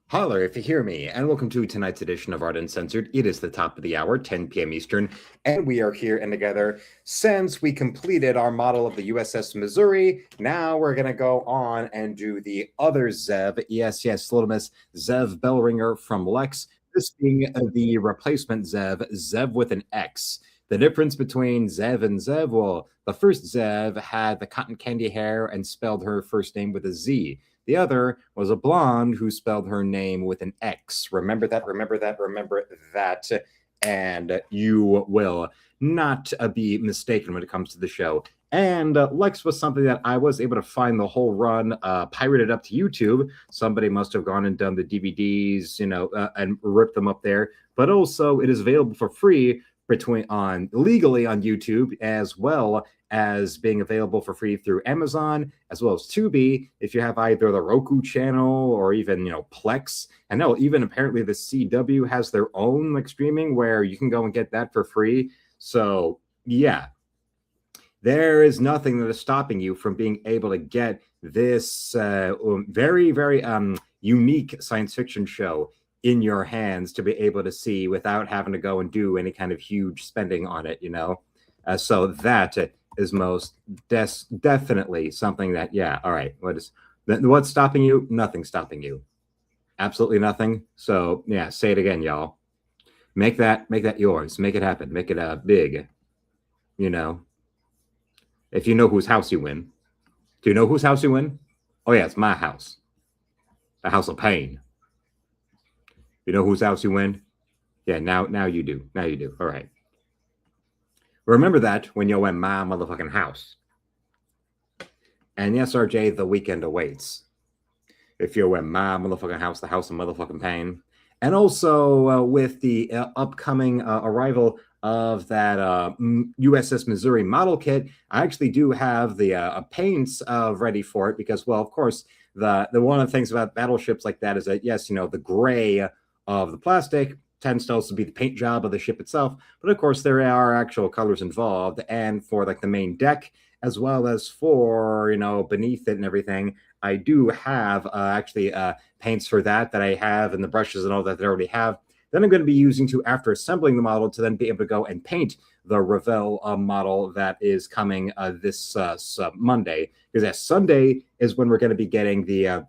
Holler if you hear me, and welcome to tonight's edition of Art Uncensored. It is the top of the hour, 10 p.m. Eastern, and we are here and together since we completed our model of the USS Missouri. Now we're going to go on and do the other Xev. Yes, Little Miss Xev Bellringer from Lex. This being the replacement Xev, Xev with an X. The difference between Xev and Xev, well, the first Xev had the cotton candy hair and spelled her first name with a Z. The other was a blonde who spelled her name with an X. Remember that, remember that, remember that. And you will not be mistaken when it comes to the show. And Lex was something that I was able to find the whole run, pirated up to YouTube. Somebody must have gone and done the DVDs, and ripped them up there. But also, it is available for free legally on YouTube, as well as being available for free through Amazon, as well as Tubi, if you have either the Roku channel or even, Plex. And no, even apparently the CW has their own streaming where you can go and get that for free. So yeah, there is nothing that is stopping you from being able to get this very, very unique science fiction show in your hands to be able to see without having to go and do any kind of huge spending on it, so that is most definitely something that, all right, what's stopping you? Nothing stopping you. Absolutely nothing. So yeah, say it again, y'all. Make that yours. Make it happen. Make it big. If you know whose house you win. Do you know whose house you win? Oh yeah, it's my house. The house of pain. You know whose house you win? Yeah, now you do. Now you do. All right. Remember that when you're in my motherfucking house. And yes, RJ, the weekend awaits. If you're in my motherfucking house, the house of motherfucking pain. And also with the upcoming arrival of that USS Missouri model kit, I actually do have the paints ready for it because, well, of course, the one of the things about battleships like that is that, yes, the gray of the plastic tends to also be the paint job of the ship itself. But of course, there are actual colors involved. And for like the main deck, as well as for, beneath it and everything, I do have actually paints for that I have and the brushes and all that I already have. Then I'm going to be using after assembling the model to then be able to go and paint the Ravel model that is coming this Monday. Because that Sunday is when we're going to be getting the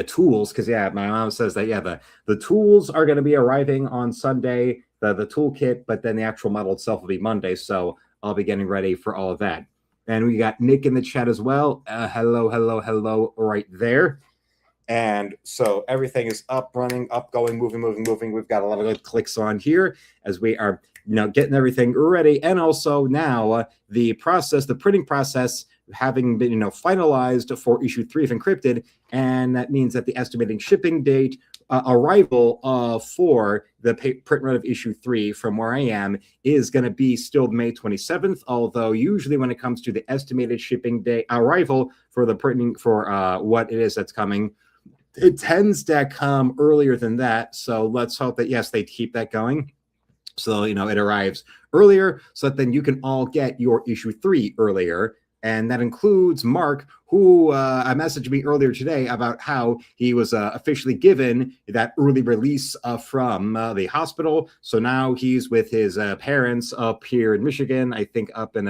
tools, because my mom says that the tools are going to be arriving on Sunday, the toolkit, but then the actual model itself will be Monday, so I'll be getting ready for all of that. And we got Nick in the chat as well. Hello right there. And so everything is up, running, up, going, moving. We've got a lot of good clicks on here as we are getting everything ready. And also now the printing process having been finalized for issue 3 of Encrypted, and that means that the estimating shipping date arrival for the print run of issue 3 from where I am is going to be still May 27th, although usually when it comes to the estimated shipping day arrival for the printing for what it is that's coming, it tends to come earlier than that. So let's hope that, yes, they keep that going. So, it arrives earlier so that then you can all get your issue 3 earlier. And that includes Mark, who messaged me earlier today about how he was officially given that early release from the hospital. So now he's with his parents up here in Michigan, I think up in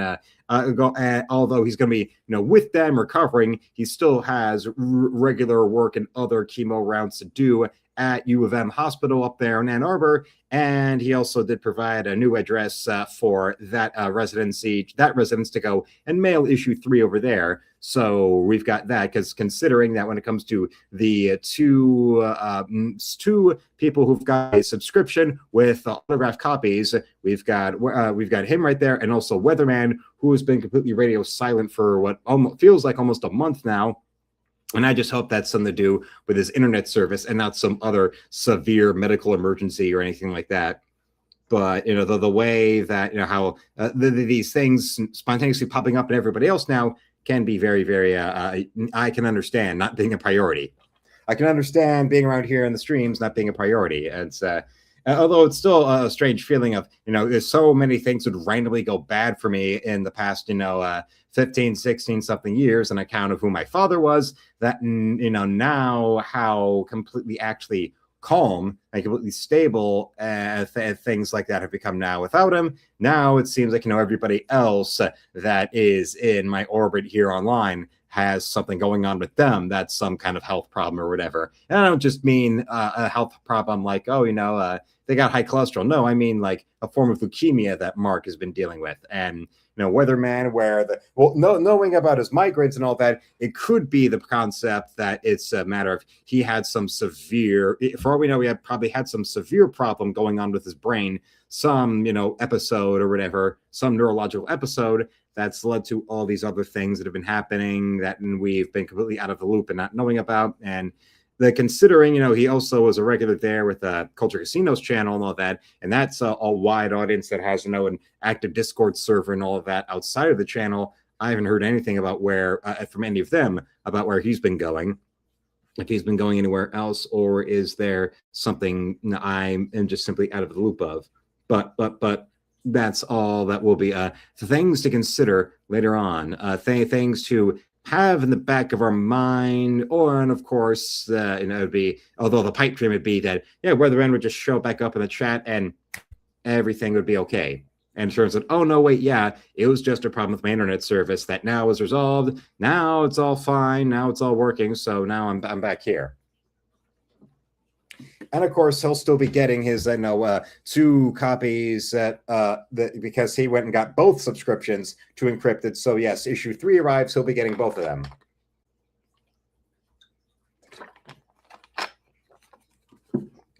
although he's going to be, with them recovering, he still has regular work and other chemo rounds to do at U of M Hospital up there in Ann Arbor. And he also did provide a new address for that residence to go and mail issue 3 over there. So we've got that, because considering that when it comes to the two people who've got a subscription with autographed copies, we've got him right there, and also Weatherman, who has been completely radio silent for what almost feels like almost a month now. And I just hope that's something to do with his internet service and not some other severe medical emergency or anything like that. But, the way that, how these things spontaneously popping up in everybody else now can be very, very, I can understand not being a priority. I can understand being around here in the streams not being a priority. It's although it's still a strange feeling of, there's so many things would randomly go bad for me in the past, 15, 16 something years, an account of who my father was, that, now how completely actually calm and completely stable things like that have become now without him. Now it seems like, everybody else that is in my orbit here online has something going on with them. That's some kind of health problem or whatever. And I don't just mean a health problem like, they got high cholesterol. No, I mean like a form of leukemia that Mark has been dealing with. And Weatherman, knowing about his migraines and all that, it could be the concept that it's a matter of he had some severe, for all we know, he probably had some severe problem going on with his brain, some, episode or whatever, some neurological episode that's led to all these other things that have been happening that we've been completely out of the loop and not knowing about. And considering, he also was a regular there with Culture Casino's channel and all that, and that's a wide audience that has, an active Discord server and all of that outside of the channel. I haven't heard anything about where, from any of them, about where he's been going, if he's been going anywhere else, or is there something I'm just simply out of the loop of. But that's all that will be things to consider later on, things to have in the back of our mind, and of course, it would be, although the pipe dream would be that, Weatherman would just show back up in the chat and everything would be okay. And it turns out, oh no, wait, it was just a problem with my internet service that now is resolved. Now it's all fine. Now it's all working. So now I'm back here. And of course, he'll still be getting his, 2 copies because he went and got both subscriptions to Encrypted. So yes, issue 3 arrives. He'll be getting both of them.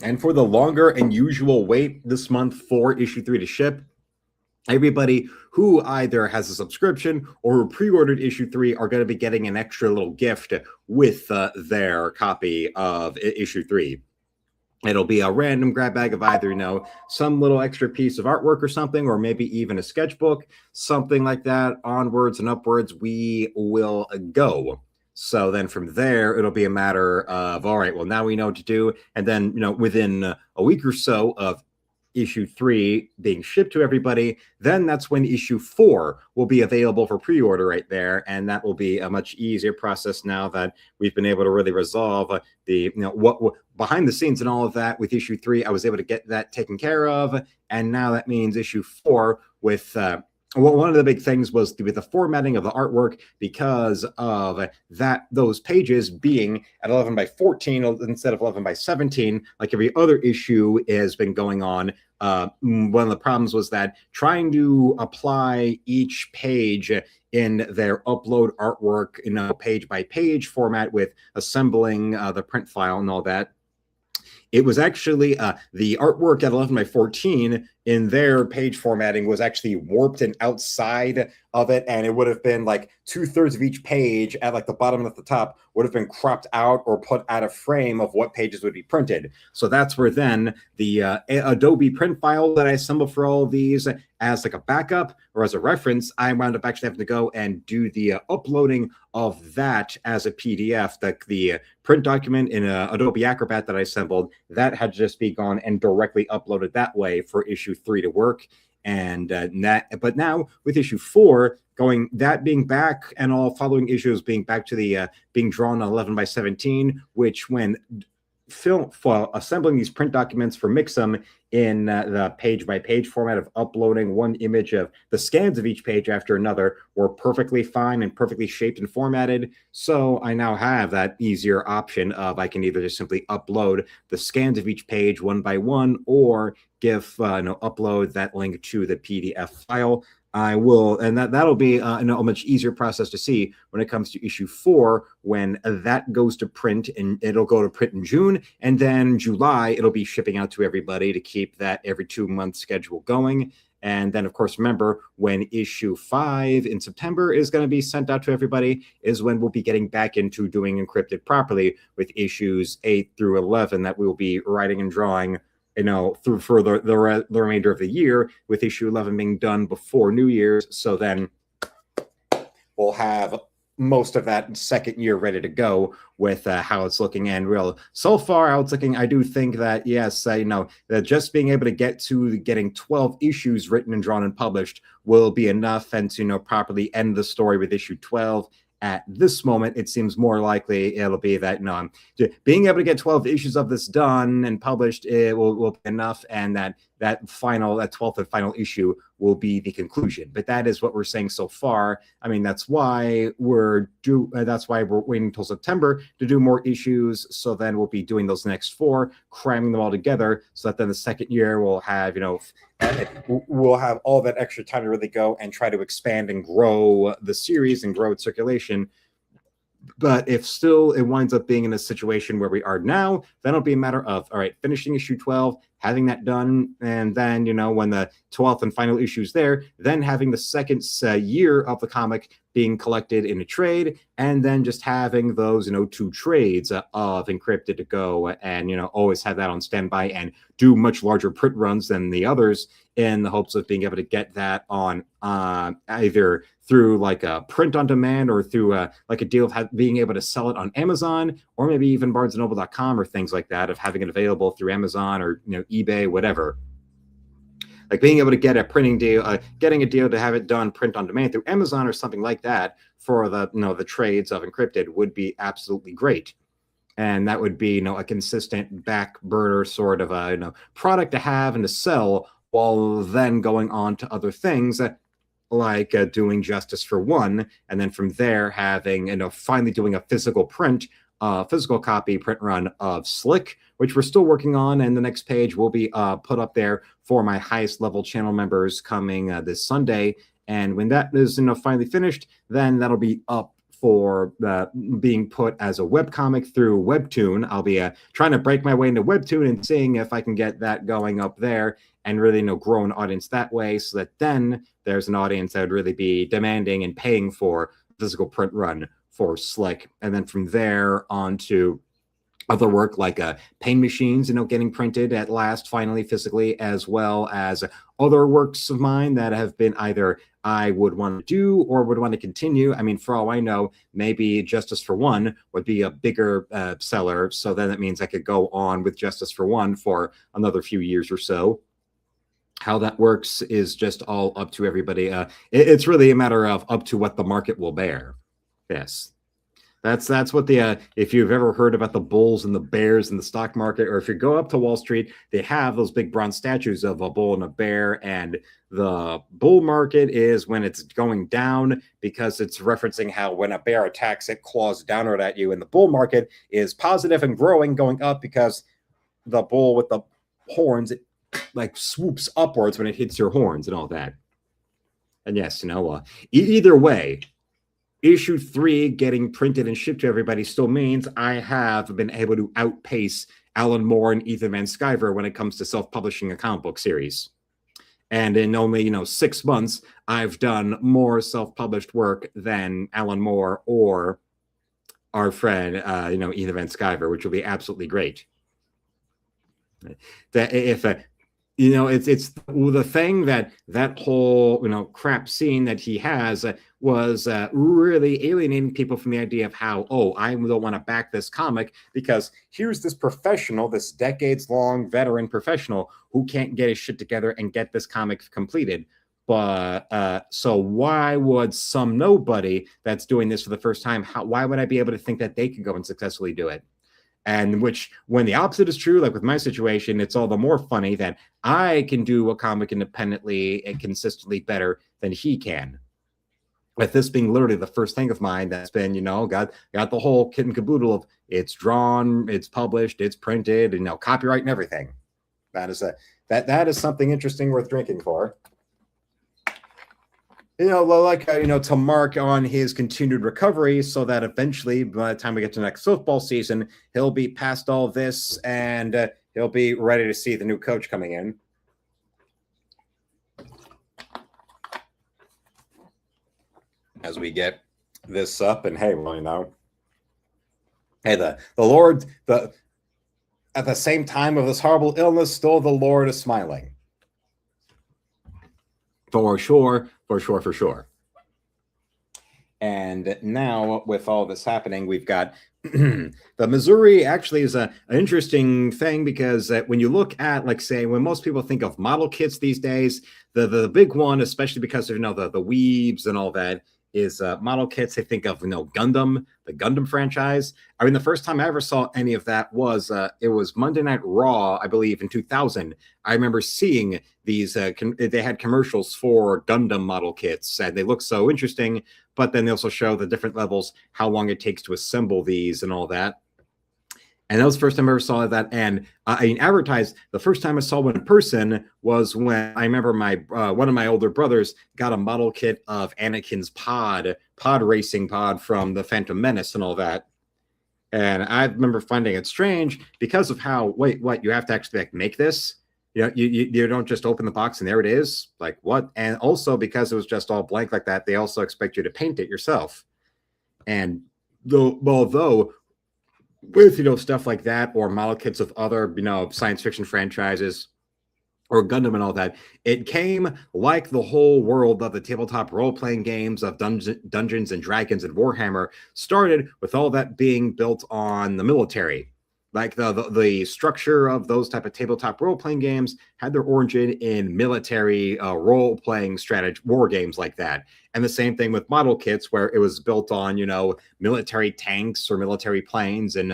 And for the longer and usual wait this month for issue 3 to ship, everybody who either has a subscription or who pre-ordered issue 3 are going to be getting an extra little gift with their copy of issue 3. It'll be a random grab bag of either, some little extra piece of artwork or something, or maybe even a sketchbook, something like that. Onwards and upwards, we will go. So then from there, it'll be a matter of, all right, well, now we know what to do. And then, within a week or so of issue 3 being shipped to everybody, then that's when issue 4 will be available for pre-order right there, and that will be a much easier process now that we've been able to really resolve the what behind the scenes and all of that. With issue 3, I was able to get that taken care of, and now that means issue 4 with one of the big things was with the formatting of the artwork, because of those pages being at 11 by 14 instead of 11 by 17, like every other issue has been going on. One of the problems was that trying to apply each page in their upload artwork in a page by page format with assembling the print file and all that, it was actually the artwork at 11 by 14 in their page formatting was actually warped and outside of it, and it would have been like 2/3 of each page at like the bottom and at the top would have been cropped out or put out of frame of what pages would be printed. So that's where then the Adobe print file that I assembled for all of these as like a backup or as a reference, I wound up actually having to go and do the uploading of that as a PDF. The print document in Adobe Acrobat that I assembled, that had to just be gone and directly uploaded that way for issue 3 to work. And but now with issue 4 going, that being back and all following issues being back to the being drawn on 11 by 17, which when for assembling these print documents for Mixum in the page by page format of uploading one image of the scans of each page after another were perfectly fine and perfectly shaped and formatted. So I now have that easier option of I can either just simply upload the scans of each page one by one, or give upload that link to the PDF file. I will, and that'll be a much easier process to see when it comes to issue 4, when that goes to print, and it'll go to print in June, and then July it'll be shipping out to everybody to keep that every 2-month schedule going. And then, of course, remember when issue 5 in September is going to be sent out to everybody is when we'll be getting back into doing Encrypted properly with issues 8 through 11 that we will be writing and drawing through for the remainder of the year, with issue 11 being done before New Year's. So then we'll have most of that second year ready to go with how it's looking. And real so far how it's looking, I do think that yes, that just being able to get to getting 12 issues written and drawn and published will be enough, and to properly end the story with issue 12. At this moment, it seems more likely it'll be that being able to get 12 issues of this done and published, it will be enough, and that 12th and final issue will be the conclusion. But that is what we're saying so far. I mean, that's why we're waiting until September to do more issues. So then we'll be doing those next 4, cramming them all together, so that then the second year we'll have we'll have all that extra time to really go and try to expand and grow the series and grow its circulation. But if still it winds up being in a situation where we are now, then it'll be a matter of, all right, finishing issue 12, having that done, and then, when the 12th and final issue is there, then having the second year of the comic being collected in a trade, and then just having those, 2 trades of Encrypted to go, and, always have that on standby and do much larger print runs than the others, in the hopes of being able to get that on either through like a print on demand, or through like a deal of being able to sell it on Amazon, or maybe even BarnesandNoble.com or things like that, of having it available through Amazon or eBay, whatever. Like being able to get a printing deal, getting a deal to have it done print on demand through Amazon or something like that for the the trades of Encrypted would be absolutely great. And that would be a consistent back burner sort of a product to have and to sell, while then going on to other things like doing Justice for One, and then from there having finally doing a physical copy print run of Slick, which we're still working on, and the next page will be put up there for my highest level channel members coming this Sunday. And when that is finally finished, then that'll be up for being put as a webcomic through Webtoon. I'll be trying to break my way into Webtoon and seeing if I can get that going up there and really grow an audience that way, so that then there's an audience that would really be demanding and paying for physical print run for Slick. And then from there on to other work like Pain Machines, getting printed at last, finally, physically, as well as other works of mine that have been either I would want to do or would want to continue. I mean, for all I know, maybe Justice for One would be a bigger seller. So then that means I could go on with Justice for One for another few years or so. How that works is just all up to everybody. It's really a matter of up to what the market will bear. Yes. That's what if you've ever heard about the bulls and the bears in the stock market, or if you go up to Wall Street, they have those big bronze statues of a bull and a bear, and the bull market is when it's going down, because it's referencing how when a bear attacks, it claws downward at you, and the bull market is positive and growing, going up, because the bull with the horns, it like swoops upwards when it hits your horns and all that. And yes, either way, issue 3 getting printed and shipped to everybody still means I have been able to outpace Alan Moore and Ethan Van Sciver when it comes to self-publishing a comic book series. And in only 6 months, I've done more self-published work than Alan Moore or our friend Ethan Van Sciver, which will be absolutely great. That if it's the thing that whole crap scene that he has was really alienating people from the idea of how, I don't want to back this comic because here's this professional, this decades-long veteran professional who can't get his shit together and get this comic completed. But so why would some nobody that's doing this for the first time, why would I be able to think that they could go and successfully do it? And which, when the opposite is true, like with my situation, it's all the more funny that I can do a comic independently and consistently better than he can. With this being literally the first thing of mine that's been, got the whole kit and caboodle of it's drawn, it's published, it's printed, and copyright and everything. That is something interesting worth drinking for. To mark on his continued recovery, so that eventually, by the time we get to next football season, he'll be past all this and he'll be ready to see the new coach coming in. As we get this up, and hey, hey, the Lord, at the same time of this horrible illness, still the Lord is smiling. For sure. And now with all this happening, we've got the Missouri actually is an interesting thing because when you look at, like, say, when most people think of model kits these days, the big one, especially because of, the weebs and all that, is model kits. They think of, Gundam, the Gundam franchise. I mean, the first time I ever saw any of that was it was Monday Night Raw, I believe, in 2000. I remember seeing these. They had commercials for Gundam model kits, and they looked so interesting. But then they also show the different levels, how long it takes to assemble these and all that. And that was the first time I ever saw that. And I mean, advertised, the first time I saw one in person was when I remember my one of my older brothers got a model kit of Anakin's pod racing pod from the Phantom Menace and all that. And I remember finding it strange because of how, wait, what, you have to actually make this? You don't just open the box and there it is. Like, what? And also because it was just all blank like that, they also expect you to paint it yourself. And although with stuff like that, or model kits of other science fiction franchises or Gundam and all that, it came like the whole world of the tabletop role-playing games of Dungeons and Dragons and Warhammer started with all that being built on the military. Like the structure of those type of tabletop role-playing games had their origin in military role-playing strategy war games like that. And the same thing with model kits, where it was built on, military tanks or military planes and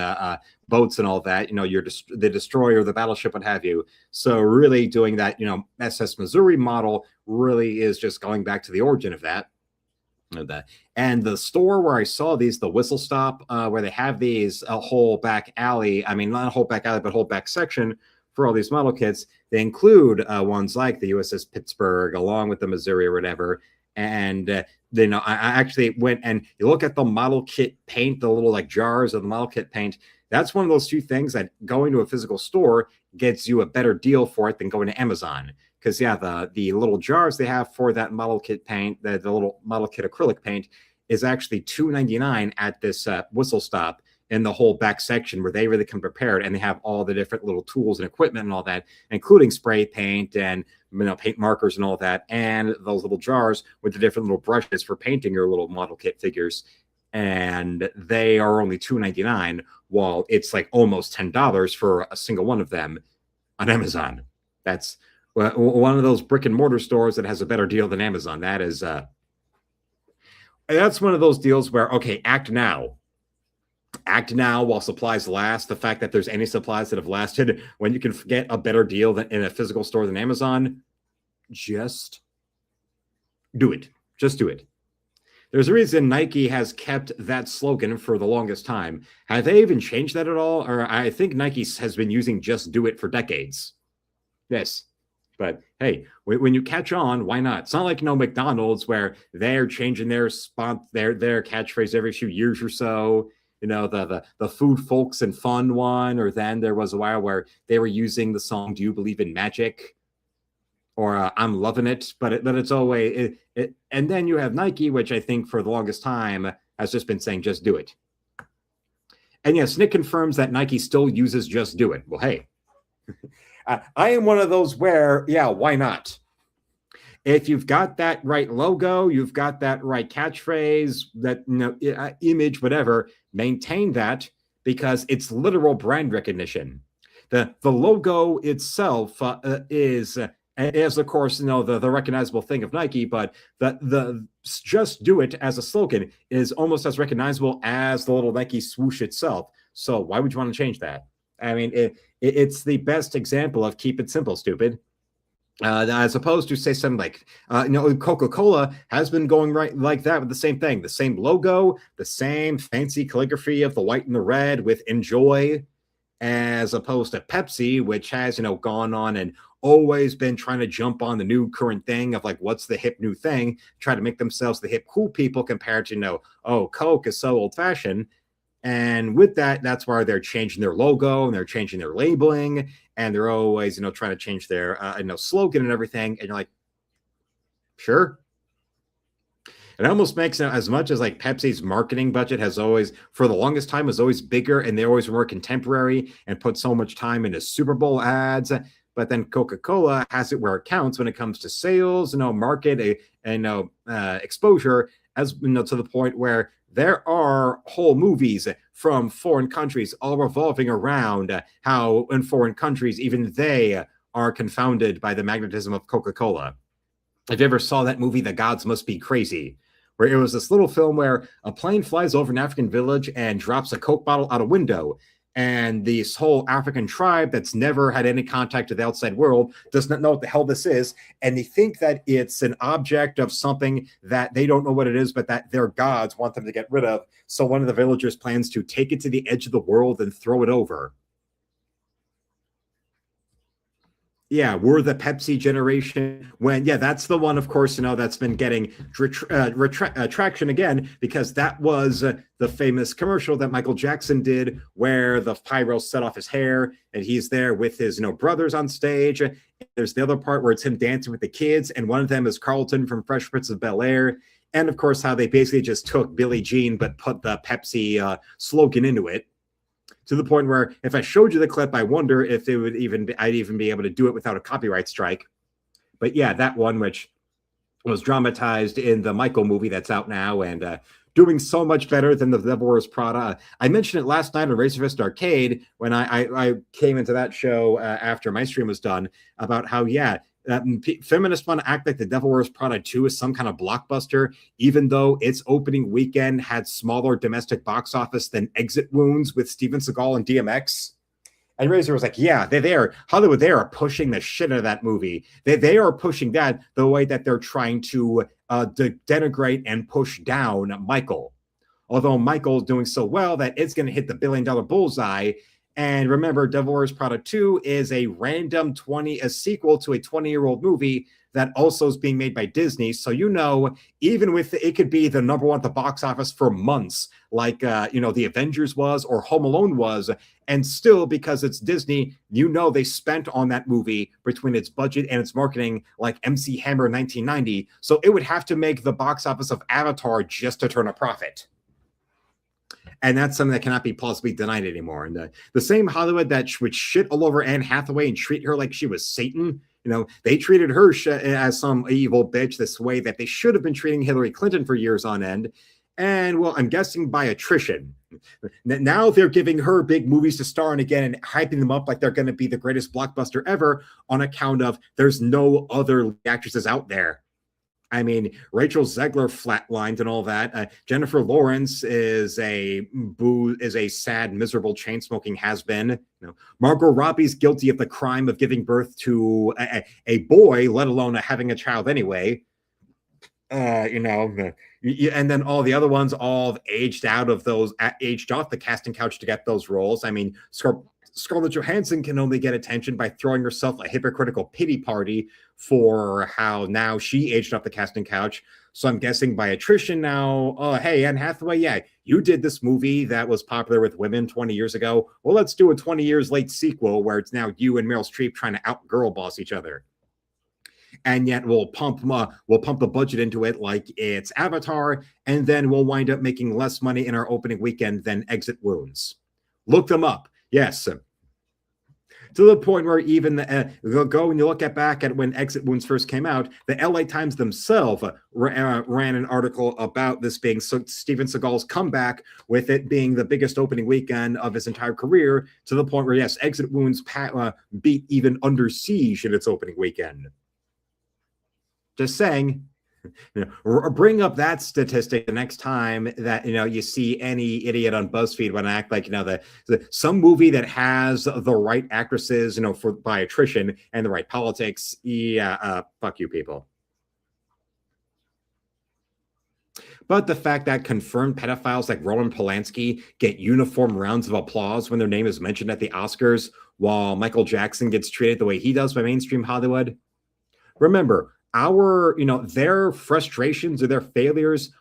boats and all that, the destroyer, the battleship, what have you. So really doing that, SS Missouri model really is just going back to the origin of that. And the store where I saw these, the Whistle Stop, where they have these a whole back alley, I mean, not a whole back alley, but whole back section for all these model kits. They include ones like the USS Pittsburgh, along with the Missouri or whatever. And then I actually went and you look at the model kit paint, the little jars of the model kit paint. That's one of those few things that going to a physical store gets you a better deal for it than going to Amazon. Because, the little jars they have for that model kit paint, the little model kit acrylic paint, is actually $2.99 at this Whistle Stop in the whole back section, where they really come prepared, and they have all the different little tools and equipment and all that, including spray paint and paint markers and all that, and those little jars with the different little brushes for painting your little model kit figures. And they are only $2.99, while it's like almost $10 for a single one of them on Amazon. That's one of those brick and mortar stores that has a better deal than Amazon. That's one of those deals where, okay, act now while supplies last. The fact that there's any supplies that have lasted when you can get a better deal than in a physical store than Amazon, just do it. Just do it. There's a reason Nike has kept that slogan for the longest time. Have they even changed that at all? Or I think Nike has been using "just do it" for decades. Yes. But hey, when you catch on, why not? It's not like McDonald's, where they're changing their catchphrase every few years or so. The food folks and fun one, or then there was a while where they were using the song "Do You Believe in Magic?" or "I'm Loving It," but it's always it. And then you have Nike, which I think for the longest time has just been saying "just do it." And yes, Nick confirms that Nike still uses "just do it." Well, hey. I am one of those where, why not? If you've got that right logo, you've got that right catchphrase, that image, whatever, maintain that, because it's literal brand recognition. The logo itself is of course, the recognizable thing of Nike, but the "just do it" as a slogan is almost as recognizable as the little Nike swoosh itself. So why would you want to change that? I mean, it's the best example of keep it simple, stupid. As opposed to, say, something like, Coca-Cola has been going right like that with the same thing, the same logo, the same fancy calligraphy of the white and the red with "enjoy," as opposed to Pepsi, which has, gone on and always been trying to jump on the new current thing of what's the hip new thing, try to make themselves the hip cool people compared to, Coke is so old fashioned. And with that, that's why they're changing their logo and they're changing their labeling, and they're always, trying to change their, slogan and everything. And you're like, sure. It almost makes it, as much as Pepsi's marketing budget has always, for the longest time, was always bigger, and they always were more contemporary and put so much time into Super Bowl ads. But then Coca-Cola has it where it counts when it comes to sales, market, and exposure. as to the point where there are whole movies from foreign countries all revolving around how in foreign countries, even they are confounded by the magnetism of Coca-Cola. If you ever saw that movie, The Gods Must Be Crazy, where it was this little film where a plane flies over an African village and drops a Coke bottle out a window. And this whole African tribe that's never had any contact with the outside world does not know what the hell this is. And they think that it's an object of something that they don't know what it is, but that their gods want them to get rid of. So one of the villagers plans to take it to the edge of the world and throw it over. Yeah, we're the Pepsi generation. That's the one, of course, that's been getting traction again, because that was the famous commercial that Michael Jackson did where the pyro set off his hair and he's there with his brothers on stage. There's the other part where it's him dancing with the kids, and one of them is Carlton from Fresh Prince of Bel-Air. And of course, how they basically just took Billie Jean but put the Pepsi slogan into it. To the point where if I showed you the clip, I wonder if I'd even be able to do it without a copyright strike. But yeah, that one, which was dramatized in the Michael movie that's out now and doing so much better than the Devil Wears Prada. I mentioned it last night on Razorfist Arcade when I came into that show after my stream was done about how, feminists want to act like The Devil Wears Prada 2 is some kind of blockbuster, even though its opening weekend had smaller domestic box office than Exit Wounds with Steven Seagal and DMX. And Razor was like, yeah, Hollywood, they are pushing the shit out of that movie. They are pushing that the way that they're trying to denigrate and push down Michael. Although Michael's doing so well that it's going to hit the $1 billion bullseye. And remember, Devil Wears Prada 2 is a sequel to a 20-year-old movie that also is being made by Disney. So, even with it could be the number one at the box office for months, like, The Avengers was or Home Alone was. And still, because it's Disney, they spent on that movie between its budget and its marketing like MC Hammer in 1990. So it would have to make the box office of Avatar just to turn a profit. And that's something that cannot be plausibly denied anymore. And the same Hollywood that would shit all over Anne Hathaway and treat her like she was Satan, they treated her as some evil bitch this way that they should have been treating Hillary Clinton for years on end. And, well, I'm guessing by attrition. Now they're giving her big movies to star in again and hyping them up like they're going to be the greatest blockbuster ever on account of there's no other actresses out there. I mean, Rachel Zegler flatlined and all that. Jennifer Lawrence is a sad, miserable, chain-smoking has-been. Margot Robbie's guilty of the crime of giving birth to a boy, let alone having a child anyway. And then all the other ones all aged off the casting couch to get those roles. I mean, Scarlett Johansson can only get attention by throwing herself a hypocritical pity party for how now she aged off the casting couch. So I'm guessing by attrition now, hey, Anne Hathaway, you did this movie that was popular with women 20 years ago. Well, let's do a 20 years late sequel where it's now you and Meryl Streep trying to out-girl boss each other. And yet we'll pump the budget into it like it's Avatar, and then we'll wind up making less money in our opening weekend than Exit Wounds. Look them up. Yes. To the point where even go and you look back at when Exit Wounds first came out, the LA Times themselves ran an article about this being Steven Seagal's comeback, with it being the biggest opening weekend of his entire career, to the point where, yes, Exit Wounds beat even Under Siege in its opening weekend. Just saying. Bring up that statistic the next time that you see any idiot on BuzzFeed when I act like some movie that has the right actresses by attrition and the right politics. Fuck you people. But the fact that confirmed pedophiles like Roman Polanski get uniform rounds of applause when their name is mentioned at the Oscars, while Michael Jackson gets treated the way he does by mainstream Hollywood. Remember, their frustrations or their failures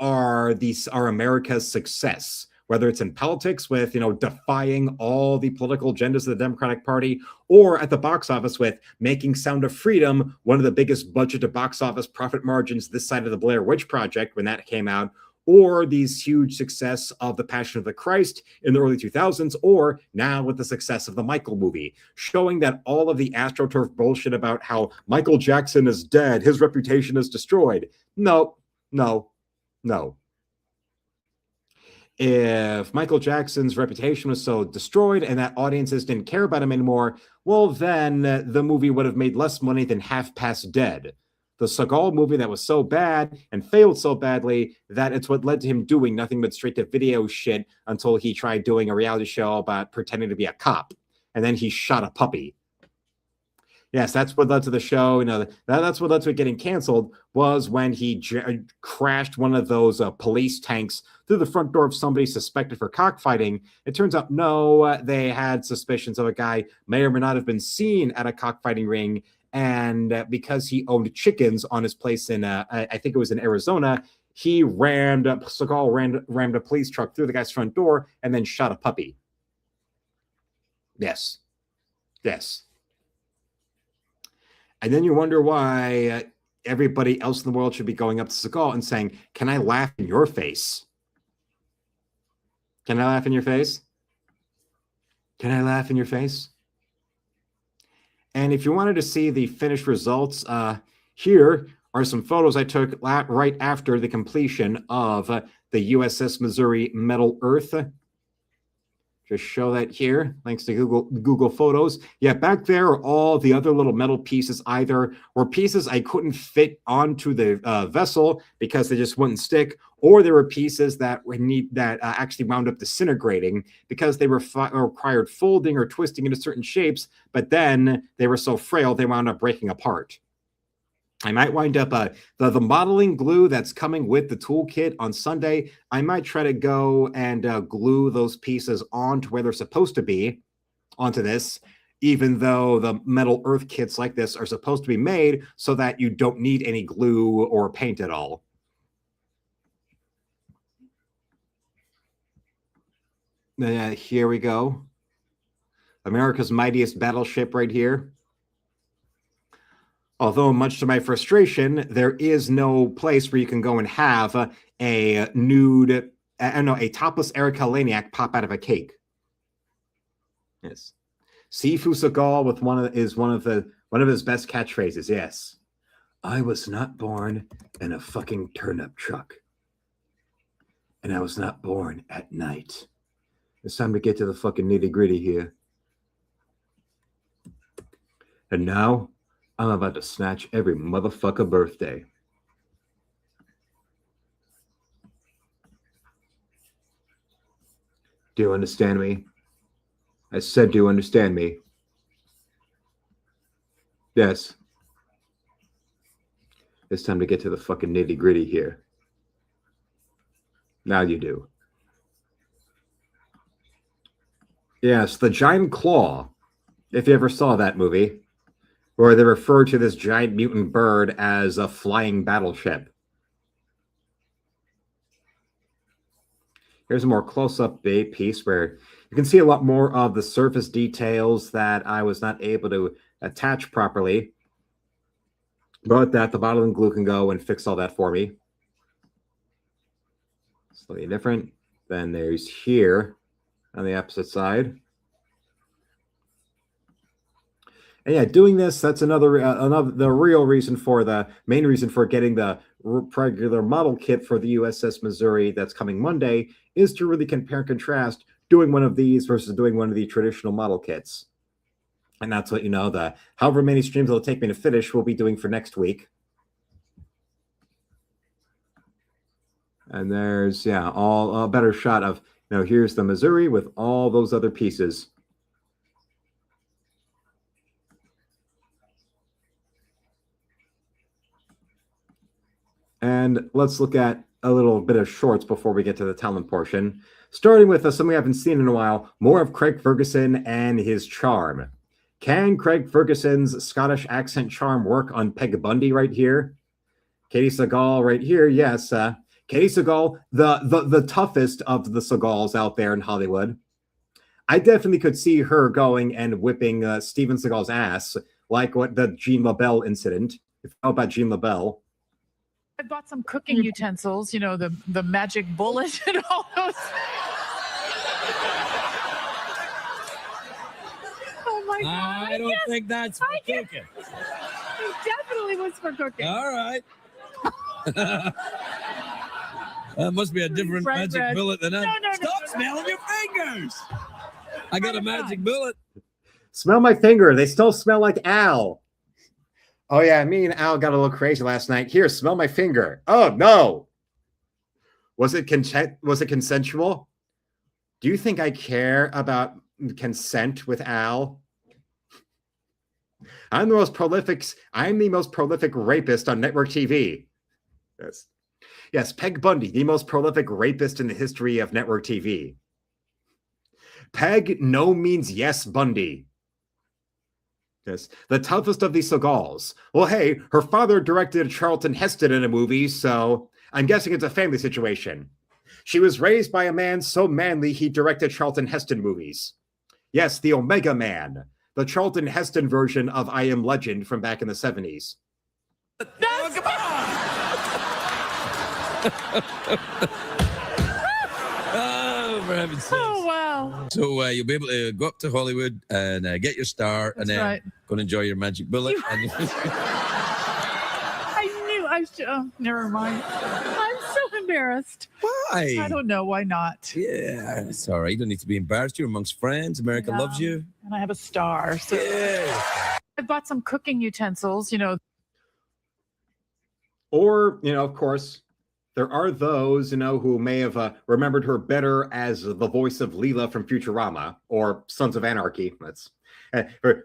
are America's success, whether it's in politics with, defying all the political agendas of the Democratic Party, or at the box office with making Sound of Freedom one of the biggest budget to box office profit margins this side of the Blair Witch Project when that came out, or these huge success of The Passion of the Christ in the early 2000s, or now with the success of the Michael movie, showing that all of the AstroTurf bullshit about how Michael Jackson is dead, his reputation is destroyed. No. No. If Michael Jackson's reputation was so destroyed and that audiences didn't care about him anymore, well, then the movie would have made less money than Half Past Dead, the Seagal movie that was so bad and failed so badly that it's what led to him doing nothing but straight-to-video shit until he tried doing a reality show about pretending to be a cop, and then he shot a puppy. Yes, that's what led to the show. You know, that's what led to it getting canceled, was when he crashed one of those police tanks through the front door of somebody suspected for cockfighting. It turns out, no, they had suspicions of a guy may or may not have been seen at a cockfighting ring. And because he owned chickens on his place in, I think it was in Arizona, he Seagal rammed a police truck through the guy's front door and then shot a puppy. Yes. Yes. And then you wonder why everybody else in the world should be going up to Seagal and saying, "Can I laugh in your face? Can I laugh in your face? Can I laugh in your face?" And if you wanted to see the finished results, here are some photos I took right after the completion of the USS Missouri Metal Earth. Just show that here, thanks to Google Photos. Yeah, back there are all the other little metal pieces. Either were pieces I couldn't fit onto the vessel because they just wouldn't stick, or there were pieces that actually wound up disintegrating because they required folding or twisting into certain shapes, but then they were so frail they wound up breaking apart. I might wind up the modeling glue that's coming with the toolkit on Sunday. I might try to go and glue those pieces onto where they're supposed to be onto this, even though the metal earth kits like this are supposed to be made so that you don't need any glue or paint at all. Here we go. America's mightiest battleship right here. Although, much to my frustration, there is no place where you can go and have a nude, a topless Erica Laniak pop out of a cake. Yes, Sifu Seagal with one of his best catchphrases. Yes, I was not born in a fucking turnip truck, and I was not born at night. It's time to get to the fucking nitty gritty here. And now, I'm about to snatch every motherfucker birthday. Do you understand me? I said, do you understand me? Yes. It's time to get to the fucking nitty gritty here. Now you do. Yes, the giant claw. If you ever saw that movie, where they refer to this giant mutant bird as a flying battleship. Here's a more close-up piece where you can see a lot more of the surface details that I was not able to attach properly, but that the modeling glue can go and fix all that for me. Slightly different. Then there's here on the opposite side. And yeah, doing this, that's the main reason for getting the regular model kit for the USS Missouri that's coming Monday is to really compare and contrast doing one of these versus doing one of the traditional model kits. And that's what, the however many streams it'll take me to finish, we'll be doing for next week. And there's, all a better shot of, here's the Missouri with all those other pieces. And let's look at a little bit of shorts before we get to the talent portion. Starting with something we haven't seen in a while, more of Craig Ferguson and his charm. Can Craig Ferguson's Scottish accent charm work on Peg Bundy right here? Katie Seagal right here, yes. Katie Seagal, the toughest of the Seagals out there in Hollywood. I definitely could see her going and whipping Steven Seagal's ass, like what the Jean LaBelle incident. If you know about Jean LaBelle. I bought some cooking utensils, the magic bullet and all those. Oh my God. I don't think that's for cooking. It definitely was for cooking. All right. That must be a different Bright magic red. bullet than I. No, Stop no. smelling your fingers. I got a magic bullet. Smell my finger. They still smell like Al. Oh, yeah, me and Al got a little crazy last night. Here, smell my finger. Oh, no. Was it consensual? Do you think I care about consent with Al? I'm the most prolific rapist on network TV. Yes, Peg Bundy, the most prolific rapist in the history of network TV. Peg no means yes Bundy. Yes, the toughest of the Segals. Well, hey, her father directed Charlton Heston in a movie, so I'm guessing it's a family situation. She was raised by a man so manly he directed Charlton Heston movies. Yes, the Omega Man, the Charlton Heston version of I Am Legend from back in the 70s. Oh, come on! Oh, for heaven's sake. Oh, wow. So you'll be able to go up to Hollywood and get your star, That's and then right. go and enjoy your magic bullet. I knew I should. Oh, never mind. I'm so embarrassed. Why? I don't know. Why not? Yeah, it's all right. You don't need to be embarrassed. You're amongst friends. America Yeah. loves you. And I have a star. So Yeah. I bought some cooking utensils, Or, of course, there are those, who may have remembered her better as the voice of Leela from Futurama or Sons of Anarchy. That's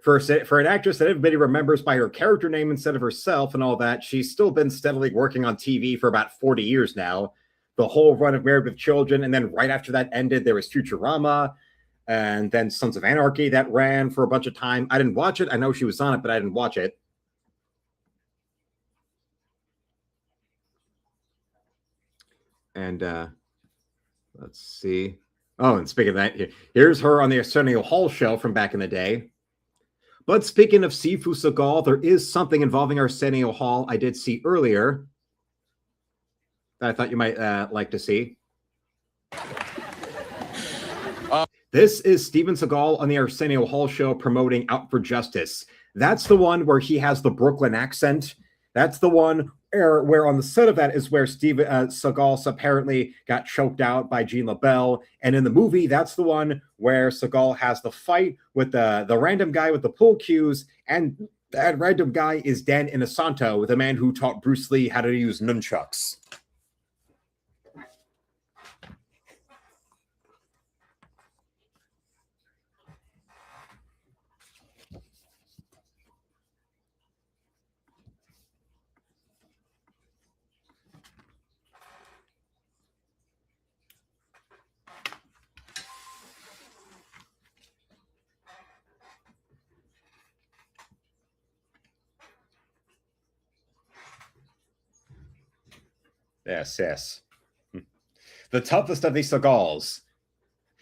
for an actress that everybody remembers by her character name instead of herself and all that. She's still been steadily working on TV for about 40 years now. The whole run of Married with Children, and then right after that ended, there was Futurama, and then Sons of Anarchy that ran for a bunch of time. I didn't watch it. I know she was on it, but I didn't watch it. And let's see. Oh, and speaking of that, here's her on the Arsenio Hall show from back in the day. But speaking of Sifu Seagal, there is something involving Arsenio Hall I did see earlier that I thought you might like to see. This is Steven Seagal on the Arsenio Hall show promoting Out for Justice. That's the one where he has the Brooklyn accent. That's the one where on the set of that is where Steven Seagal apparently got choked out by Jean LaBelle. And in the movie, that's the one where Seagal has the fight with the random guy with the pool cues. And that random guy is Dan Inosanto, the man who taught Bruce Lee how to use nunchucks. Yes. The toughest of the Segals.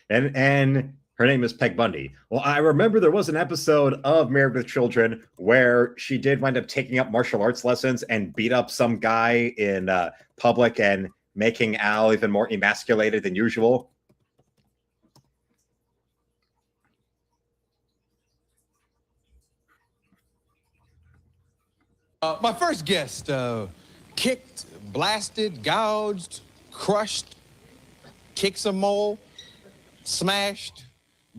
And her name is Peg Bundy. Well, I remember there was an episode of Married with Children where she did wind up taking up martial arts lessons and beat up some guy in public and making Al even more emasculated than usual. My first guest kicked, blasted, gouged, crushed, kicked some more, smashed,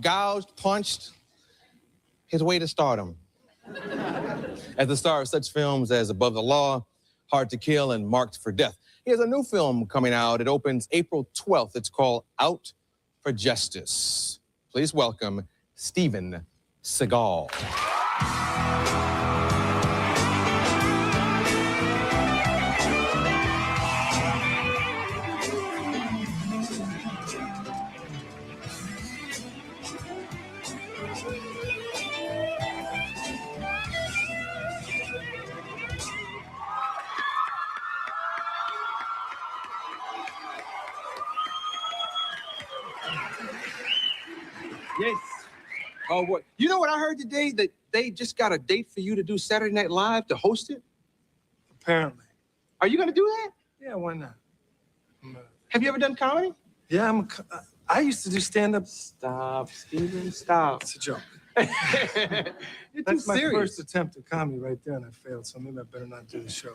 gouged, punched his way to stardom. As the star of such films as Above the Law, Hard to Kill, and Marked for Death. He has a new film coming out. It opens April 12th. It's called Out for Justice. Please welcome Steven Seagal. Yes. Oh, what? You know what I heard today? That they just got a date for you to do Saturday Night Live to host it? Apparently. Are you going to do that? Yeah, why not? Have you ever done comedy? Yeah, I used to do stand-up. Stop, Steven, stop. It's a joke. You're too That's my serious. first attempt at comedy right there, and I failed, so maybe I better not do the show.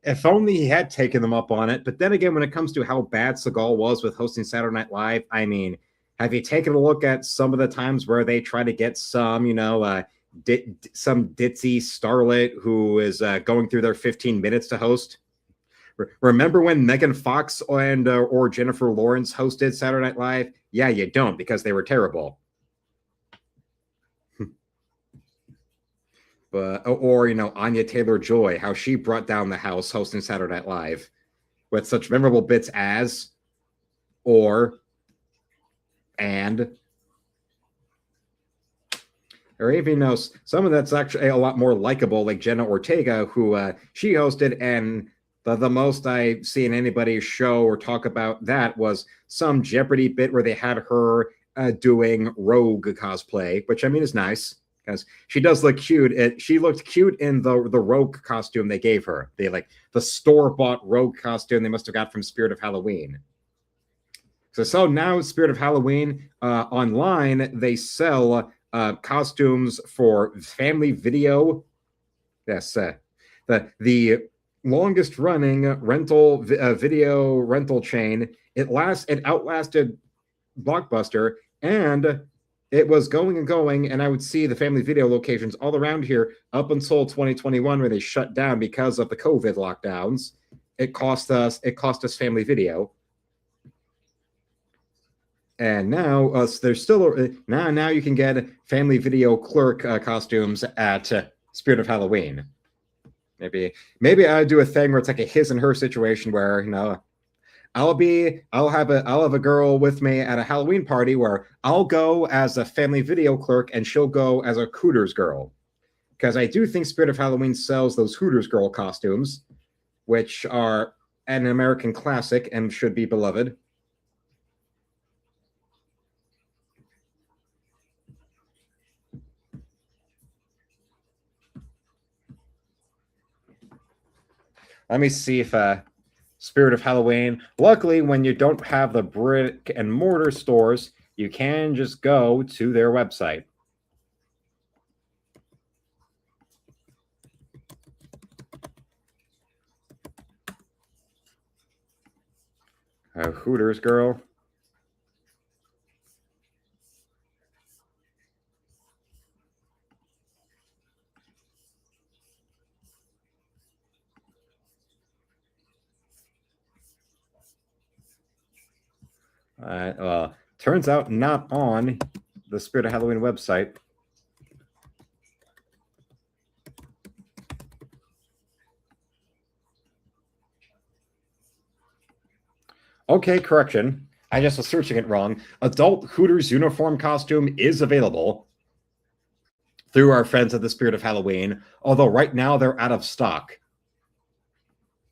If only he had taken them up on it. But then again, when it comes to how bad Seagal was with hosting Saturday Night Live, I mean, have you taken a look at some of the times where they try to get some, some ditzy starlet who is going through their 15 minutes to host? Remember when Megan Fox and or Jennifer Lawrence hosted Saturday Night Live? Yeah, you don't, because they were terrible. But or Anya Taylor-Joy, how she brought down the house hosting Saturday Night Live with such memorable bits as or and. Or even some of that's actually a lot more likable, like Jenna Ortega, who she hosted, and the most I've seen anybody show or talk about that was some Jeopardy bit where they had her doing Rogue cosplay, which I mean is nice because she does look cute. She looked cute in the Rogue costume they gave her. The store-bought Rogue costume they must have got from Spirit of Halloween. So now Spirit of Halloween online, they sell costumes for family video. Yes, the longest running video rental chain. It outlasted Blockbuster, and it was going and going, and I would see the family video locations all around here up until 2021, where they shut down because of the COVID lockdowns. It cost us family video. And now there's still now you can get family video clerk costumes at Spirit of Halloween. Maybe I do a thing where it's like a his and her situation where I'll have a girl with me at a Halloween party where I'll go as a family video clerk and she'll go as a Hooters girl, because I do think Spirit of Halloween sells those Hooters girl costumes, which are an American classic and should be beloved. Let me see if Spirit of Halloween. Luckily, when you don't have the brick and mortar stores, you can just go to their website. Hooters girl. Turns out not on the Spirit of Halloween website. Okay, correction. I just was searching it wrong. Adult Hooters uniform costume is available through our friends at the Spirit of Halloween, although right now they're out of stock.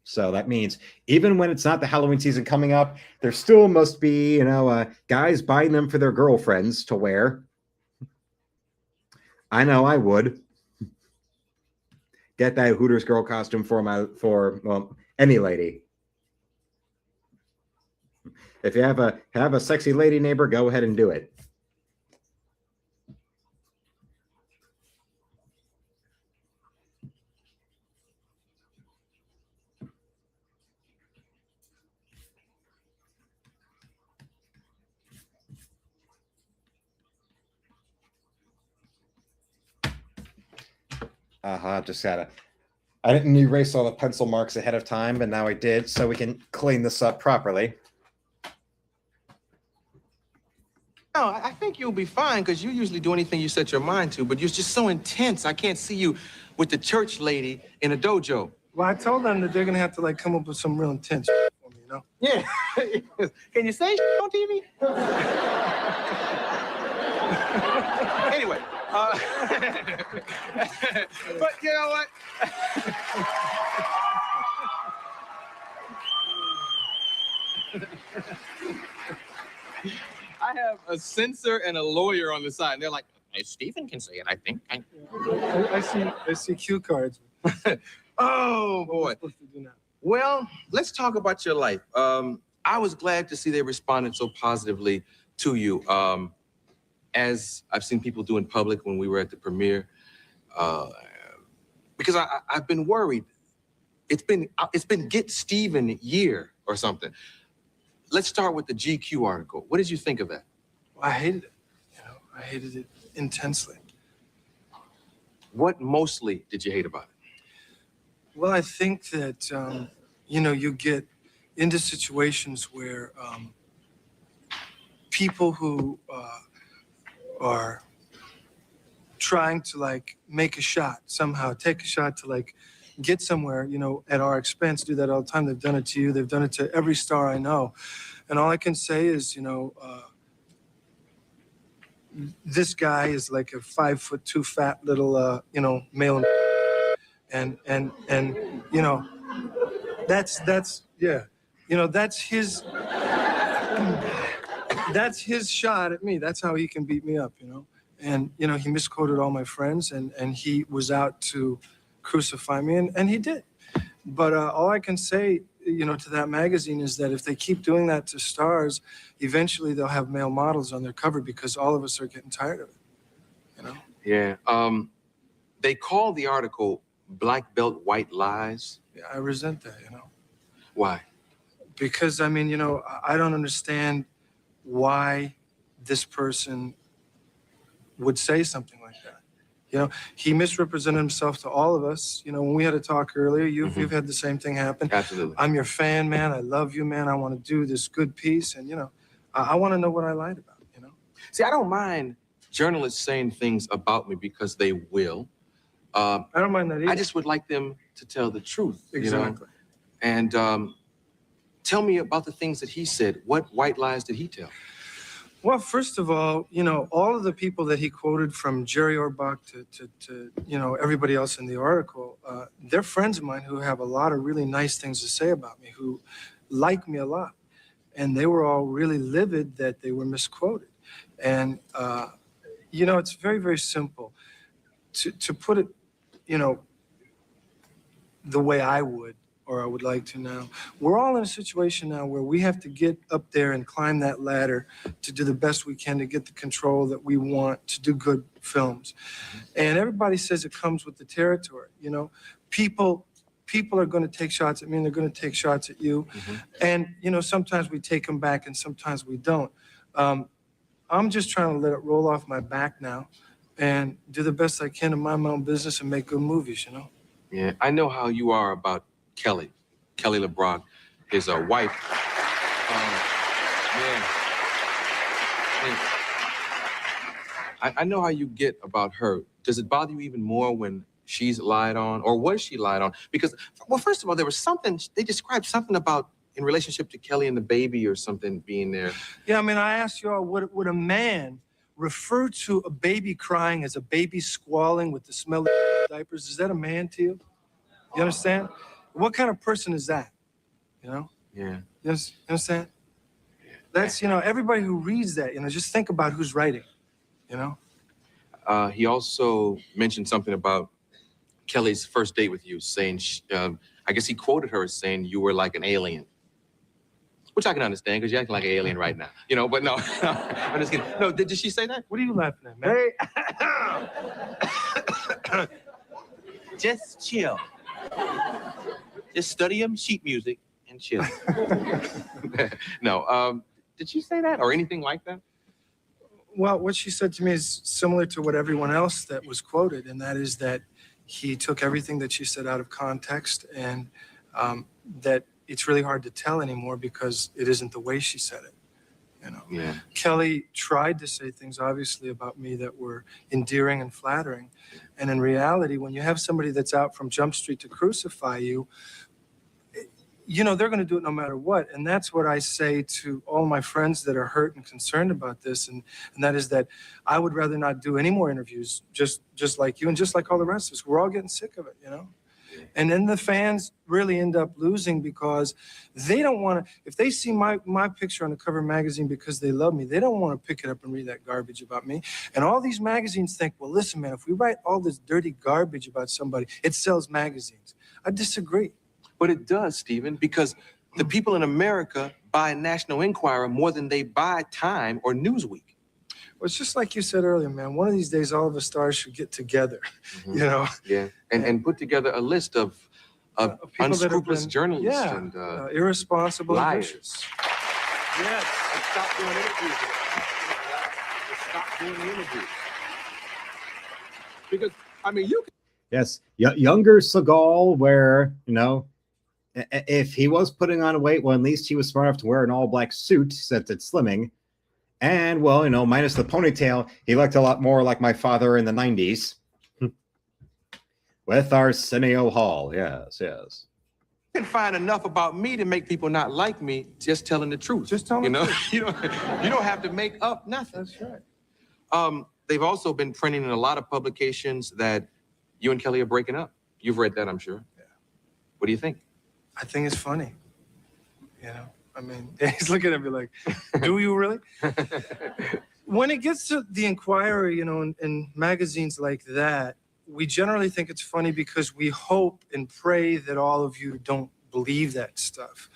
So that means even when it's not the Halloween season coming up, there still must be, guys buying them for their girlfriends to wear. I know I would get that Hooters girl costume for any lady. If you have a sexy lady neighbor, go ahead and do it. I didn't erase all the pencil marks ahead of time, but now I did, so we can clean this up properly. No, I think you'll be fine, because you usually do anything you set your mind to, but you're just so intense. I can't see you with the church lady in a dojo. Well, I told them that they're gonna have to come up with some real intense for me, Yeah. Can you say on TV? Anyway, but you know what? I have a censor and a lawyer on the side, and they're like, "Hey, Stephen can say it, I think." I see cue cards. Oh boy. What am I supposed to do now? Well, let's talk about your life. I was glad to see they responded so positively to you. As I've seen people do in public when we were at the premiere, because I've been worried. It's been Get Steven year or something. Let's start with the GQ article. What did you think of that? Well, I hated it. I hated it intensely. What mostly did you hate about it? Well, I think that, you get into situations where people who are trying to like make a shot somehow, take a shot to like get somewhere, at our expense, do that all the time. They've done it to you. They've done it to every star I know. And all I can say is, this guy is like a 5'2" fat little, male. And that's yeah. That's his shot at me. That's how he can beat me up, And, he misquoted all my friends and he was out to crucify me and he did. But all I can say, to that magazine is that if they keep doing that to stars, eventually they'll have male models on their cover because all of us are getting tired of it, Yeah. They call the article Black Belt White Lies. Yeah, I resent that, Why? Because, I don't understand why this person would say something like that. He misrepresented himself to all of us. When we had a talk earlier, you've had the same thing happen. Absolutely. I'm your fan, man. I love you, man. I want to do this good piece. And, I want to know what I lied about, See, I don't mind journalists saying things about me because they will. I don't mind that either. I just would like them to tell the truth. Exactly. And tell me about the things that he said. What white lies did he tell? Well, first of all, all of the people that he quoted from Jerry Orbach to everybody else in the article, they're friends of mine who have a lot of really nice things to say about me, who like me a lot. And they were all really livid that they were misquoted. And, it's very, very simple. To put it, the way I would, or I would like to now. We're all in a situation now where we have to get up there and climb that ladder to do the best we can to get the control that we want to do good films. And everybody says it comes with the territory, People are going to take shots at me and they're going to take shots at you. And, sometimes we take them back and sometimes we don't. I'm just trying to let it roll off my back now and do the best I can to mind my own business and make good movies, Yeah, I know how you are about Kelly LeBrock, his wife. I know how you get about her. Does it bother you even more when she's lied on, or was she lied on? Because, well, first of all, there was something, they described something about in relationship to Kelly and the baby or something being there. Yeah, I asked y'all, would a man refer to a baby crying as a baby squalling with the smell of diapers? Is that a man to you? You understand? What kind of person is that? Yeah. You understand? That's, everybody who reads that, just think about who's writing, He also mentioned something about Kelly's first date with you, saying, I guess he quoted her as saying you were like an alien. Which I can understand, because you're acting like an alien right now. But no, I'm just kidding. No, did she say that? What are you laughing at, man? Hey. Just chill. Just study him sheet music and chill. No, did she say that or anything like that? Well, what she said to me is similar to what everyone else that was quoted, and that is that he took everything that she said out of context, and that it's really hard to tell anymore because it isn't the way she said it. Yeah. Kelly tried to say things, obviously, about me that were endearing and flattering. And in reality, when you have somebody that's out from Jump Street to crucify you, they're going to do it no matter what. And that's what I say to all my friends that are hurt and concerned about this. And that is that I would rather not do any more interviews, just like you and just like all the rest of us. We're all getting sick of it, And then the fans really end up losing because they don't want to, if they see my picture on the cover of a magazine because they love me, they don't want to pick it up and read that garbage about me. And all these magazines think, well, listen, man, if we write all this dirty garbage about somebody, it sells magazines. I disagree. But it does, Stephen, because the people in America buy National Enquirer more than they buy Time or Newsweek. Well, it's just like you said earlier, man. One of these days, all of us stars should get together, Yeah, and put together a list of of people that have unscrupulous been- journalists yeah, and irresponsible and liars. vicious. Yes, let's stop doing interviews. Let's stop doing the interviews. Because, I mean, you Yes, younger Seagal, where, you know, if he was putting on weight, well, at least he was smart enough to wear an all-black suit since it's slimming. And, well, you know, minus the ponytail, he looked a lot more like my father in the 90s. With Arsenio Hall, yes. can find enough about me to make people not like me just telling the truth. Just telling you the know? truth. You don't have to make up nothing. That's right. They've also been printing in a lot of publications that you and Kelly are breaking up. You've read that, I'm sure. Yeah. What do you think? I think it's funny. You know, I mean, he's looking at me like, do you really? When it gets to the Inquirer, you know, in magazines like that, we generally think it's funny because we hope and pray that all of you don't believe that stuff.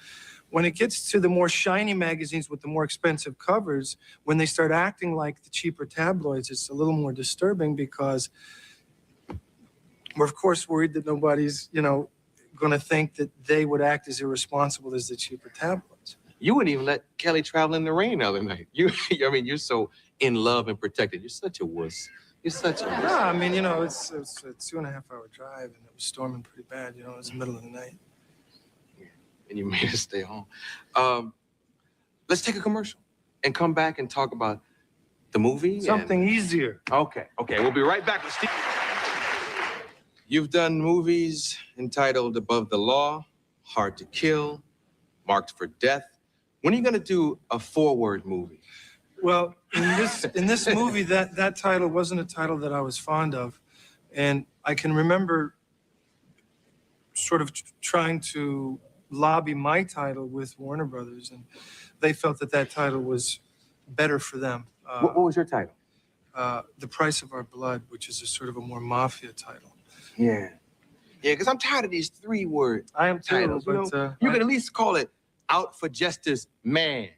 When it gets to the more shiny magazines with the more expensive covers, when they start acting like the cheaper tabloids, it's a little more disturbing because we're, of course, worried that nobody's, you know, going to think that they would act as irresponsible as the cheaper tabloids. You wouldn't even let Kelly travel in the rain the other night. I mean, you're so in love and protected. You're such a wuss. You're such a wuss. Yeah, I mean, you know, it's a 2.5-hour drive and it was storming pretty bad, you know, it was the middle of the night. And you made us stay home. Let's take a commercial and come back and talk about the movie. Something easier. Okay, we'll be right back with Steve. You've done movies entitled Above the Law, Hard to Kill, Marked for Death. When are you gonna do a forward movie? Well, in this movie, that title wasn't a title that I was fond of. And I can remember sort of trying to lobby my title with Warner Brothers, and they felt that title was better for them. What was your title? The Price of Our Blood, which is a sort of a more mafia title. Yeah, because I'm tired of these 3-word I am too, titles. but You can at least call it Out for Justice Man.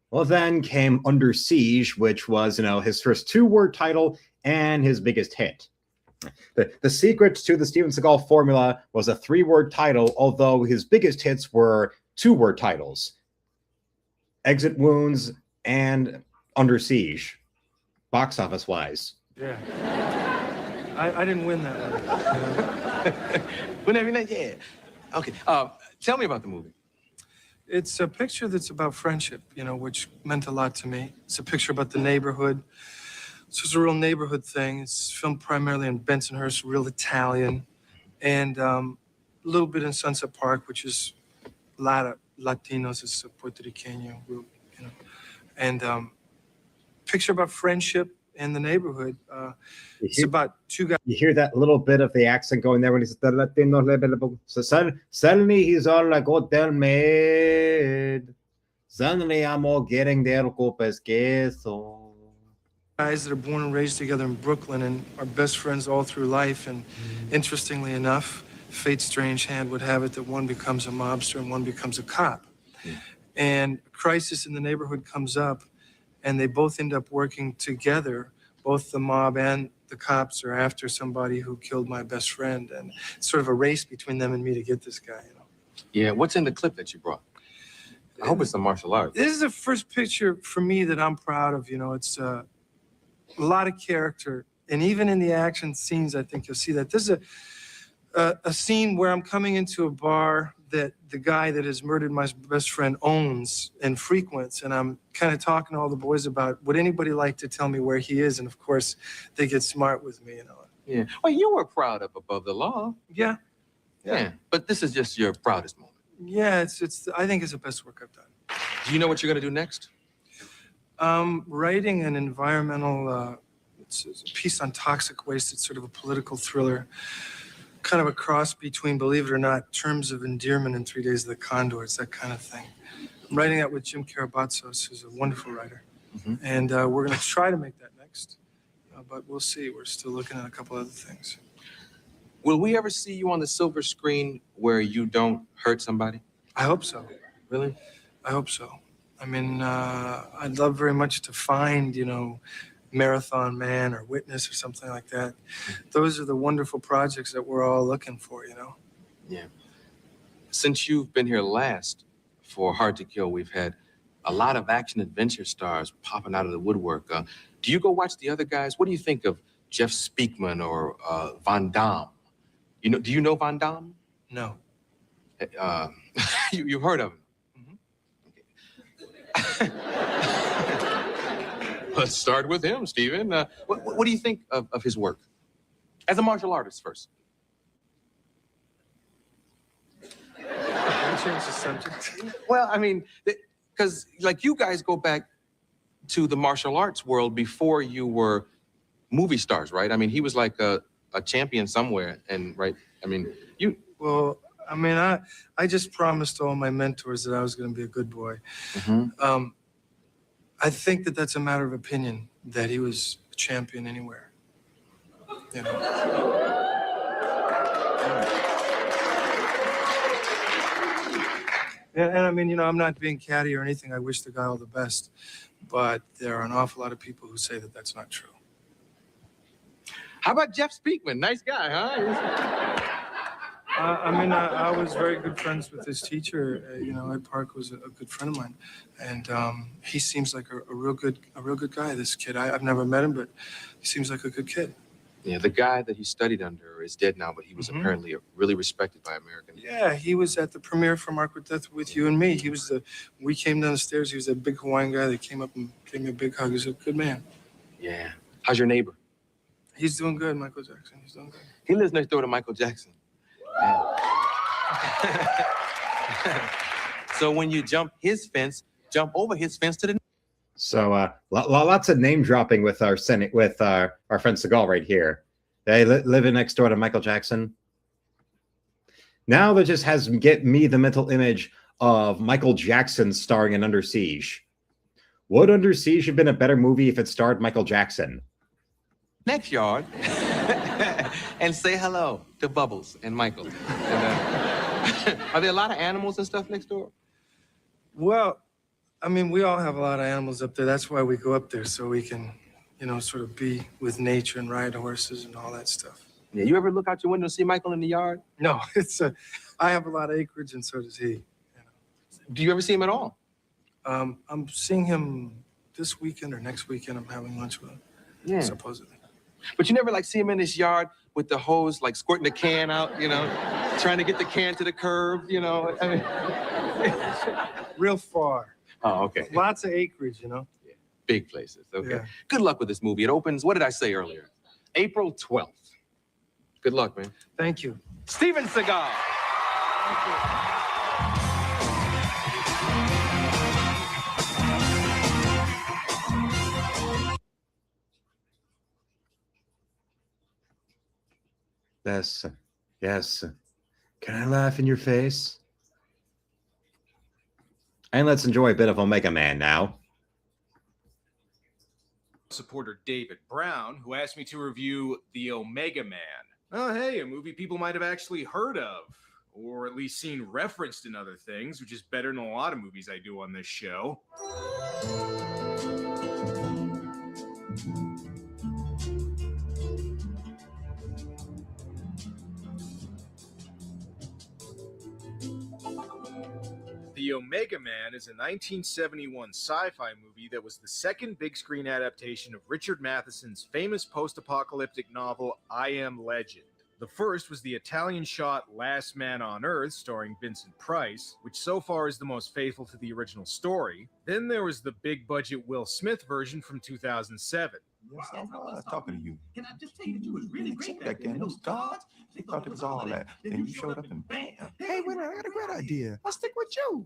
Well, then came Under Siege, which was, you know, his first 2-word title and his biggest hit. The secret to the Steven Seagal formula was a 3-word title, although his biggest hits were 2-word titles. Exit Wounds and Under Siege, box office wise. yeah. I didn't win that one. Whenever, yeah. Okay, tell me about the movie. It's a picture that's about friendship, you know, which meant a lot to me. It's a picture about the neighborhood. So it's a real neighborhood thing. It's filmed primarily in Bensonhurst, real Italian, and a little bit in Sunset Park, which is a lot of Latinos, it's a Puerto Rican, you know, and picture about friendship in the neighborhood. It's about two guys. You hear that little bit of the accent going there when he's the Latino level. So suddenly he's all like hotel maid. Suddenly I'm all getting there copes queso. Guys that are born and raised together in Brooklyn and are best friends all through life. And interestingly enough, fate's strange hand would have it that one becomes a mobster and one becomes a cop. And a crisis in the neighborhood comes up, and they both end up working together. Both the mob and the cops are after somebody who killed my best friend, and it's sort of a race between them and me to get this guy, you know. Yeah, what's in the clip that you brought? I hope it's the martial arts. This is the first picture for me that I'm proud of, you know. It's a lot of character, and even in the action scenes, I think you'll see that. This is a scene where I'm coming into a bar that the guy that has murdered my best friend owns and frequents, and I'm kind of talking to all the boys about, would anybody like to tell me where he is? And of course, they get smart with me, you know. Yeah. Well, you were proud of Above the Law. Yeah, Yeah. But this is just your proudest moment. yeah. It's. I think it's the best work I've done. Do you know what you're gonna do next? Writing an environmental, it's a piece on toxic waste. It's sort of a political thriller, kind of a cross between, believe it or not, Terms of Endearment and 3 Days of the Condor. It's that kind of thing. I'm writing that with Jim Karabatsos, who's a wonderful writer. And we're going to try to make that next, but we'll see. We're still looking at a couple other things. Will we ever see you on the silver screen where you don't hurt somebody? I hope so. Really? I hope so. I mean, I'd love very much to find, you know, Marathon Man or Witness or something like that. Those are the wonderful projects that we're all looking for, you know. Yeah. Since you've been here last for Hard to Kill, we've had a lot of action adventure stars popping out of the woodwork. Do you go watch the other guys? What do you think of Jeff Speakman or Van Damme? Do you know Van Damme? No. You've heard of him? Let's start with him, Steven. What do you think of his work as a martial artist first? Can we change the subject? Well, I mean, because like you guys go back to the martial arts world before you were movie stars, right? I mean, he was like a champion somewhere, and right? I mean, you. Well, I mean, I just promised all my mentors that I was going to be a good boy. Mhm. I think that that's a matter of opinion, that he was a champion anywhere. You know? And I mean, I'm not being catty or anything. I wish the guy all the best. But there are an awful lot of people who say that that's not true. How about Jeff Speakman? Nice guy, huh? I mean, I was very good friends with his teacher. Ed Park was a good friend of mine, and he seems like a real good guy. This kid, I've never met him, but he seems like a good kid. Yeah, the guy that he studied under is dead now, but he was apparently really respected by Americans. Yeah, he was at the premiere for Mark with Death with you and me. We came down the stairs. He was that big Hawaiian guy that came up and gave me a big hug. He's a good man. Yeah. How's your neighbor? He's doing good, Michael Jackson. He's doing good. He lives next door to Michael Jackson. So when you jump his fence, jump over his fence to the. So lots of name dropping with our Senate with our friend Seagal right here. They living next door to Michael Jackson. Now that just has get me the mental image of Michael Jackson starring in Under Siege. Would Under Siege have been a better movie if it starred Michael Jackson? Next yard and say hello to Bubbles and Michael. And, are there a lot of animals and stuff next door? Well, I mean, we all have a lot of animals up there. That's why we go up there, so we can, sort of be with nature and ride horses and all that stuff. Yeah, you ever look out your window and see Michael in the yard? No, I have a lot of acreage, and so does he. Do you ever see him at all? I'm seeing him this weekend or next weekend. I'm having lunch with him, supposedly. But you never see him in his yard with the hose, squirting the can out, trying to get the can to the curb, I mean. Real far. Oh, okay. Lots of acreage, Yeah. Big places. Okay. Yeah. Good luck with this movie. It opens, what did I say earlier? April 12th. Good luck, man. Thank you. Steven Seagal. Yes. Can I laugh in your face? And let's enjoy a bit of Omega Man now. Supporter David Brown, who asked me to review The Omega Man. Oh, hey, a movie people might have actually heard of, or at least seen referenced in other things, which is better than a lot of movies I do on this show. The Omega Man is a 1971 sci-fi movie that was the second big screen adaptation of Richard Matheson's famous post-apocalyptic novel I Am Legend. The first was the Italian-shot Last Man on Earth starring Vincent Price, which so far is the most faithful to the original story. Then there was the big-budget Will Smith version from 2007. Yes, I was talking to you. Can I just tell you that you was really great back then? Those guards, they thought it was all that. And you showed up and bam. Hey, wait, I got a great idea. I'll stick with you.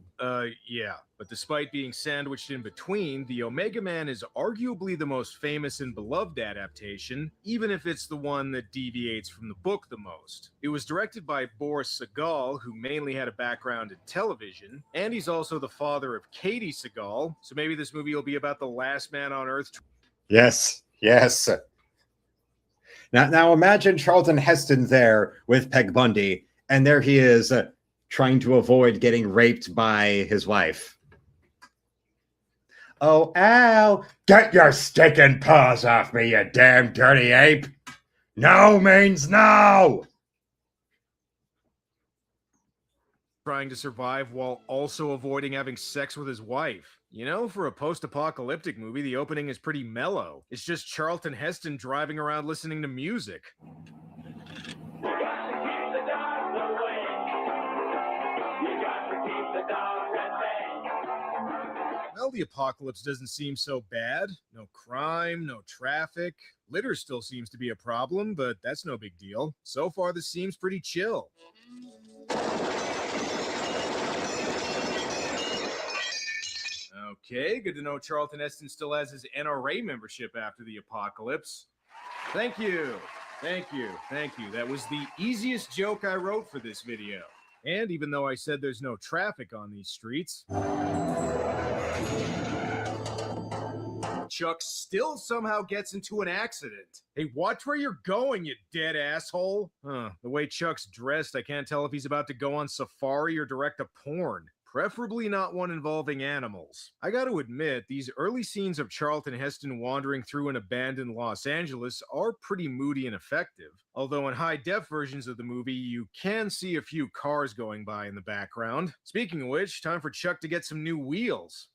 Yeah. But despite being sandwiched in between, The Omega Man is arguably the most famous and beloved adaptation, even if it's the one that deviates from the book the most. It was directed by Boris Segal, who mainly had a background in television, and he's also the father of Katie Segal, so maybe this movie will be about the last man on Earth. Yes. Now imagine Charlton Heston there with Peg Bundy, and there he is trying to avoid getting raped by his wife. Oh, Al, get your stinking paws off me, you damn dirty ape. No means no. trying to survive while also avoiding having sex with his wife. You know, for a post-apocalyptic movie, the opening is pretty mellow. It's just Charlton Heston driving around listening to music. Well, the apocalypse doesn't seem so bad. No crime, no traffic. Litter still seems to be a problem, but that's no big deal. So far, this seems pretty chill. Okay, good to know Charlton Heston still has his NRA membership after the apocalypse. Thank you. Thank you. Thank you. That was the easiest joke I wrote for this video. And even though I said there's no traffic on these streets, Chuck still somehow gets into an accident. Hey, watch where you're going, you dead asshole. The way Chuck's dressed, I can't tell if he's about to go on safari or direct a porn. Preferably not one involving animals. I gotta admit, these early scenes of Charlton Heston wandering through an abandoned Los Angeles are pretty moody and effective. Although in high-def versions of the movie, you can see a few cars going by in the background. Speaking of which, time for Chuck to get some new wheels.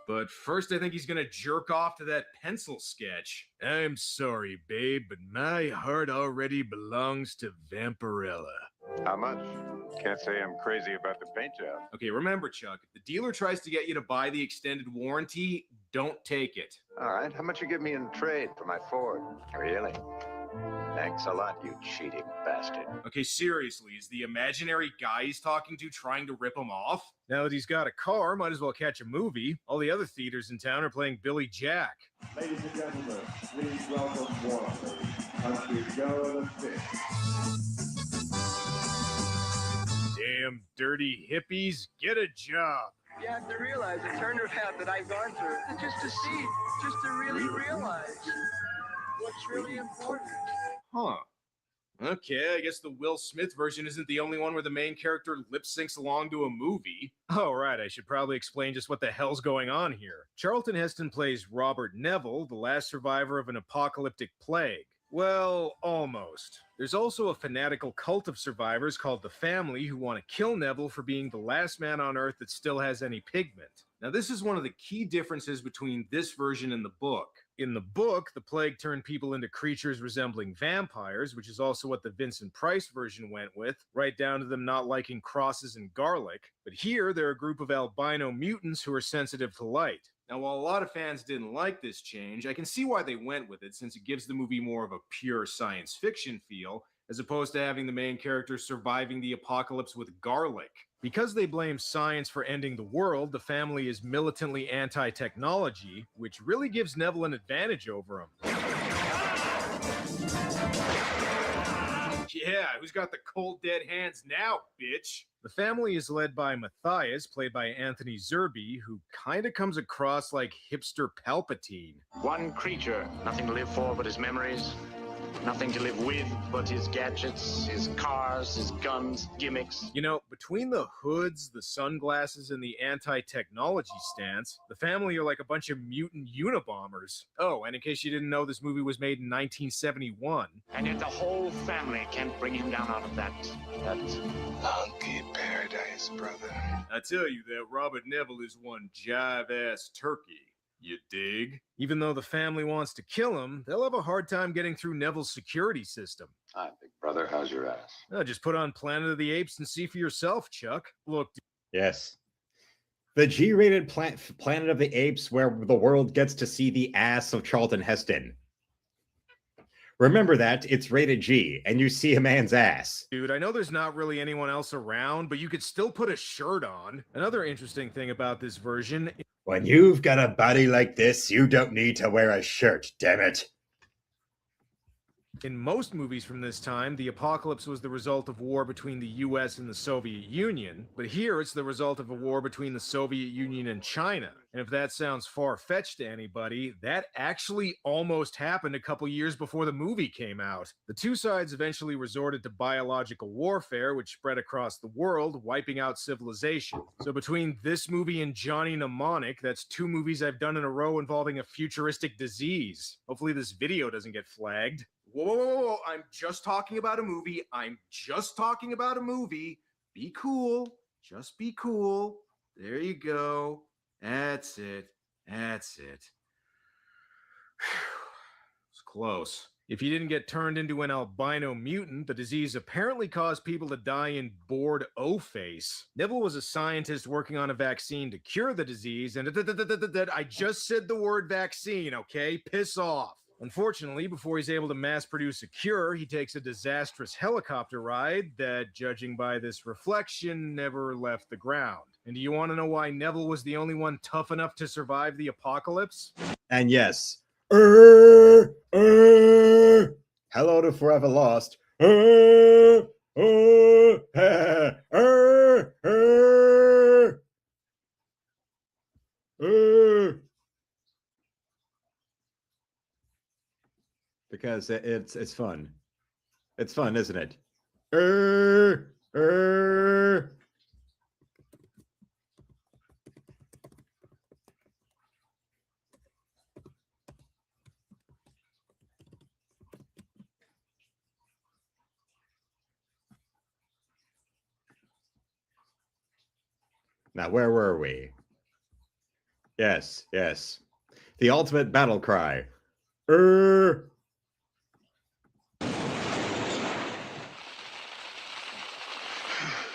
But first, I think he's gonna jerk off to that pencil sketch. I'm sorry, babe, but my heart already belongs to Vampirella. How much? Can't say I'm crazy about the paint job. Okay, remember, Chuck, if the dealer tries to get you to buy the extended warranty, don't take it. All right, how much you give me in trade for my Ford? Really? Thanks a lot, you cheating bastard. Okay, seriously, is the imaginary guy he's talking to trying to rip him off? Now that he's got a car, might as well catch a movie. All the other theaters in town are playing Billy Jack. Ladies and gentlemen, please welcome Warren, Country Joe the Fish. Damn dirty hippies, get a job. You have to realize the turnaround that I've gone through, just to see, just to really realize what's really important. Huh. Okay, I guess the Will Smith version isn't the only one where the main character lip syncs along to a movie. Oh, right, I should probably explain just what the hell's going on here. Charlton Heston plays Robert Neville, the last survivor of an apocalyptic plague. Well, almost. There's also a fanatical cult of survivors called the Family who want to kill Neville for being the last man on Earth that still has any pigment. Now, this is one of the key differences between this version and the book. In the book, the plague turned people into creatures resembling vampires, which is also what the Vincent Price version went with, right down to them not liking crosses and garlic. But here, they're a group of albino mutants who are sensitive to light. Now, while a lot of fans didn't like this change, I can see why they went with it, since it gives the movie more of a pure science fiction feel, as opposed to having the main character surviving the apocalypse with garlic. Because they blame science for ending the world, the Family is militantly anti-technology, which really gives Neville an advantage over him. Yeah, who's got the cold dead hands now, bitch? The Family is led by Matthias, played by Anthony Zerbe, who kinda comes across like hipster Palpatine. One creature, nothing to live for but his memories. Nothing to live with but his gadgets, his cars, his guns, gimmicks. You know, between the hoods, the sunglasses, and the anti-technology stance, the Family are like a bunch of mutant Unabombers. Oh, and in case you didn't know, this movie was made in 1971. And yet the whole family can't bring him down out of that Monkey paradise, brother. I tell you that Robert Neville is one jive-ass turkey. You dig? Even though the Family wants to kill him, they'll have a hard time getting through Neville's security system. Hi, big brother. How's your ass? Just put on Planet of the Apes and see for yourself, Chuck. Look. Yes. The G-rated Planet of the Apes, where the world gets to see the ass of Charlton Heston. Remember that, it's rated G, and you see a man's ass. Dude, I know there's not really anyone else around, but you could still put a shirt on. Another interesting thing about this version... When you've got a body like this, you don't need to wear a shirt, damn it. In most movies from this time, the apocalypse was the result of war between the US and the Soviet Union, but here it's the result of a war between the Soviet Union and China. And if that sounds far-fetched to anybody, that actually almost happened a couple years before the movie came out. The two sides eventually resorted to biological warfare, which spread across the world, wiping out civilization. So between this movie and Johnny Mnemonic, that's two movies I've done in a row involving a futuristic disease. Hopefully this video doesn't get flagged. Whoa, whoa, whoa, whoa, I'm just talking about a movie. I'm just talking about a movie. Be cool. Just be cool. There you go. That's it. That's it. It's close. If you didn't get turned into an albino mutant, the disease apparently caused people to die in bored O-face. Neville was a scientist working on a vaccine to cure the disease, and I just said the word vaccine, okay? Piss off. Unfortunately, before he's able to mass produce a cure, he takes a disastrous helicopter ride that, judging by this reflection, never left the ground. And do you want to know why Neville was the only one tough enough to survive the apocalypse? And yes, hello to Forever Lost. Because it's fun. It's fun, isn't it? Now, where were we? Yes, yes. The ultimate battle cry.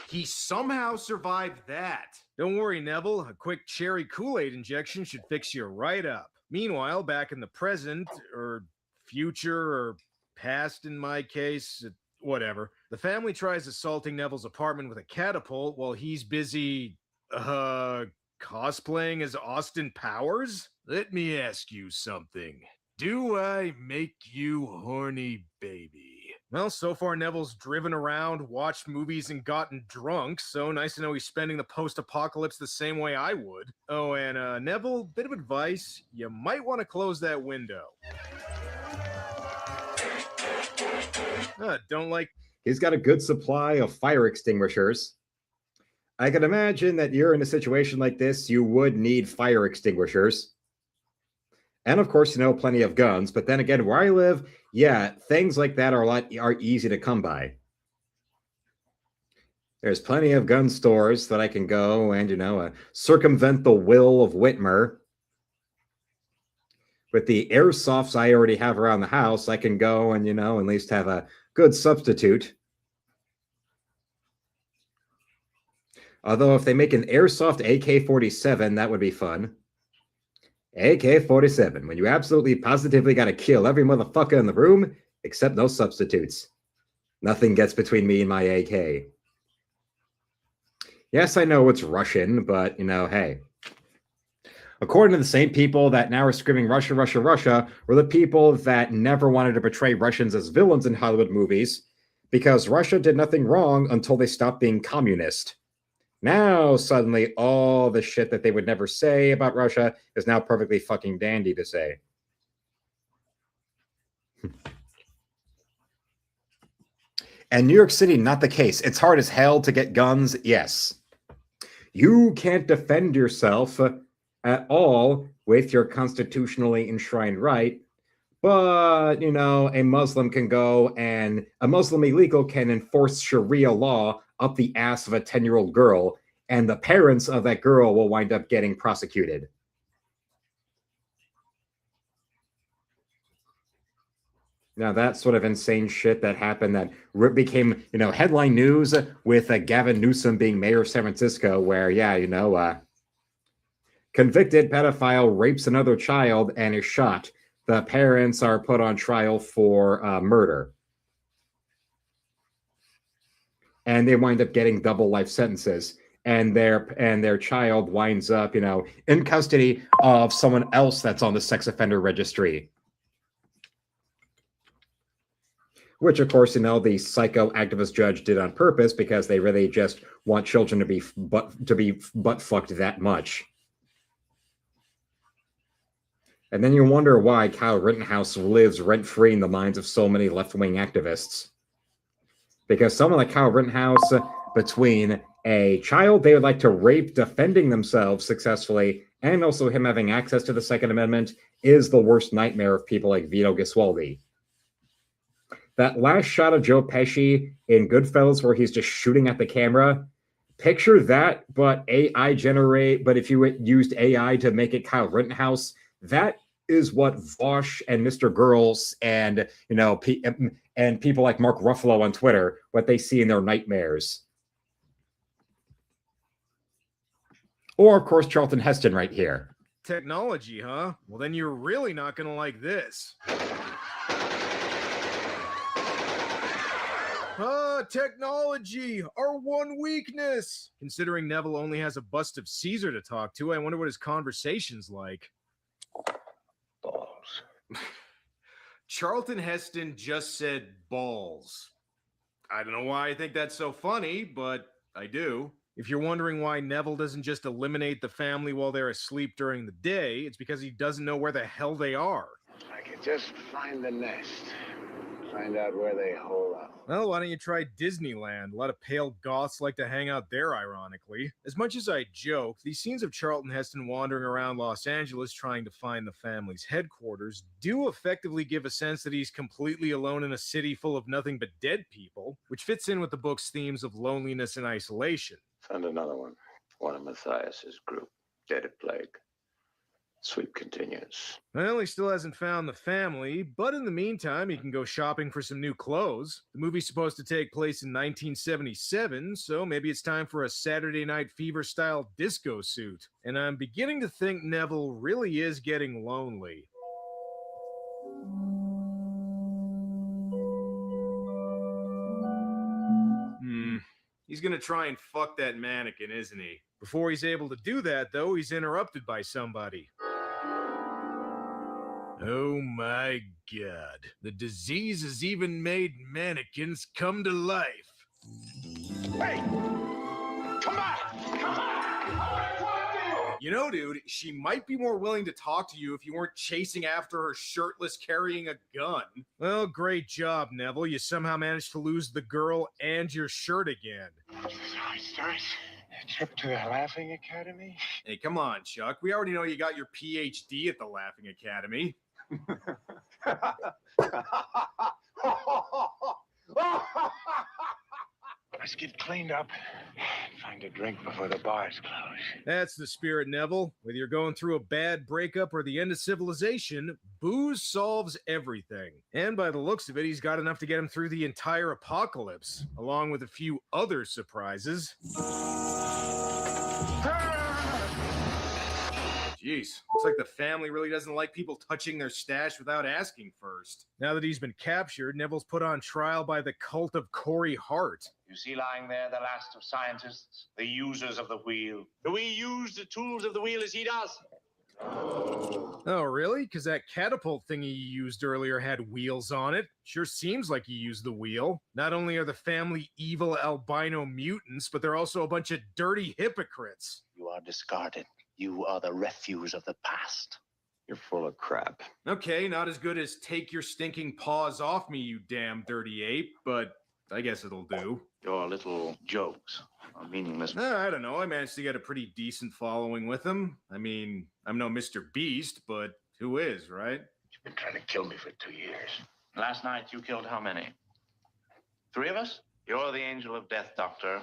He somehow survived that. Don't worry, Neville. A quick cherry Kool-Aid injection should fix you right up. Meanwhile, back in the present, or future, or past in my case, whatever, the family tries assaulting Neville's apartment with a catapult while he's busy, cosplaying as Austin Powers? Let me ask you something. Do I make you horny, baby? Well, so far Neville's driven around, watched movies, and gotten drunk, so nice to know he's spending the post-apocalypse the same way I would. Oh, and Neville, bit of advice, you might want to close that window. Don't like... He's got a good supply of fire extinguishers. I can imagine that you're in a situation like this, you would need fire extinguishers. And of course, plenty of guns. But then again, where I live, yeah, things like that are easy to come by. There's plenty of gun stores that I can go and, circumvent the will of Whitmer. With the airsofts I already have around the house, I can go and, at least have a good substitute. Although if they make an airsoft AK-47, that would be fun. AK-47, when you absolutely positively got to kill every motherfucker in the room, except no substitutes. Nothing gets between me and my AK. Yes, I know it's Russian, but, hey. According to the same people that now are screaming Russia, Russia, Russia, were the people that never wanted to portray Russians as villains in Hollywood movies, because Russia did nothing wrong until they stopped being communist. Now, suddenly, all the shit that they would never say about Russia is now perfectly fucking dandy to say. And New York City, not the case. It's hard as hell to get guns, yes. You can't defend yourself at all with your constitutionally enshrined right, but, a Muslim can go and a Muslim illegal can enforce Sharia law up the ass of a 10-year-old girl, and the parents of that girl will wind up getting prosecuted. Now, that sort of insane shit that happened that became, headline news with Gavin Newsom being mayor of San Francisco, where, convicted pedophile rapes another child and is shot. The parents are put on trial for murder. And they wind up getting double life sentences. And their child winds up, in custody of someone else that's on the sex offender registry. which of course, the psycho activist judge did on purpose because they really just want children to be butt fucked that much. And then you wonder why Kyle Rittenhouse lives rent-free in the minds of so many left-wing activists. Because someone like Kyle Rittenhouse, between a child they would like to rape defending themselves successfully, and also him having access to the Second Amendment, is the worst nightmare of people like Vito Gesualdi. That last shot of Joe Pesci in Goodfellas where he's just shooting at the camera, picture that, but if you used AI to make it Kyle Rittenhouse, that is what Vosh and Mr. Girls and, and people like Mark Ruffalo on Twitter, what they see in their nightmares. Or, of course, Charlton Heston right here. Technology, huh? Well, then you're really not going to like this. Technology, our one weakness. Considering Neville only has a bust of Caesar to talk to, I wonder what his conversation's like. Balls. Charlton Heston just said balls. I don't know why I think that's so funny, but I do. If you're wondering why Neville doesn't just eliminate the family while they're asleep during the day, it's because he doesn't know where the hell they are. I could just find the nest. Find out where they hole up. Well, why don't you try Disneyland? A lot of pale goths like to hang out there, ironically. As much as I joke, these scenes of Charlton Heston wandering around Los Angeles trying to find the family's headquarters do effectively give a sense that he's completely alone in a city full of nothing but dead people, which fits in with the book's themes of loneliness and isolation. Found another one. One of Matthias's group. Dead of plague. Sweep continues. Well, he still hasn't found the family, but in the meantime, he can go shopping for some new clothes. The movie's supposed to take place in 1977, so maybe it's time for a Saturday Night Fever-style disco suit. And I'm beginning to think Neville really is getting lonely. He's gonna try and fuck that mannequin, isn't he? Before he's able to do that, though, he's interrupted by somebody. Oh my god. The disease has even made mannequins come to life. Hey! Come back! Come back! You know, dude, she might be more willing to talk to you if you weren't chasing after her shirtless carrying a gun. Well, great job, Neville. You somehow managed to lose the girl and your shirt again. Start a trip to the Laughing Academy? Hey, come on, Chuck. We already know you got your PhD at the Laughing Academy. Let's get cleaned up. Find a drink before the bars close. That's the spirit, Neville. Whether you're going through a bad breakup or the end of civilization, booze solves everything. And by the looks of it, he's got enough to get him through the entire apocalypse, along with a few other surprises. Jeez, looks like the family really doesn't like people touching their stash without asking first. Now that he's been captured, Neville's put on trial by the cult of Corey Hart. You see lying there the last of scientists, the users of the wheel. Do we use the tools of the wheel as he does? Oh, really? Because that catapult thing he used earlier had wheels on it. Sure seems like he used the wheel. Not only are the family evil albino mutants, but they're also a bunch of dirty hypocrites. You are discarded. You are the refuse of the past. You're full of crap. Okay, not as good as take your stinking paws off me, you damn dirty ape, but I guess it'll do. Your little jokes are meaningless. I don't know. I managed to get a pretty decent following with him. I mean, I'm no Mr. Beast, but who is, right? You've been trying to kill me for 2 years. Last night you killed how many? 3 of us? You're the angel of death, Doctor.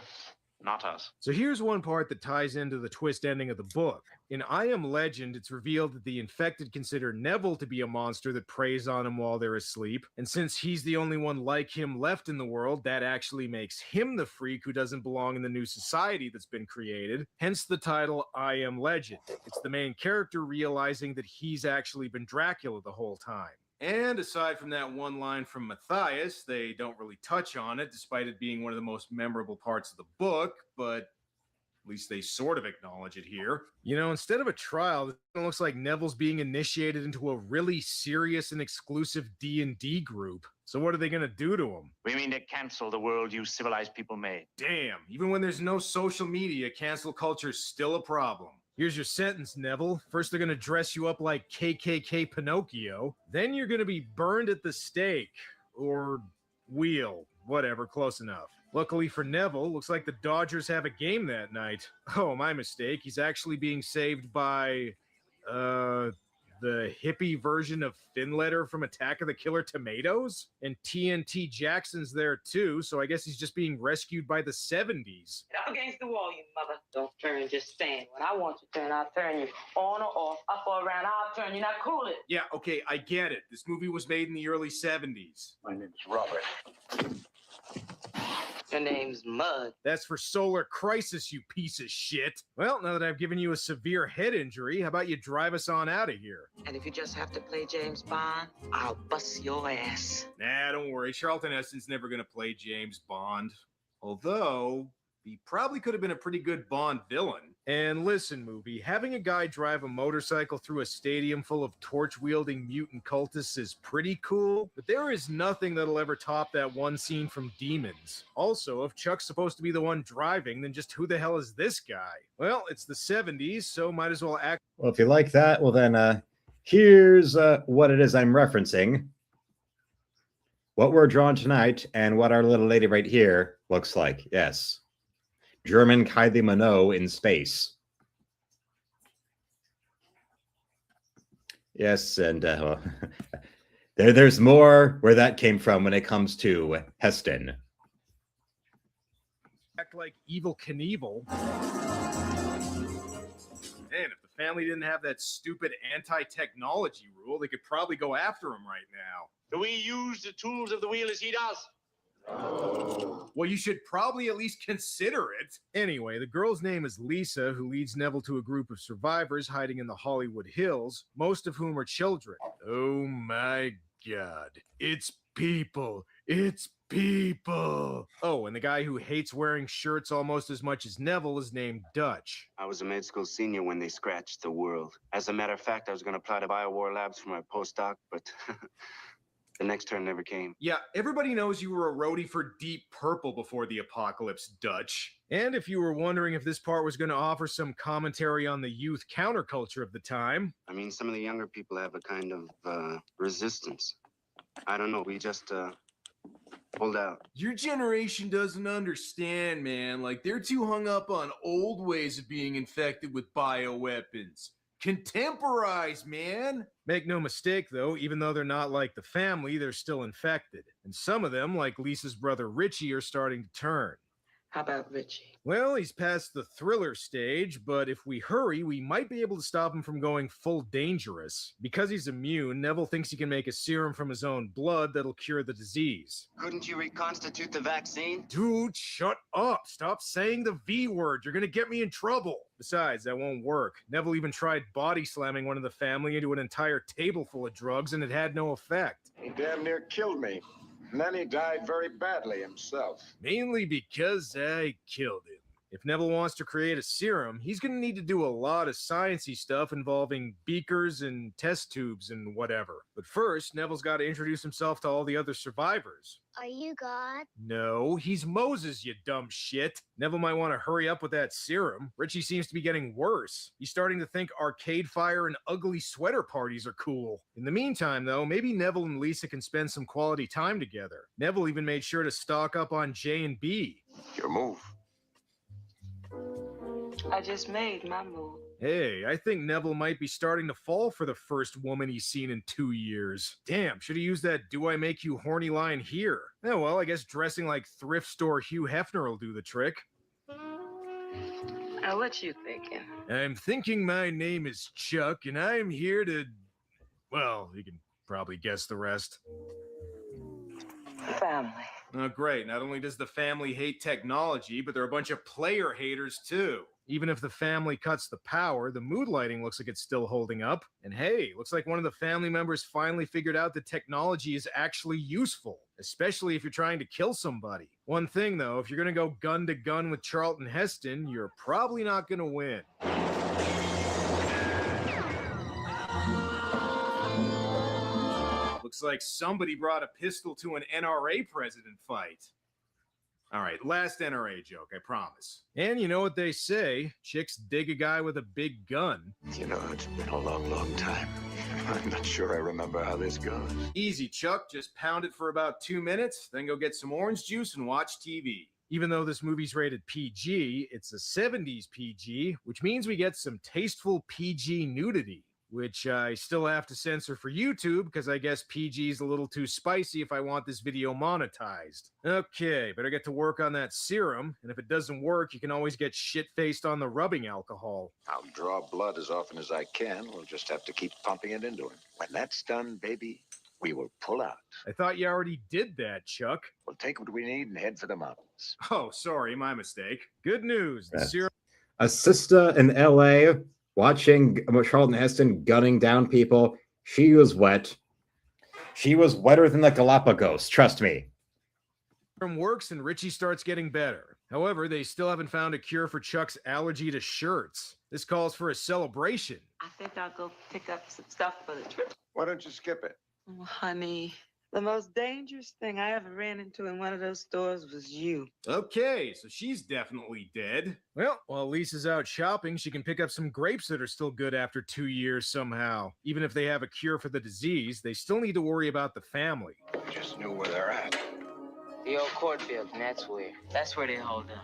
Not us. So here's one part that ties into the twist ending of the book. In I Am Legend, it's revealed that the infected consider Neville to be a monster that preys on him while they're asleep, and since he's the only one like him left in the world, that actually makes him the freak who doesn't belong in the new society that's been created, hence the title I Am Legend. It's the main character realizing that he's actually been Dracula the whole time. And aside from that one line from Matthias, they don't really touch on it, despite it being one of the most memorable parts of the book, but At least they sort of acknowledge it here. You know, instead of a trial, it looks like Neville's being initiated into a really serious and exclusive D&D group. So what are they going to do to him? We mean to cancel the world you civilized people made. Damn, even when there's no social media, cancel culture's still a problem. Here's your sentence, Neville. First, they're going to dress you up like KKK Pinocchio. Then you're going to be burned at the stake. Or wheel. Whatever, close enough. Luckily for Neville, looks like the Dodgers have a game that night. Oh, my mistake. He's actually being saved by, the hippie version of Finletter from Attack of the Killer Tomatoes? And TNT Jackson's there too, so I guess he's just being rescued by the 70s. Get up against the wall, you mother. Don't turn, just stand. When I want you to turn, I'll turn you on or off, up or around, I'll turn you. Now cool it. Yeah, okay, I get it. This movie was made in the early 70s. My name's Robert. Your name's Mud. That's for Solar Crisis, you piece of shit. Well, now that I've given you a severe head injury, how about you drive us on out of here? And if you just have to play James Bond, I'll bust your ass. Nah, don't worry. Charlton Heston's never gonna play James Bond. Although, he probably could have been a pretty good Bond villain. And listen, movie, having a guy drive a motorcycle through a stadium full of torch-wielding mutant cultists is pretty cool, but there is nothing that'll ever top that one scene from Demons. Also, if Chuck's supposed to be the one driving, then just who the hell is this guy? Well, it's the 70s, so might as well act... Well, if you like that, well then, here's what it is I'm referencing. What we're drawing tonight and what our little lady right here looks like. Yes. German Kylie Minogue in space. Yes, and there's more where that came from when it comes to Heston. Act like Evil Knievel. Man, if the family didn't have that stupid anti-technology rule, they could probably go after him right now. Do we use the tools of the wheel as he does? Well, you should probably at least consider it. Anyway, the girl's name is Lisa, who leads Neville to a group of survivors hiding in the Hollywood Hills, most of whom are children. Oh my God. It's people. It's people. Oh, and the guy who hates wearing shirts almost as much as Neville is named Dutch. I was a med school senior when they scratched the world. As a matter of fact, I was going to apply to BioWar Labs for my postdoc, but the next turn never came. Yeah, everybody knows you were a roadie for Deep Purple before the apocalypse, Dutch. And if you were wondering if this part was going to offer some commentary on the youth counterculture of the time... I mean, some of the younger people have a kind of resistance. I don't know, we just pulled out. Your generation doesn't understand, man. Like, they're too hung up on old ways of being infected with bioweapons. Contemporize, man. Make no mistake, though, even though they're not like the family, they're still infected. And some of them, like Lisa's brother Richie, are starting to turn. How about Richie? Well, he's past the thriller stage, but if we hurry, we might be able to stop him from going full dangerous. Because he's immune, Neville thinks he can make a serum from his own blood that'll cure the disease. Couldn't you reconstitute the vaccine? Dude, shut up. Stop saying the V word. You're gonna get me in trouble. Besides, that won't work. Neville even tried body slamming one of the family into an entire table full of drugs, and it had no effect. He damn near killed me. And then he died very badly himself. Mainly because I killed him. If Neville wants to create a serum, he's going to need to do a lot of sciencey stuff involving beakers and test tubes and whatever. But first, Neville's got to introduce himself to all the other survivors. Are you God? No, he's Moses, you dumb shit. Neville might want to hurry up with that serum. Richie seems to be getting worse. He's starting to think Arcade Fire and ugly sweater parties are cool. In the meantime, though, maybe Neville and Lisa can spend some quality time together. Neville even made sure to stock up on J and B. Your move. I just made my move. Hey, I think Neville might be starting to fall for the first woman he's seen in 2 years. Damn, should have used that "do I make you horny" line here. Oh well, I guess dressing like thrift store Hugh Hefner will do the trick. What you thinking? I'm thinking my name is Chuck, and I'm here to... Well, you can probably guess the rest. Family. Oh, great. Not only does the family hate technology, but they're a bunch of player haters, too. Even if the family cuts the power, the mood lighting looks like it's still holding up. And hey, looks like one of the family members finally figured out that technology is actually useful, especially if you're trying to kill somebody. One thing though, if you're gonna go gun to gun with Charlton Heston, you're probably not gonna win. Looks like somebody brought a pistol to an NRA president fight. All right, last NRA joke, I promise. And you know what they say, chicks dig a guy with a big gun. You know, it's been a long, long time. I'm not sure I remember how this goes. Easy, Chuck, just pound it for about 2 minutes, then go get some orange juice and watch TV. Even though this movie's rated PG, it's a 70s PG, which means we get some tasteful PG nudity, which I still have to censor for YouTube because I guess PG is a little too spicy if I want this video monetized. Okay, better get to work on that serum, and if it doesn't work, you can always get shit-faced on the rubbing alcohol. I'll draw blood as often as I can. We'll just have to keep pumping it into him. When that's done, baby, we will pull out. I thought you already did that, Chuck. We'll take what we need and head for the mountains. Oh, sorry, my mistake. Good news, the serum... A sister in LA watching Charlton Heston gunning down people. She was wet. She was wetter than the Galapagos, trust me. Works and Richie starts getting better. However, they still haven't found a cure for Chuck's allergy to shirts. This calls for a celebration. I think I'll go pick up some stuff for the trip. Why don't you skip it? Oh, honey, the most dangerous thing I ever ran into in one of those stores was you. Okay, so she's definitely dead. Well, while Lisa's out shopping, she can pick up some grapes that are still good after 2 years somehow. Even if they have a cure for the disease, they still need to worry about the family. Just knew where they're at. The old cornfield, and that's where they hold them.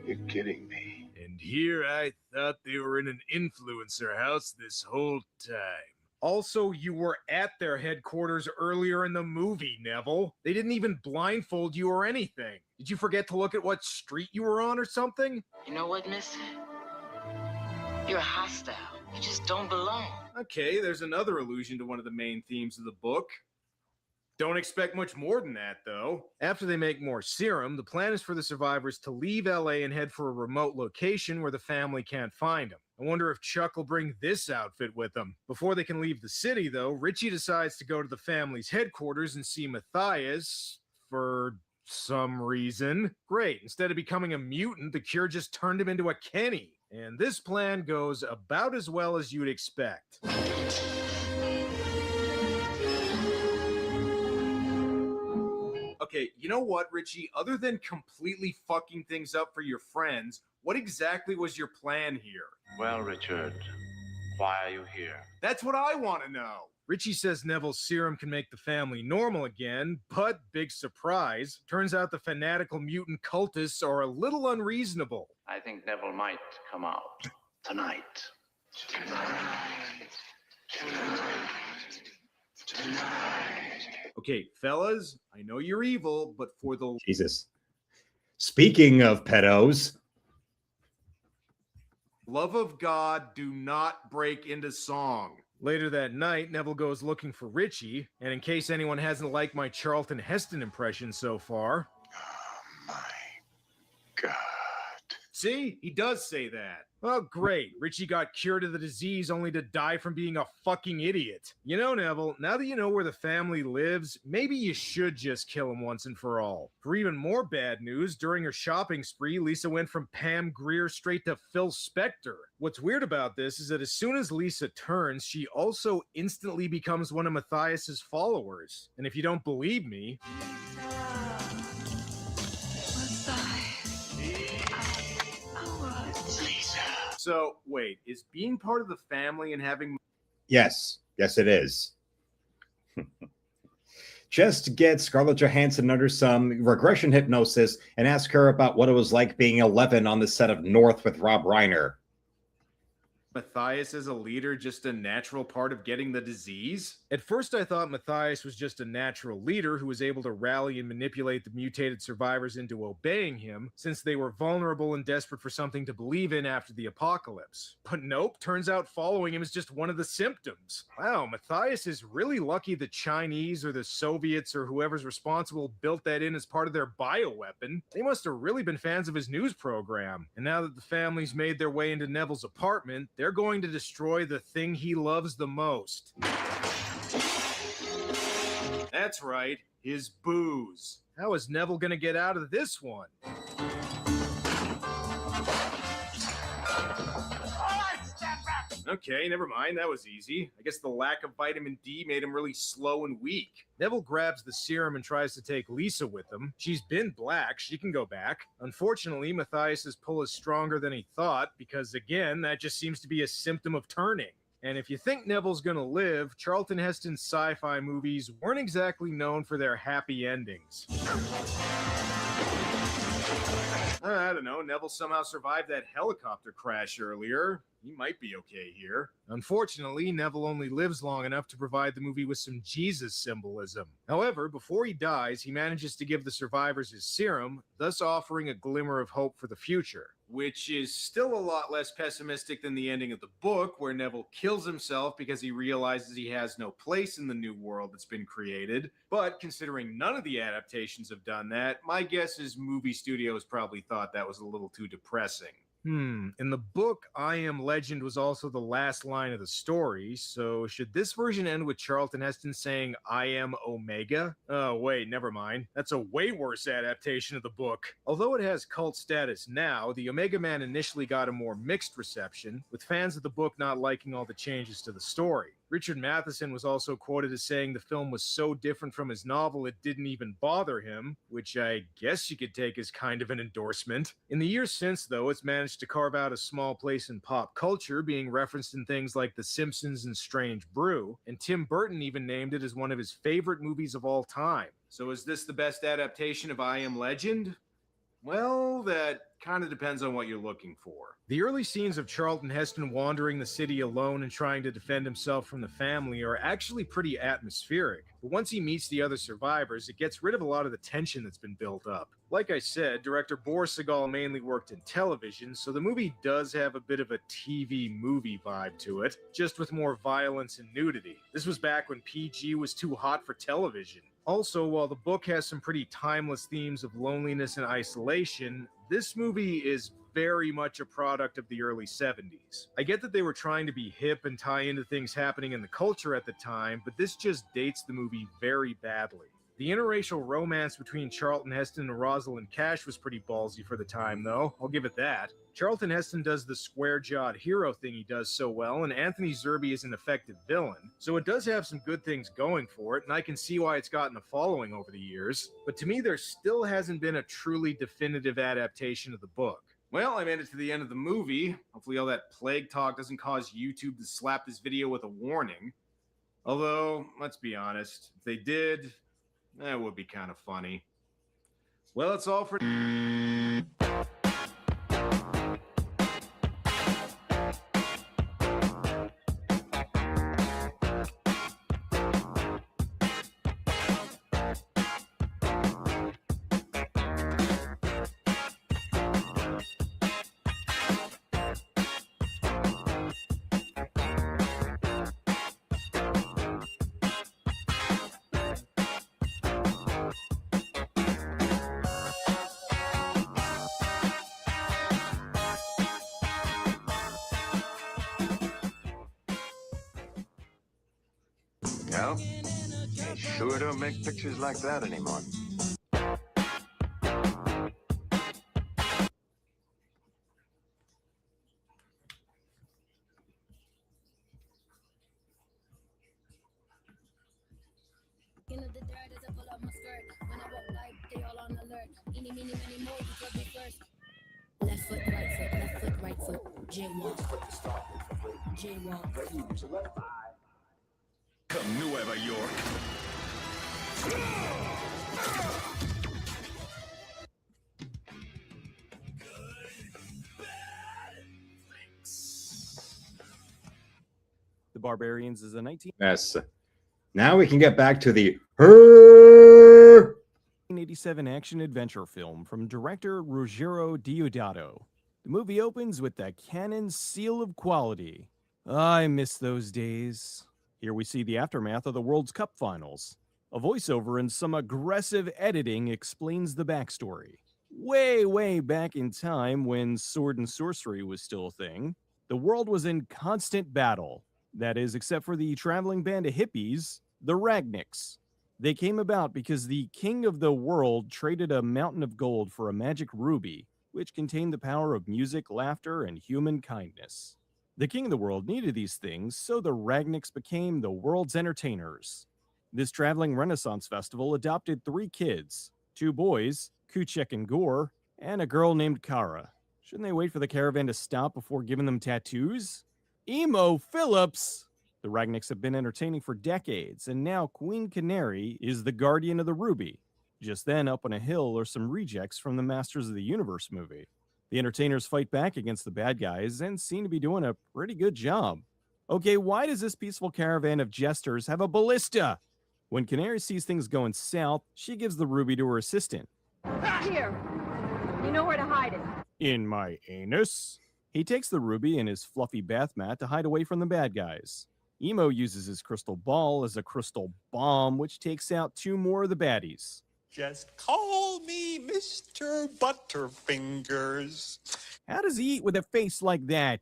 You're kidding me. And here I thought they were in an influencer house this whole time. Also, you were at their headquarters earlier in the movie, Neville. They didn't even blindfold you or anything. Did you forget to look at what street you were on or something? You know what, miss? You're hostile. You just don't belong. Okay, there's another allusion to one of the main themes of the book. Don't expect much more than that, though. After they make more serum, the plan is for the survivors to leave LA and head for a remote location where the family can't find them. I wonder if Chuck will bring this outfit with him. Before they can leave the city, though, Richie decides to go to the family's headquarters and see Matthias for some reason. Great, instead of becoming a mutant, the cure just turned him into a Kenny. And this plan goes about as well as you'd expect. Okay, you know what, Richie? Other than completely fucking things up for your friends, what exactly was your plan here? Well, Richard, why are you here? That's what I want to know. Richie says Neville's serum can make the family normal again, but big surprise, turns out the fanatical mutant cultists are a little unreasonable. I think Neville might come out tonight. Okay, fellas, I know you're evil, but for the... Jesus. Speaking of pedos... love of God, do not break into song. Later that night, Neville goes looking for Richie, and in case anyone hasn't liked my Charlton Heston impression so far... Oh, my God. See? He does say that. Oh, great. Richie got cured of the disease only to die from being a fucking idiot. You know, Neville, now that you know where the family lives, maybe you should just kill him once and for all. For even more bad news, during her shopping spree, Lisa went from Pam Grier straight to Phil Spector. What's weird about this is that as soon as Lisa turns, she also instantly becomes one of Matthias's followers. And if you don't believe me... So, wait, is being part of the family and having... Yes. Yes, it is. Just get Scarlett Johansson under some regression hypnosis and ask her about what it was like being 11 on the set of North with Rob Reiner. Matthias as a leader just a natural part of getting the disease? At first I thought Matthias was just a natural leader who was able to rally and manipulate the mutated survivors into obeying him, since they were vulnerable and desperate for something to believe in after the apocalypse. But nope, turns out following him is just one of the symptoms. Wow, Matthias is really lucky the Chinese or the Soviets or whoever's responsible built that in as part of their bioweapon. They must have really been fans of his news program. And now that the family's made their way into Neville's apartment, they're going to destroy the thing he loves the most. That's right, his booze. How is Neville gonna get out of this one? Okay, never mind, that was easy. I guess the lack of vitamin D made him really slow and weak. Neville grabs the serum and tries to take Lisa with him. She's been black, she can go back. Unfortunately, Matthias's pull is stronger than he thought, because again, that just seems to be a symptom of turning. And if you think Neville's gonna live, Charlton Heston's sci-fi movies weren't exactly known for their happy endings. I don't know, Neville somehow survived that helicopter crash earlier. He might be okay here. Unfortunately, Neville only lives long enough to provide the movie with some Jesus symbolism. However, before he dies, he manages to give the survivors his serum, thus offering a glimmer of hope for the future. Which is still a lot less pessimistic than the ending of the book, where Neville kills himself because he realizes he has no place in the new world that's been created. But considering none of the adaptations have done that, my guess is movie studios probably thought that was a little too depressing. In the book, I Am Legend was also the last line of the story, so should this version end with Charlton Heston saying, I am Omega? Oh, wait, never mind. That's a way worse adaptation of the book. Although it has cult status now, the Omega Man initially got a more mixed reception, with fans of the book not liking all the changes to the story. Richard Matheson was also quoted as saying the film was so different from his novel it didn't even bother him, which I guess you could take as kind of an endorsement. In the years since, though, it's managed to carve out a small place in pop culture, being referenced in things like The Simpsons and Strange Brew, and Tim Burton even named it as one of his favorite movies of all time. So is this the best adaptation of I Am Legend? Well, that kind of depends on what you're looking for. The early scenes of Charlton Heston wandering the city alone and trying to defend himself from the family are actually pretty atmospheric, but once he meets the other survivors, it gets rid of a lot of the tension that's been built up. Like I said, director Boris Segal mainly worked in television, so the movie does have a bit of a TV movie vibe to it, just with more violence and nudity. This was back when PG was too hot for television. Also, while the book has some pretty timeless themes of loneliness and isolation, this movie is very much a product of the early 70s. I get that they were trying to be hip and tie into things happening in the culture at the time, but this just dates the movie very badly. The interracial romance between Charlton Heston and Rosalind Cash was pretty ballsy for the time, though. I'll give it that. Charlton Heston does the square-jawed hero thing he does so well, and Anthony Zerbe is an effective villain. So it does have some good things going for it, and I can see why it's gotten a following over the years. But to me, there still hasn't been a truly definitive adaptation of the book. Well, I made it to the end of the movie. Hopefully all that plague talk doesn't cause YouTube to slap this video with a warning. Although, let's be honest, if they did, that would be kind of funny. Well, that's all for... No, they sure don't make pictures like that anymore. Left foot, right foot, left foot, right foot. Jaywalk. Jaywalk. Nueva York. The Barbarians is a Yes. Now we can get back to the her. 1987 action-adventure film from director Ruggero Deodato. The movie opens with the Canon seal of quality. I miss those days. Here we see the aftermath of the World's Cup finals. A voiceover and some aggressive editing explains the backstory. Way back in time when sword and sorcery was still a thing, the world was in constant battle. That is, except for the traveling band of hippies, the Ragniks. They came about because the king of the world traded a mountain of gold for a magic ruby, which contained the power of music, laughter, and human kindness. The king of the world needed these things, so the Ragniks became the world's entertainers. This traveling Renaissance festival adopted 3 kids, 2 boys, Kuchek and Gore, and a girl named Kara. Shouldn't they wait for the caravan to stop before giving them tattoos? Emo Phillips! The Ragniks have been entertaining for decades, and now Queen Canary is the guardian of the ruby. Just then, up on a hill are some rejects from the Masters of the Universe movie. The entertainers fight back against the bad guys and seem to be doing a pretty good job. Okay, why does this peaceful caravan of jesters have a ballista? When Canary sees things going south, she gives the ruby to her assistant. Here. You know where to hide it. In my anus? He takes the ruby and his fluffy bath mat to hide away from the bad guys. Emo uses his crystal ball as a crystal bomb, which takes out 2 more of the baddies. Just call me Mr. Butterfingers. How does he eat with a face like that?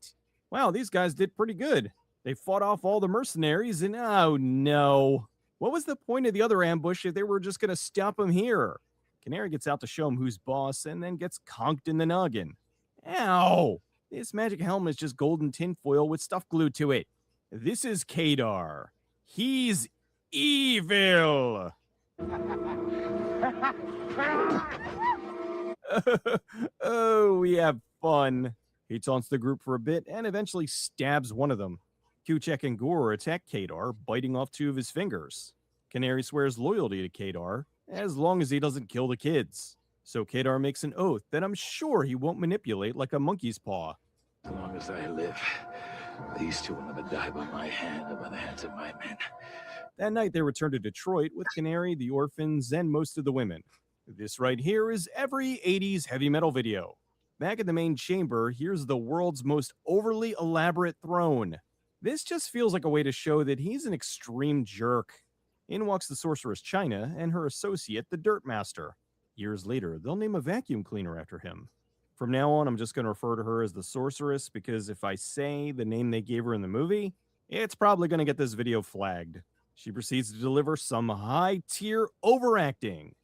Wow, these guys did pretty good. They fought off all the mercenaries and oh no. What was the point of the other ambush if they were just going to stop him here? Canary gets out to show him who's boss and then gets conked in the noggin. Ow! This magic helmet is just golden tinfoil with stuff glued to it. This is Kadar. He's evil. Oh, we have fun. He taunts the group for a bit and eventually stabs one of them. Kuchek and Gore attack Kadar, biting off 2 of his fingers. Canary swears loyalty to Kadar, as long as he doesn't kill the kids. So Kadar makes an oath that I'm sure he won't manipulate like a monkey's paw. As long as I live, these 2 will never die by my hand or by the hands of my men. That night, they return to Detroit with Canary, the orphans, and most of the women. This right here is every 80s heavy metal video. Back in the main chamber, here's the world's most overly elaborate throne. This just feels like a way to show that he's an extreme jerk. In walks the sorceress China and her associate, the Dirt Master. Years later, they'll name a vacuum cleaner after him. From now on, I'm just going to refer to her as the sorceress because if I say the name they gave her in the movie, it's probably going to get this video flagged. She proceeds to deliver some high-tier overacting.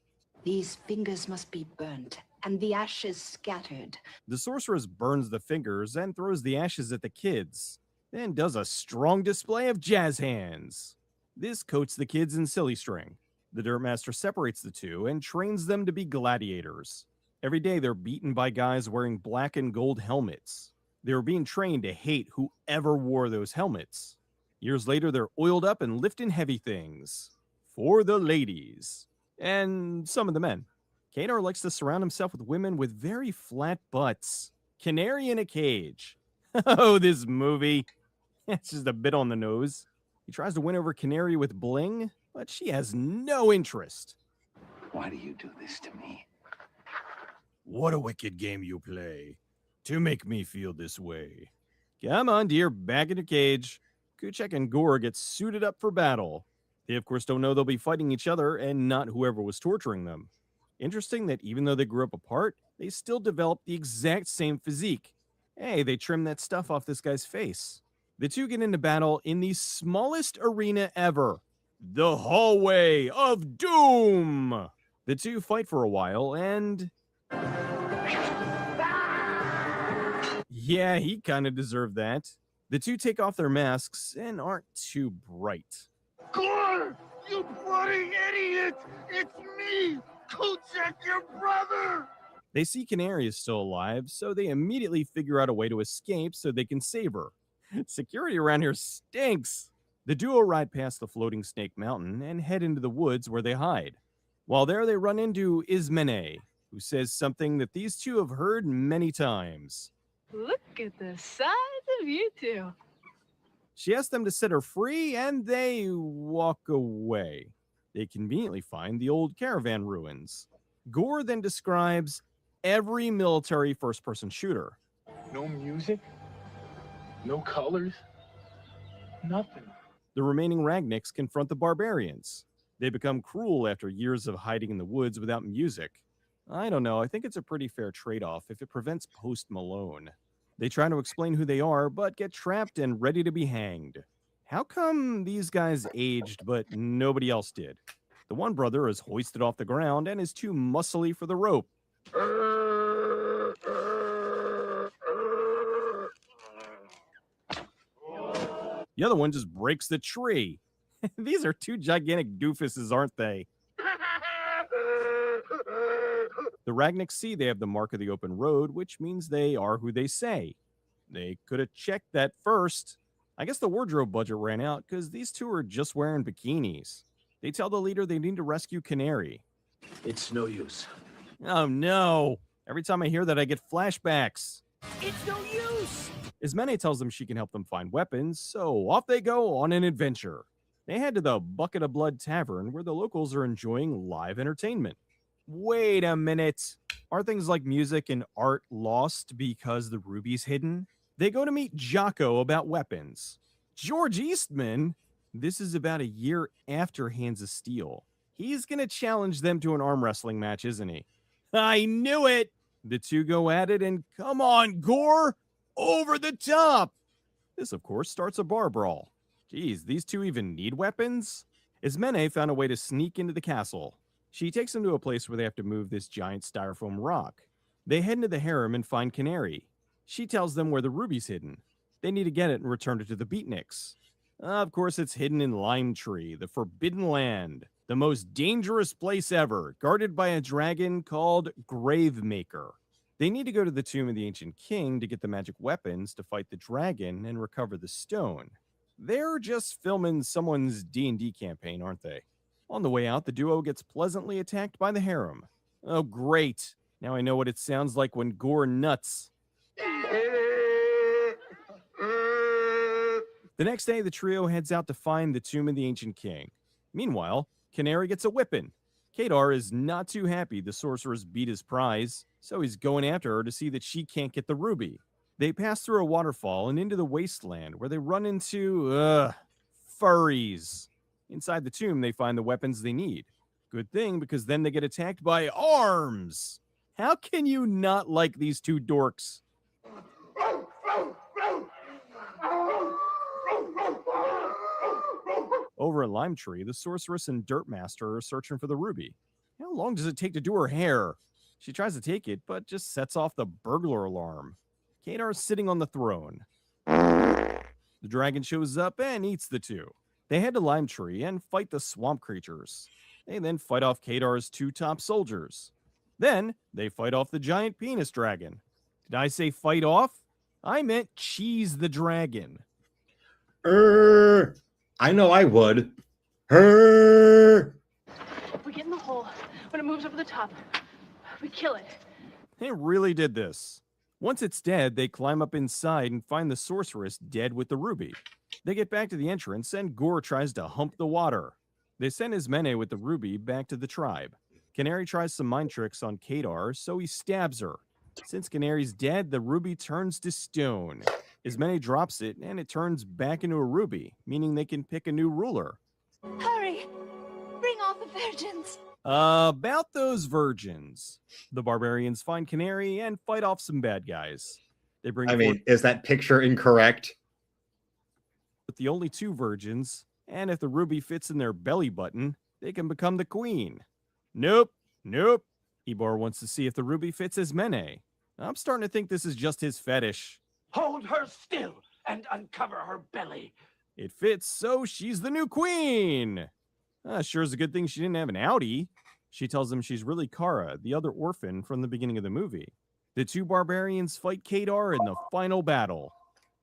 These fingers must be burnt, and the ashes scattered. The sorceress burns the fingers and throws the ashes at the kids, then does a strong display of jazz hands. This coats the kids in silly string. The Dirt Master separates the 2 and trains them to be gladiators. Every day they're beaten by guys wearing black and gold helmets. They were being trained to hate whoever wore those helmets. Years later, they're oiled up and lifting heavy things. For the ladies. And some of the men. Kadar likes to surround himself with women with very flat butts. Canary in a cage. Oh, this movie. It's just a bit on the nose. He tries to win over Canary with bling, but she has no interest. Why do you do this to me? What a wicked game you play, to make me feel this way. Come on, dear, back in your cage. Kuchek and Gore get suited up for battle. They, of course, don't know they'll be fighting each other and not whoever was torturing them. Interesting that even though they grew up apart, they still developed the exact same physique. Hey, they trimmed that stuff off this guy's face. The 2 get into battle in the smallest arena ever, the Hallway of Doom. The 2 fight for a while and... yeah, he kind of deserved that. The 2 take off their masks and aren't too bright. Gore, you bloody idiot! It's me, Kuchek, your brother! They see Canary is still alive, so they immediately figure out a way to escape so they can save her. Security around here stinks. The duo ride past the floating Snake Mountain and head into the woods where they hide. While there, they run into Ismene, who says something that these 2 have heard many times. Look at the size of you 2. She asks them to set her free, and they walk away. They conveniently find the old caravan ruins. Gore then describes every military first-person shooter. No music, no colors, nothing. The remaining Ragniks confront the barbarians. They become cruel after years of hiding in the woods without music. I don't know, I think it's a pretty fair trade-off if it prevents Post Malone. They try to explain who they are, but get trapped and ready to be hanged. How come these guys aged, but nobody else did? The one brother is hoisted off the ground and is too muscly for the rope. The other one just breaks the tree. These are two gigantic doofuses, aren't they? The Ragniks see they have the mark of the open road, which means they are who they say. They could have checked that first. I guess the wardrobe budget ran out because these two are just wearing bikinis. They tell the leader they need to rescue Canary. It's no use. Oh no! Every time I hear that, I get flashbacks. It's no use! Ismene tells them she can help them find weapons, so off they go on an adventure. They head to the Bucket of Blood Tavern, where the locals are enjoying live entertainment. Wait a minute. Are things like music and art lost because the ruby's hidden? They go to meet Jocko about weapons. George Eastman? This is about a year after Hands of Steel. He's going to challenge them to an arm wrestling match, isn't he? I knew it! The two go at it, and come on, Gore! Over the top! This, of course, starts a bar brawl. Geez, these two even need weapons? Ismene found a way to sneak into the castle. She takes them to a place where they have to move this giant styrofoam rock. They head into the harem and find Canary. She tells them where the ruby's hidden. They need to get it and return it to the beatniks. Of course, it's hidden in Lime Tree, the Forbidden Land, the most dangerous place ever, guarded by a dragon called Gravemaker. They need to go to the tomb of the ancient king to get the magic weapons to fight the dragon and recover the stone. They're just filming someone's D&D campaign, aren't they? On the way out, the duo gets pleasantly attacked by the harem. Oh, great. Now I know what it sounds like when Gore nuts. The next day, the trio heads out to find the tomb of the ancient king. Meanwhile, Canary gets a whipping. Kadar is not too happy the sorceress beat his prize, so he's going after her to see that she can't get the ruby. They pass through a waterfall and into the wasteland where they run into, furries. Inside the tomb, they find the weapons they need. Good thing, because then they get attacked by arms. How can you not like these two dorks? Over at Lime Tree, the sorceress and Dirt Master are searching for the ruby. How long does it take to do her hair? She tries to take it, but just sets off the burglar alarm. Kadar's sitting on the throne. The dragon shows up and eats the two. They head to Lime Tree and fight the swamp creatures. They then fight off Kadar's two top soldiers. Then they fight off the giant penis dragon. Did I say fight off? I meant cheese the dragon. I know I would. Her. We get in the hole. When it moves over the top, we kill it. They really did this. Once it's dead, they climb up inside and find the sorceress dead with the ruby. They get back to the entrance, and Gore tries to hump the water. They send Ismene with the ruby back to the tribe. Canary tries some mind tricks on Kadar, so he stabs her. Since Canary's dead, the ruby turns to stone. Ismene drops it, and it turns back into a ruby, meaning they can pick a new ruler. Hurry! Bring all the virgins! About those virgins. The barbarians find Canary and fight off some bad guys. They bring Is that picture incorrect? with the only two virgins, and if the ruby fits in their belly button, they can become the queen. Nope. Ebar wants to see if the ruby fits Ismene. I'm starting to think this is just his fetish. Hold her still and uncover her belly. It fits, so she's the new queen. Sure is a good thing she didn't have an outie. She tells him she's really Kara, the other orphan from the beginning of the movie. The two barbarians fight Kadar in the final battle.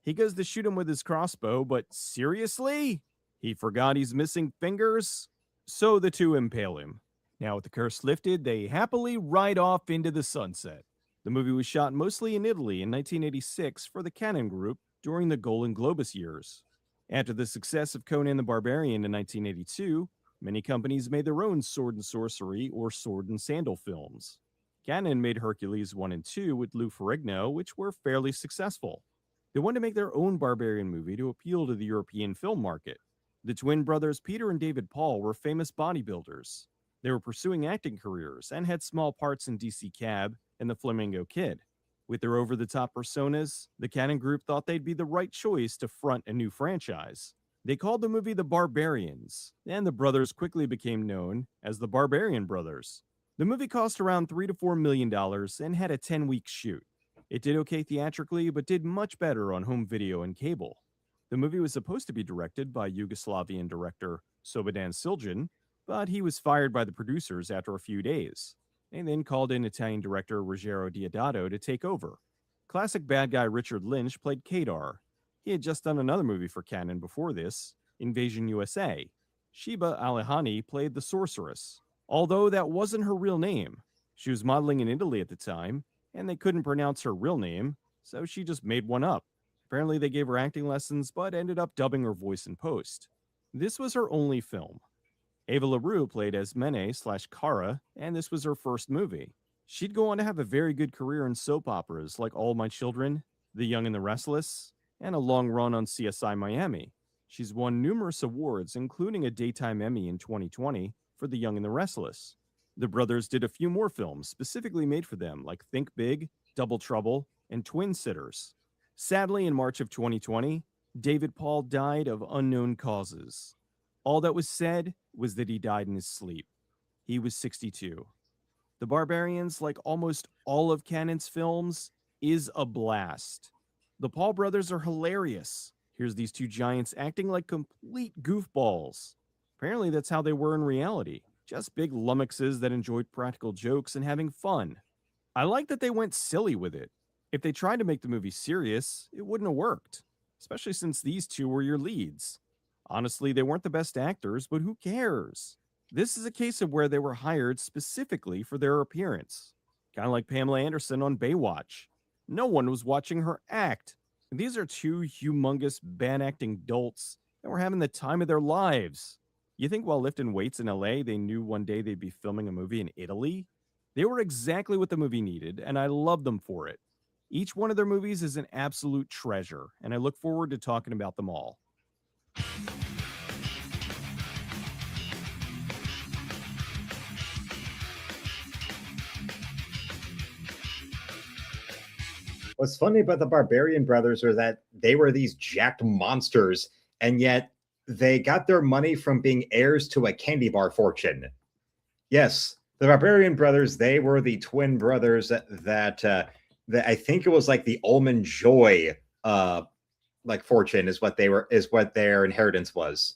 He goes to shoot him with his crossbow, but seriously? He forgot he's missing fingers? So the two impale him. Now with the curse lifted, they happily ride off into the sunset. The movie was shot mostly in Italy in 1986 for the Cannon Group during the Golden Globus years. After the success of Conan the Barbarian in 1982, many companies made their own sword and sorcery or sword and sandal films. Canon made Hercules 1 and 2 with Lou Ferrigno, which were fairly successful. They wanted to make their own barbarian movie to appeal to the European film market. The twin brothers Peter and David Paul were famous bodybuilders. They were pursuing acting careers and had small parts in DC Cab and The Flamingo Kid. With their over-the-top personas, the Cannon Group thought they'd be the right choice to front a new franchise. They called the movie The Barbarians, and the brothers quickly became known as the Barbarian Brothers. The movie cost around $3 to $4 million and had a 10-week shoot. It did okay theatrically, but did much better on home video and cable. The movie was supposed to be directed by Yugoslavian director Slobodan Siljan, but he was fired by the producers after a few days, and then called in Italian director Ruggero Deodato to take over. Classic bad guy Richard Lynch played Kadar. He had just done another movie for Cannon before this, Invasion USA. Sheba Alihani played the Sorceress, although that wasn't her real name. She was modeling in Italy at the time, and they couldn't pronounce her real name, so she just made one up. Apparently they gave her acting lessons, but ended up dubbing her voice in post. This was her only film. Ava LaRue played as Mene/Kara, and this was her first movie. She'd go on to have a very good career in soap operas like All My Children, The Young and the Restless, and a long run on CSI Miami. She's won numerous awards, including a Daytime Emmy in 2020 for The Young and the Restless. The brothers did a few more films specifically made for them, like Think Big, Double Trouble, and Twin Sitters. Sadly, in March of 2020, David Paul died of unknown causes. All that was said was that he died in his sleep. He was 62. The Barbarians, like almost all of Cannon's films, is a blast. The Paul brothers are hilarious. Here's these two giants acting like complete goofballs. Apparently that's how they were in reality. Just big lummoxes that enjoyed practical jokes and having fun. I like that they went silly with it. If they tried to make the movie serious, it wouldn't have worked, especially since these two were your leads. Honestly, they weren't the best actors, but who cares? This is a case of where they were hired specifically for their appearance. Kind of like Pamela Anderson on Baywatch. No one was watching her act. These are two humongous bad acting dolts that were having the time of their lives. You think while lifting weights in LA, they knew one day they'd be filming a movie in Italy? They were exactly what the movie needed, and I love them for it. Each one of their movies is an absolute treasure, and I look forward to talking about them all. What's funny about the Barbarian Brothers are that they were these jacked monsters, and yet they got their money from being heirs to a candy bar fortune. Yes, the Barbarian Brothers, they were the twin brothers that I think it was like the Almond Joy like fortune is what their inheritance was.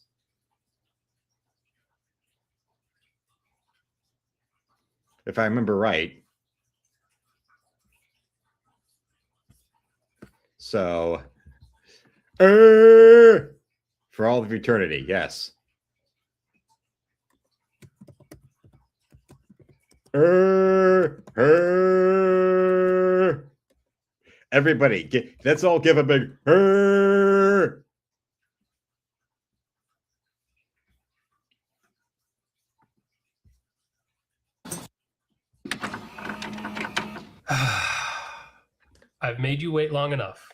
If I remember right. So, for all of eternity, yes. Everybody, let's all give a big I've made you wait long enough.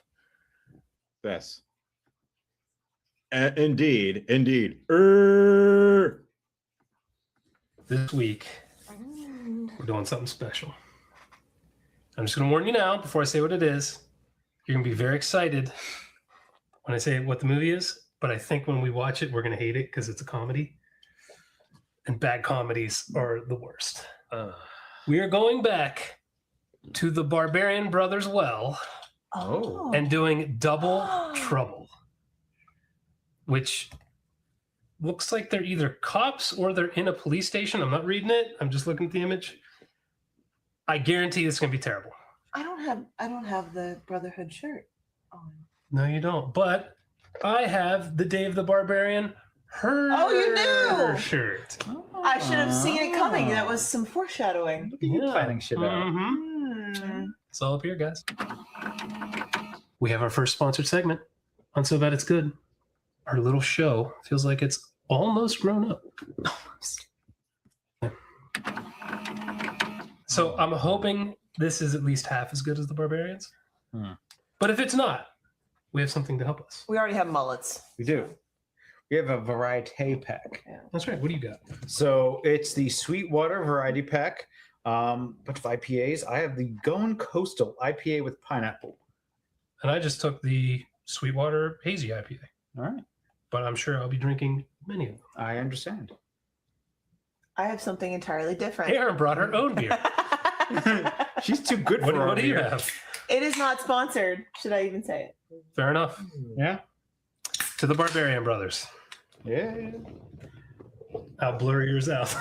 Yes. Indeed. This week, we're doing something special. I'm just going to warn you now before I say what it is. You're going to be very excited when I say what the movie is, but I think when we watch it, we're going to hate it because it's a comedy. And bad comedies are the worst. We are going back to the Barbarian Brothers well and doing Double Trouble, which looks like they're either cops or they're in a police station. I'm not reading it. I'm just looking at the image. I guarantee it's going to be terrible. I don't have the Brotherhood shirt on. No, you don't. But I have the Dave the Barbarian you knew shirt. I should have seen it coming. That was some foreshadowing. Look at you planning shit out. It's all up here, guys. We have our first sponsored segment on So Bad It's Good. our little show feels like it's almost grown up. So I'm hoping this is at least half as good as the Barbarians. But if it's not, we have something to help us. We already have mullets. We do. We have a variety pack. That's right. What do you got? So it's the Sweetwater variety pack. Bunch of IPAs. I have the Going Coastal IPA with pineapple. And I just took the Sweetwater Hazy IPA. All right. But I'm sure I'll be drinking many of them. I understand. I have something entirely different. Aaron brought her own beer. She's too good for What do you beer. have? It is not sponsored. Should I even say it? Fair enough. Yeah. To the Barbarian Brothers. Yeah. I'll blur yours out.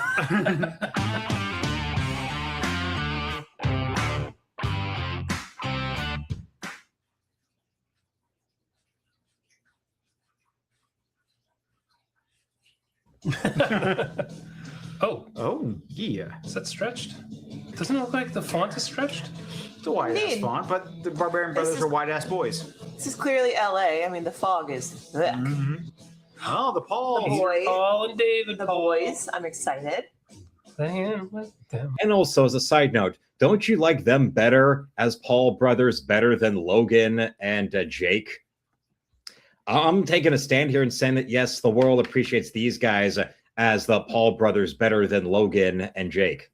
Oh, yeah. Is that stretched? Doesn't it look like the font is stretched? It's a wide ass Indeed. font, but the Barbarian This Brothers is- are wide ass boys. This is clearly LA. I mean, the fog is. Ugh. Oh, the Paul. The boys. Paul and David. The boys. I'm excited. And also, as a side note, don't you like them better as Paul brothers better than Logan and Jake? I'm taking a stand here and saying that yes, the world appreciates these guys as the Paul brothers better than Logan and Jake.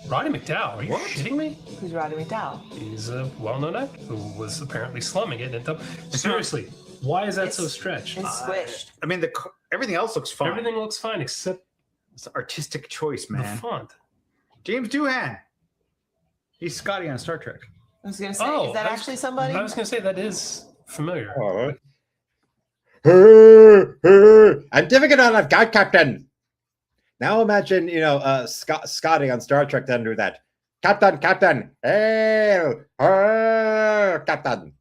Roddy McDowell, are you shitting me? Who's Roddy McDowell? He's a well-known actor who was apparently slumming it. Seriously, why is that so stretched? It's squished. I mean, everything else looks fine. Everything looks fine except it's an artistic choice, man. the font. James Doohan. He's Scotty on Star Trek. I was going to say, is that actually somebody? I was going to say that is familiar. I'm difficult on I've got Captain. Now imagine, Scotty on Star Trek then do that. Captain, hey, Captain.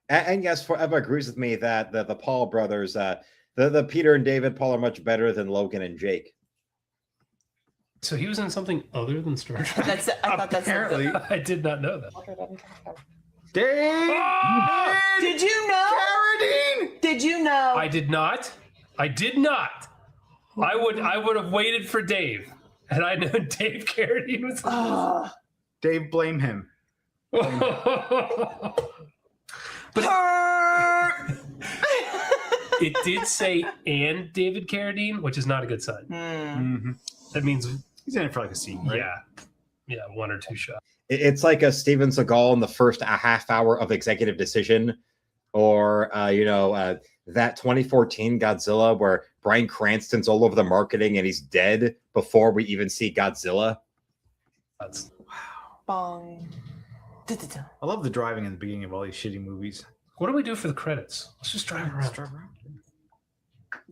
And yes, Forever agrees with me that the Paul brothers, the Peter and David Paul are much better than Logan and Jake. So he was in something other than Star Trek? I thought that's Apparently. I did not know that. Dave! Did you know? Carradine! Did you know? I did not. I would have waited for Dave. And I know Dave Carradine was Dave, blame him. It did say and David Carradine, which is not a good sign. Mm-hmm. That means he's in it for like a scene, right? Yeah, one or two shots. It's like a Steven Seagal in the first half hour of Executive Decision, or that 2014 Godzilla where Bryan Cranston's all over the marketing and he's dead before we even see Godzilla. That's Bong. I love the driving in the beginning of all these shitty movies. What do we do for the credits? Let's just drive around.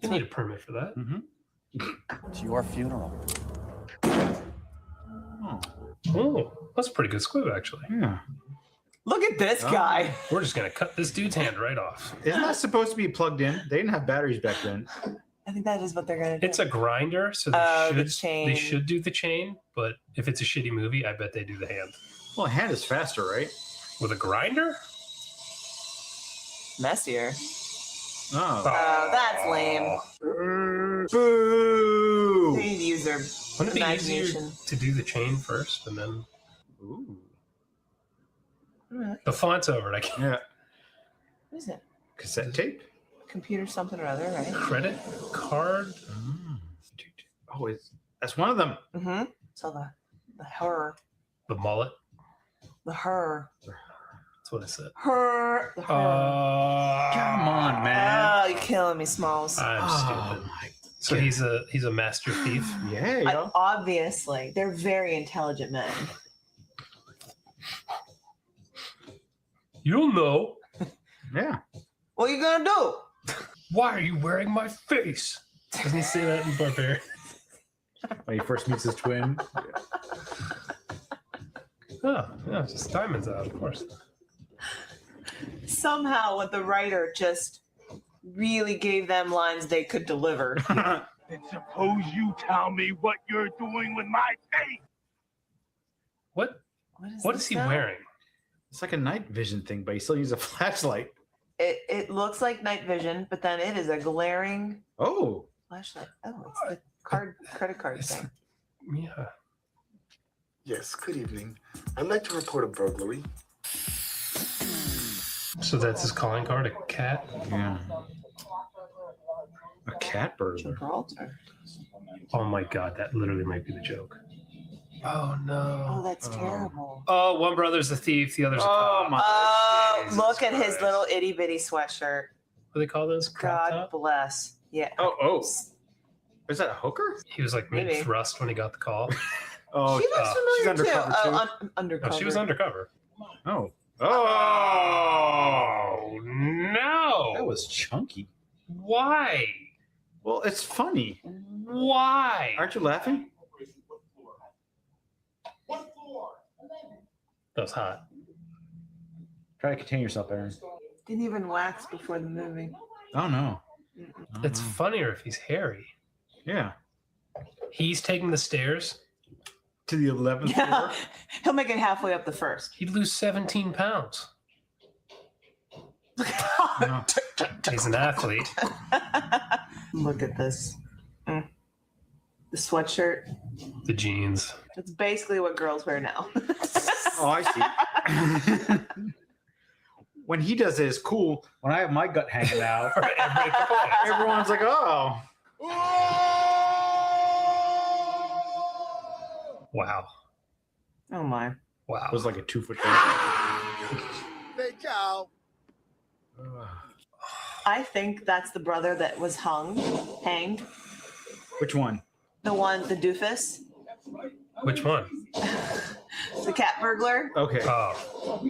You need a permit for that. It's your funeral. Oh, that's a pretty good squib, actually. Yeah. Look at this guy. We're just gonna cut this dude's hand right off. Isn't that supposed to be plugged in? They didn't have batteries back then. I think that is what they're going to do. It's a grinder, so the they chain. should do the chain. But if it's a shitty movie, I bet they do the hand. Well, a hand is faster, right? With a grinder? Messier. Oh, that's lame. Boo! They need to use their Wouldn't it be easier imagination. to do the chain first and then Ooh. the font's over? I can't. Yeah. What is it? Cassette tape? Computer something or other, right? Credit card. Oh, that's one of them. Mm-hmm. So the her. The mullet. The her. That's what I said. Her. The her. Come on, man. Oh, you're killing me, Smalls. I'm stupid. So he's a master thief. Yeah. Obviously, they're very intelligent men. You'll know. Yeah. What are you gonna do? Why are you wearing my face? Doesn't he say that in Barbarian? When he first meets his twin. Oh, yeah, just diamonds out, of course. Somehow, the writer just really gave them lines they could deliver. And suppose you tell me what you're doing with my face. What is he wearing? It's like a night vision thing, but he still uses a flashlight. It looks like night vision, but then it is a glaring flashlight. Oh, it's the credit card thing. Yeah. Yes, good evening. I'd like to report a burglary. So that's his calling card, a cat? Yeah. A cat burglar. Oh my god, that literally might be the joke. Oh no. Oh, that's terrible. Oh, one brother's a thief, the other's a cop. Oh, look at his little itty bitty sweatshirt. What do they call those? Crop God top? bless. Yeah. Oh. Is that a hooker? He was like Maybe. mid-thrust when he got the call. Oh, She looks she's familiar undercover too. too. Undercover. No, she was undercover. Oh. Oh no! That was chunky. Why? Well, it's funny. Why? Aren't you laughing? That was hot. Try to contain yourself, Aaron. Didn't even wax before the movie. Oh no. It's funnier if he's hairy. Yeah. He's taking the stairs to the 11th floor. He'll make it halfway up the first. He'd lose 17 pounds. He's an athlete. Look at this. The sweatshirt. The jeans. It's basically what girls wear now. Oh, I see. When he does it, it's cool. When I have my gut hanging out, everyone's like, oh. Wow. Oh my. Wow. It was like a 2 foot guy. Thank you. I think that's the brother that was hanged. Which one? The doofus. Which one? The cat burglar. Okay. Oh.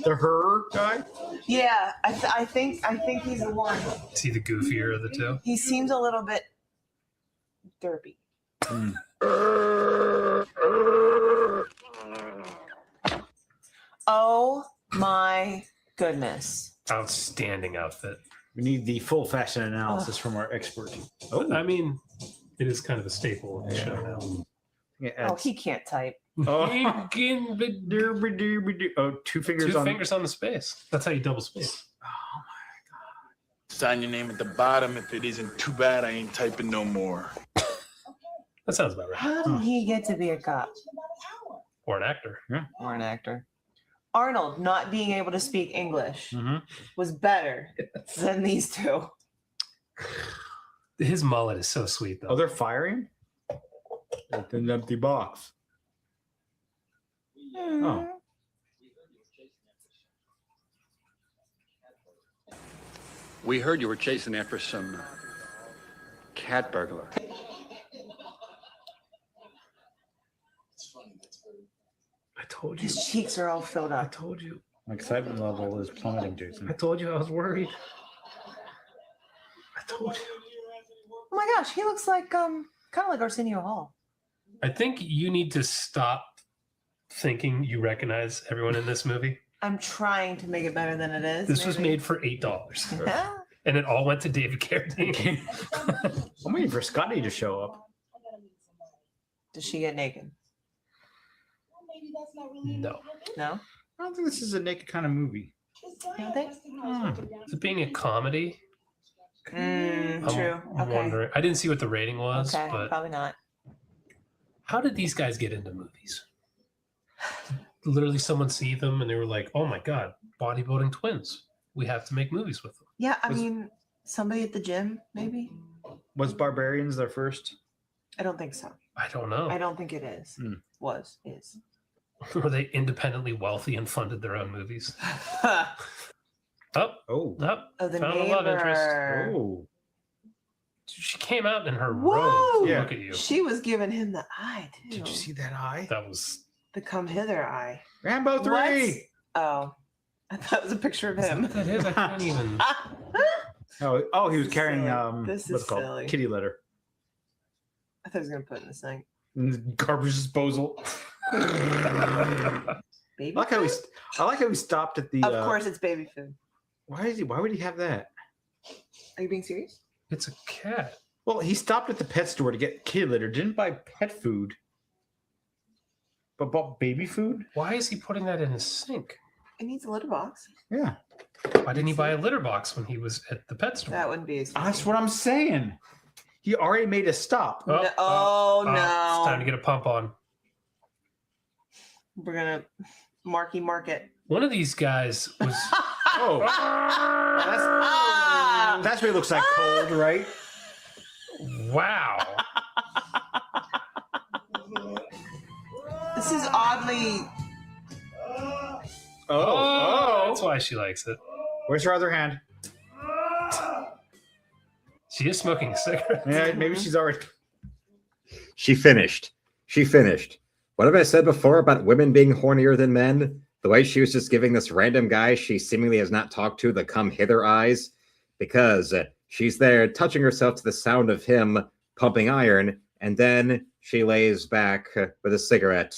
The her guy? Yeah, I think he's the one. Is he the goofier of the two? He seems a little bit derpy. Oh my goodness. Outstanding outfit. We need the full fashion analysis from our expert. Oh, I mean, it is kind of a staple of the show now. Oh, he can't type. Oh, Oh, 2 fingers two on fingers on the space. That's how you double space. Sign your name at the bottom. If it isn't too bad, I ain't typing no more. That sounds about right. How did he get to be a cop? Or an actor. Yeah. Or an actor. Arnold not being able to speak English was better than these two. His mullet is so sweet, though. Oh, they're firing? It's an empty box. Oh. We heard you were chasing after some cat burglar. I told you. His cheeks are all filled I up. told you. My excitement level is plummeting, Jason. I told you I was worried. I told you. Oh my gosh, he looks like kind of like Arsenio Hall. I think you need to stop thinking you recognize everyone in this movie. I'm trying to make it better than it is. This was maybe. made for $8. And it all went to David Carradine. I'm waiting for Scotty to show up. Does she get naked? No. No? I don't think this is a naked kind of movie. You don't think? Is it being a comedy? True. I'm Okay. wondering. I didn't see what the rating was, Okay, but probably not. how did these guys get into movies? Literally, someone see them and they were like, "Oh my god, bodybuilding twins! We have to make movies with them." Yeah, I mean, somebody at the gym, maybe? Was Barbarians their first? I don't think so. I don't know. I don't think it is. Is. Were they independently wealthy and funded their own movies? Oh, Oh, the found a love interest. neighbor. Oh, She came out in her Whoa! robe. Yeah. Look at you. She was giving him the eye, too. did you see that eye? That was. The come hither eye. Rambo 3! What? Oh. I thought it was a picture of him. That is. I can't even. Oh, he was carrying This what's is it called? silly. Kitty litter. I thought he was going to put it in the sink. Garbage disposal. Baby I like how he stopped at the. Of course, it's baby food. Why would he have that? Are you being serious? It's a cat. Well, he stopped at the pet store to get kitty litter. Didn't buy pet food, but bought baby food. Why is he putting that in his sink? It needs a litter box. Yeah. Why didn't he buy a litter box when he was at the pet store? That wouldn't be as That's what I'm saying. He already made a stop. No, It's time to get a pump on. We're gonna mark it. One of these guys was. Oh, that's what it looks like cold, right? Wow. This is oddly. Oh, that's why she likes it. Where's her other hand? She is smoking a cigarette. Yeah, maybe she's already. She finished. She finished. What have I said before about women being hornier than men? The way she was just giving this random guy she seemingly has not talked to the come hither eyes, because she's there touching herself to the sound of him pumping iron, and then she lays back with a cigarette,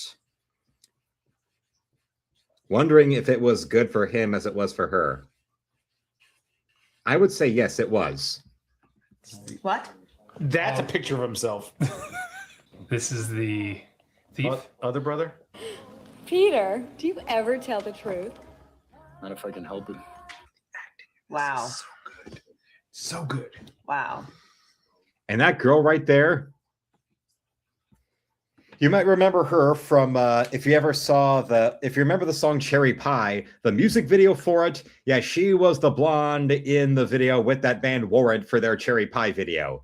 wondering if it was good for him as it was for her. I would say yes, it was. What? That's a picture of himself. This is the thief. Other brother? Peter, do you ever tell the truth? Not if I can help it. Wow. So good. Wow. And that girl right there, you might remember her from if you remember the song Cherry Pie, the music video for it. Yeah, she was the blonde in the video with that band Warrant for their Cherry Pie video.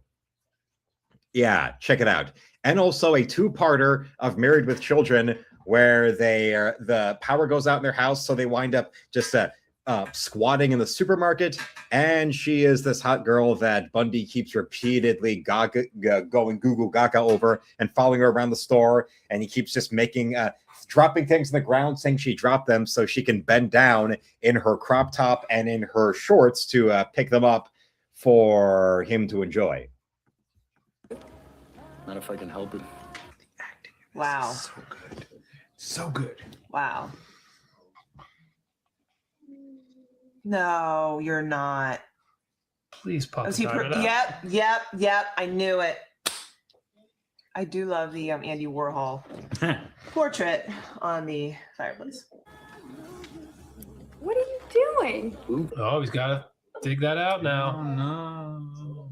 Yeah, check it out. And also a two-parter of Married with Children, where the power goes out in their house, so they wind up just squatting in the supermarket. And she is this hot girl that Bundy keeps repeatedly going Google Gaga over and following her around the store. And he keeps just dropping things in the ground, saying she dropped them so she can bend down in her crop top and in her shorts to pick them up for him to enjoy. Not if I can help it. Wow. So good. So good. Wow. No, you're not. Please pop Was the he diamond out. Yep. I knew it. I do love the Andy Warhol portrait on the fireplace. What are you doing? Ooh. Oh, he's got to dig that out now. Oh, no.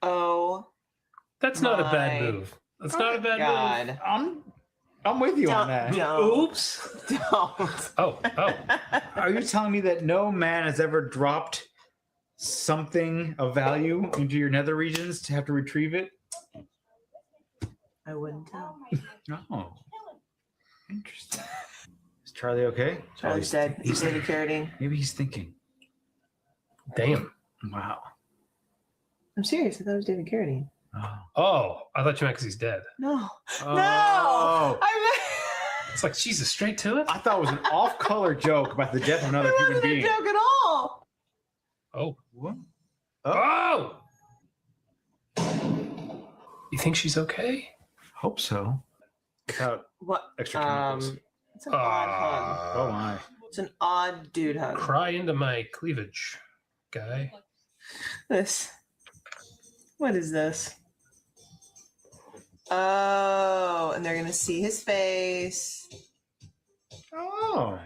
Oh. That's not a bad move. That's not a bad move. I'm with you on that. Oops. Don't. Oh. Are you telling me that no man has ever dropped something of value into your nether regions to have to retrieve it? I wouldn't tell. Oh. Interesting. Is Charlie okay? Charlie's dead. He's David Carradine. Maybe he's thinking. Damn. Wow. I'm serious. I thought it was David Carradine. Oh, I thought you meant because he's dead. No. Oh. No. It's like, Jesus, straight to it? I thought it was an off-color joke about the death of another human It wasn't a being. joke at all. Oh. What? Oh! You think she's okay? Hope so. Without What? extra chemicals. It's an odd hug. Oh my. It's an odd dude hug. Cry into my cleavage, guy. What is this? Oh, and they're gonna see his face. Oh.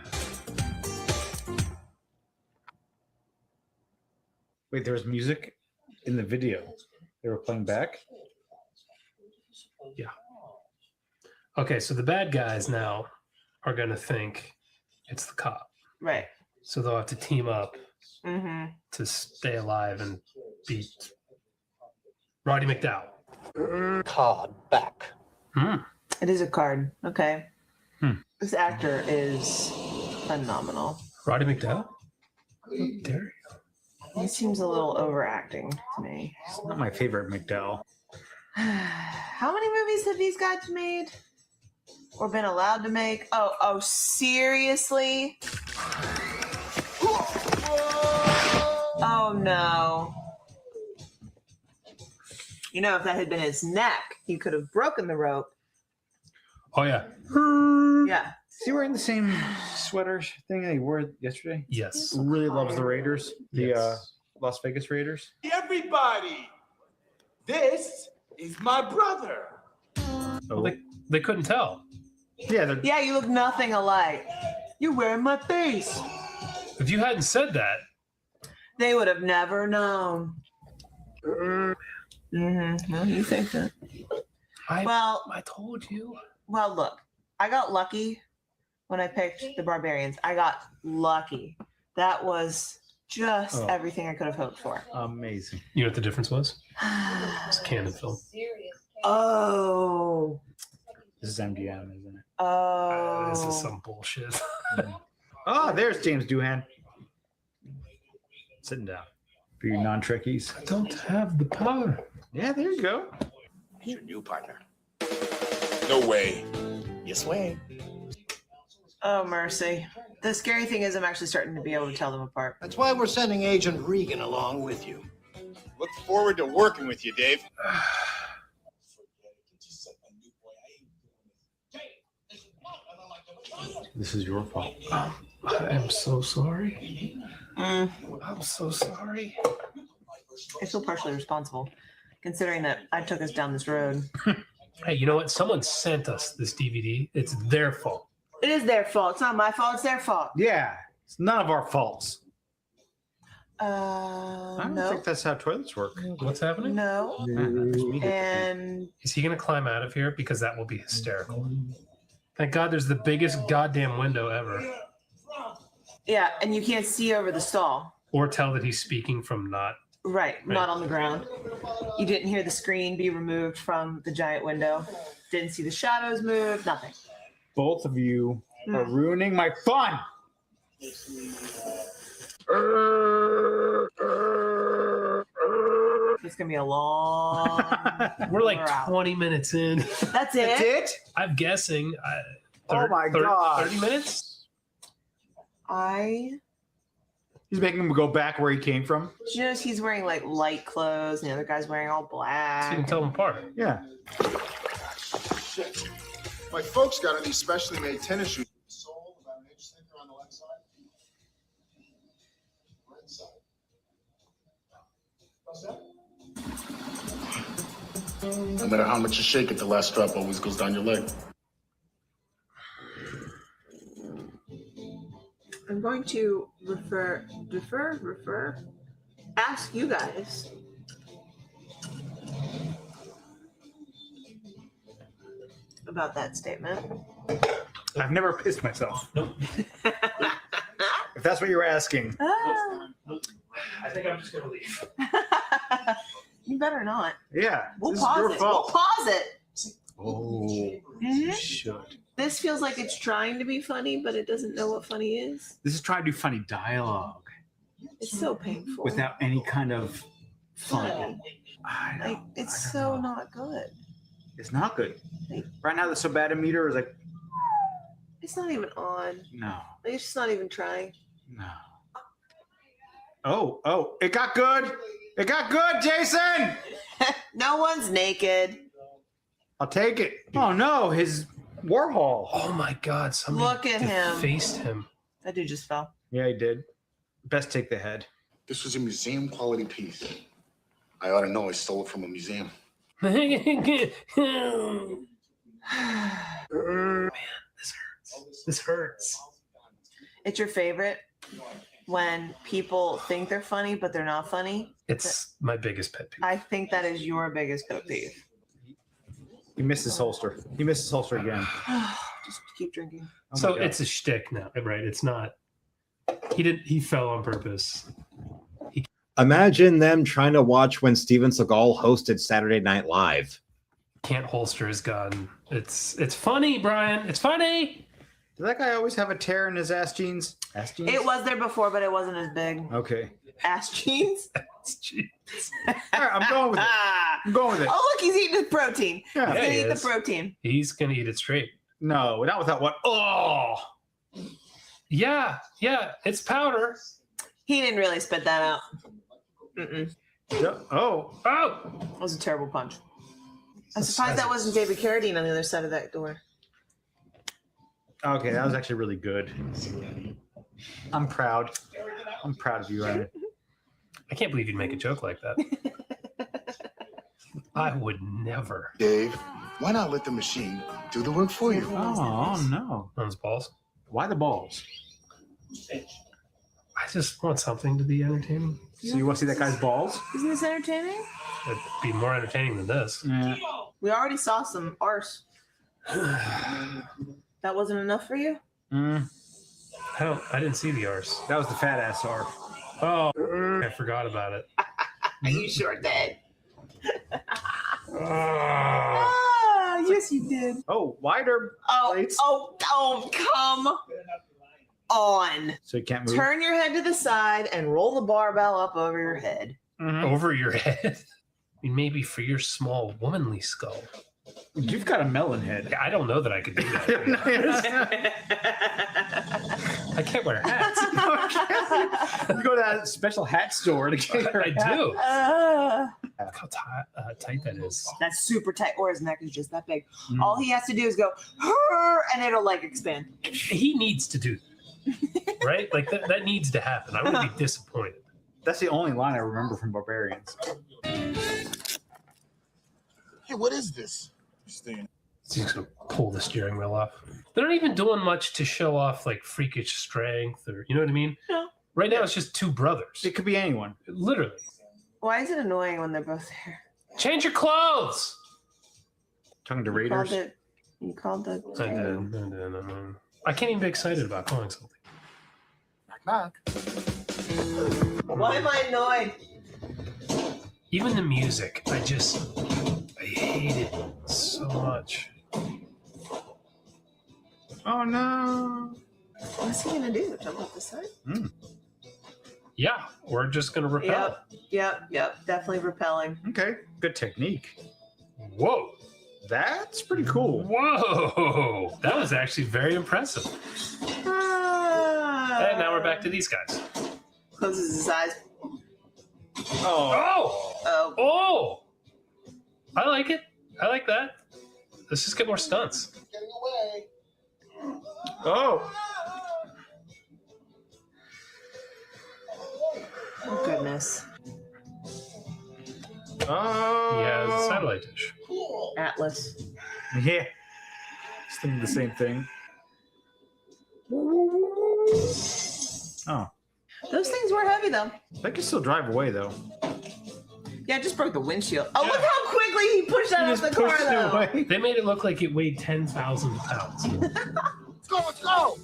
Wait, there was music in the video. They were playing back? Yeah. Okay, so the bad guys now are going to think it's the cop. Right. So they'll have to team up Mm-hmm. to stay alive and beat Roddy McDowell. Card back. It is a card. Okay. Hmm. This actor is phenomenal. Roddy McDowell? How dare you? He seems a little overacting to me. It's not my favorite McDowell. How many movies have these guys made? Or been allowed to make? Oh, seriously? Oh no. You know, if that had been his neck, he could have broken the rope. Oh, yeah. Yeah. Is he wearing the same sweater thing that he wore yesterday? Yes. Really loves the Raiders, the Las Vegas Raiders. Everybody, this is my brother. Well, they couldn't tell. Yeah, Yeah, you look nothing alike. You're wearing my face. If you hadn't said that, they would have never known. Mm-hmm. Well, you think that? I told you. Well, look, I got lucky when I picked the Barbarians. I got lucky. That was just everything I could have hoped for. Amazing. You know what the difference was? It's a canon film. Oh. This is MGM, isn't it? Oh. This is some bullshit. Oh, there's James Doohan. Sitting down. For you non-trekkies. I don't have the power. Yeah, there you go. Your new partner. No way. Yes way. Oh, mercy. The scary thing is I'm actually starting to be able to tell them apart. That's why we're sending Agent Regan along with you. Look forward to working with you, Dave. This is your fault. I am so sorry. I'm so sorry. I feel partially responsible, considering that I took us down this road. Hey, you know what? Someone sent us this DVD. It's their fault. It is their fault. It's not my fault. It's their fault. Yeah, it's none of our faults. I I don't no. think that's how toilets work. What's happening? No. And Is he going to climb out of here? Because that will be hysterical. Thank God there's the biggest goddamn window ever. yeah, and you can't see over the stall. Or tell that he's speaking from not. Right, not on the ground. You didn't hear the screen be removed from the giant window. Didn't see the shadows move. Nothing. Both of you are ruining my fun. It's gonna be a long. We're like route. 20 minutes in. That's it. That's it? I'm guessing. Oh my God. 30 minutes? He's making him go back where he came from. Did you notice he's wearing like light clothes and the other guy's wearing all So you black? can tell them apart. Yeah. My folks got these specially made tennis shoes. Sole about an inch thicker on the left side. Right side. How's that? No matter how much you shake it, the last strap always goes down your leg. I'm going to ask you guys about that statement. I've never pissed myself. If that's what you were asking. Ah, I think I'm just going to leave. you better not. Yeah. We'll this is pause your it. fault. We'll pause it. Oh, Mhm. you should. This feels like it's trying to be funny, but it doesn't know what funny is. This is trying to do funny dialogue It's so painful. without any kind of fun. I know. Like, it's so not good. It's not good. Right now, the Sobatometer is like, It's not even on. no, Like, it's just not even trying. no. Oh, it got good. It got good, Jason. No one's naked. I'll take it. Oh, no, his Warhol. Oh my God. Somebody Look at him. defaced him. That dude just fell. Yeah, he did. Best take the head. This was a museum quality piece. I ought to know I stole it from a museum. Man, this hurts. This hurts. It's your favorite when people think they're funny, but they're not funny. It's my biggest pet peeve. I think that is your biggest pet peeve. He missed his holster. He missed his holster again. Just keep drinking. Oh my So God. it's a shtick now, right? It's not. He fell on purpose. Imagine them trying to watch when Steven Seagal hosted Saturday Night Live. Can't holster his gun. It's funny, Brian. It's funny. Did that guy always have a tear in his ass jeans? Ass jeans? It was there before, but it wasn't as big. Okay. Ass jeans. All right, I'm going with it. I'm going with it. Oh, look, he's eating his protein. Yeah. He's gonna he eat the is. protein. He's gonna eat it straight. No, not without what? Oh, Yeah, it's powder. He didn't really spit that out. oh. That was a terrible punch. I'm surprised that wasn't David Carradine on the other side of that door. Okay, that was actually really good. I'm proud. I'm proud of you, Ryan. I can't believe you'd make a joke like that. I would never. Dave, Why not let the machine do the work for you? Oh no. Those balls. Why the balls? I just want something to be entertaining. So you want to see that guy's balls? Isn't this entertaining? It'd be more entertaining than this. Yeah. We already saw some arse. That wasn't enough for you? Mm, I didn't see the arse. that was the fat ass arse. Oh, I forgot about it. You sure did. Ah. Ah, yes, you did. Oh, wider plates. Oh, come on. So you can't move. Turn your head to the side and roll the barbell up over your head. Over your head. I mean, maybe for your small womanly skull. You've got a melon head. Yeah, I don't know that I could do that. I can't wear hats. You go to that special hat store to get your I hat. do. Uh, Look how tight that is. That's super tight, or his neck is just that big. All he has to do is go, "Hurr," and it'll like expand. He needs to do that. Right? Like that needs to happen. I would be disappointed. That's the only line I remember from Barbarians. Hey, what is this? This thing. So he's gonna pull the steering wheel off. They're not even doing much to show off like freakish strength or you know what I mean? No. Right now it's just two brothers. It could be anyone. Literally. Why is it annoying when they're both there? Change your clothes. Talking to You Raiders. called it. I did. I can't even be excited about calling something. Knock, knock. Why am I annoyed? Even the music, I hate it so much. Oh no. What's he gonna do? Jump off the side? Yeah, we're just gonna repel. Yep. Definitely repelling. Okay. Good technique. Whoa. That's pretty cool. Whoa. That was actually very impressive. And now we're back to these guys. Closes his eyes. Oh! I like it. I like that. Let's just get more stunts. Getting away. Oh. Oh, goodness. Oh. Yeah, it's a satellite dish. Atlas. Yeah. Just thinking the same thing. Oh. Those things were heavy, though. They can still drive away, though. Yeah, it just broke the windshield. Oh, look how quickly he pushed out of the car, Pushed it though. away. They made it look like it weighed 10,000 pounds. Let's go, let's go.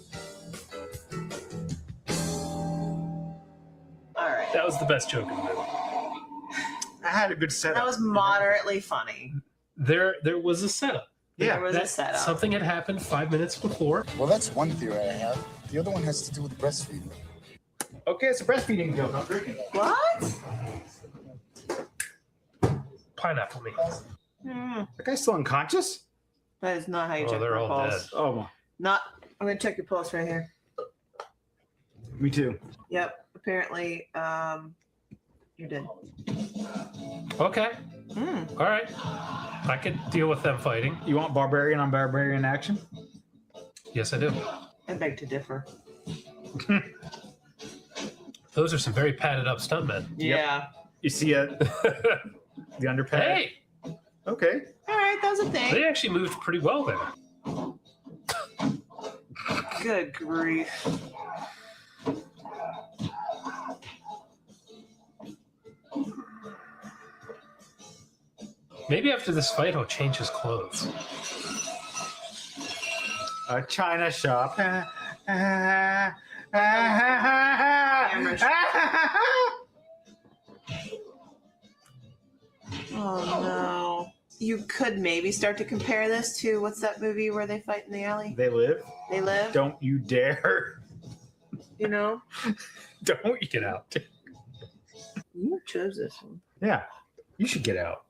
All right. That was the best joke in the movie. I had a good setup. That was moderately funny. There was a setup. Yeah, there was a setup. Something had happened 5 minutes before. Well, that's one theory I have. The other one has to do with breastfeeding. Okay, it's a breastfeeding joke. I'm drinking. What? Pineapple me. That guy's still unconscious? That is not how you Oh, check they're your all pulse. dead. Oh, Not. I'm gonna check your pulse right here. me too. Yep. Apparently, you're dead. Okay. All right. I could deal with them fighting. You want barbarian on barbarian action? Yes, I do. I beg to differ. Those are some very padded up stuntmen. Yeah. You see the underpad? Hey, Okay. All right, that was a thing. they actually moved pretty well there. Good grief. Maybe after this fight, he'll change his clothes. A China shop. Oh no. You could maybe start to compare this to what's that movie where they fight in the alley? They live. They Live. Don't you dare. You know? Don't you get out. You chose this one. Yeah. You should get out.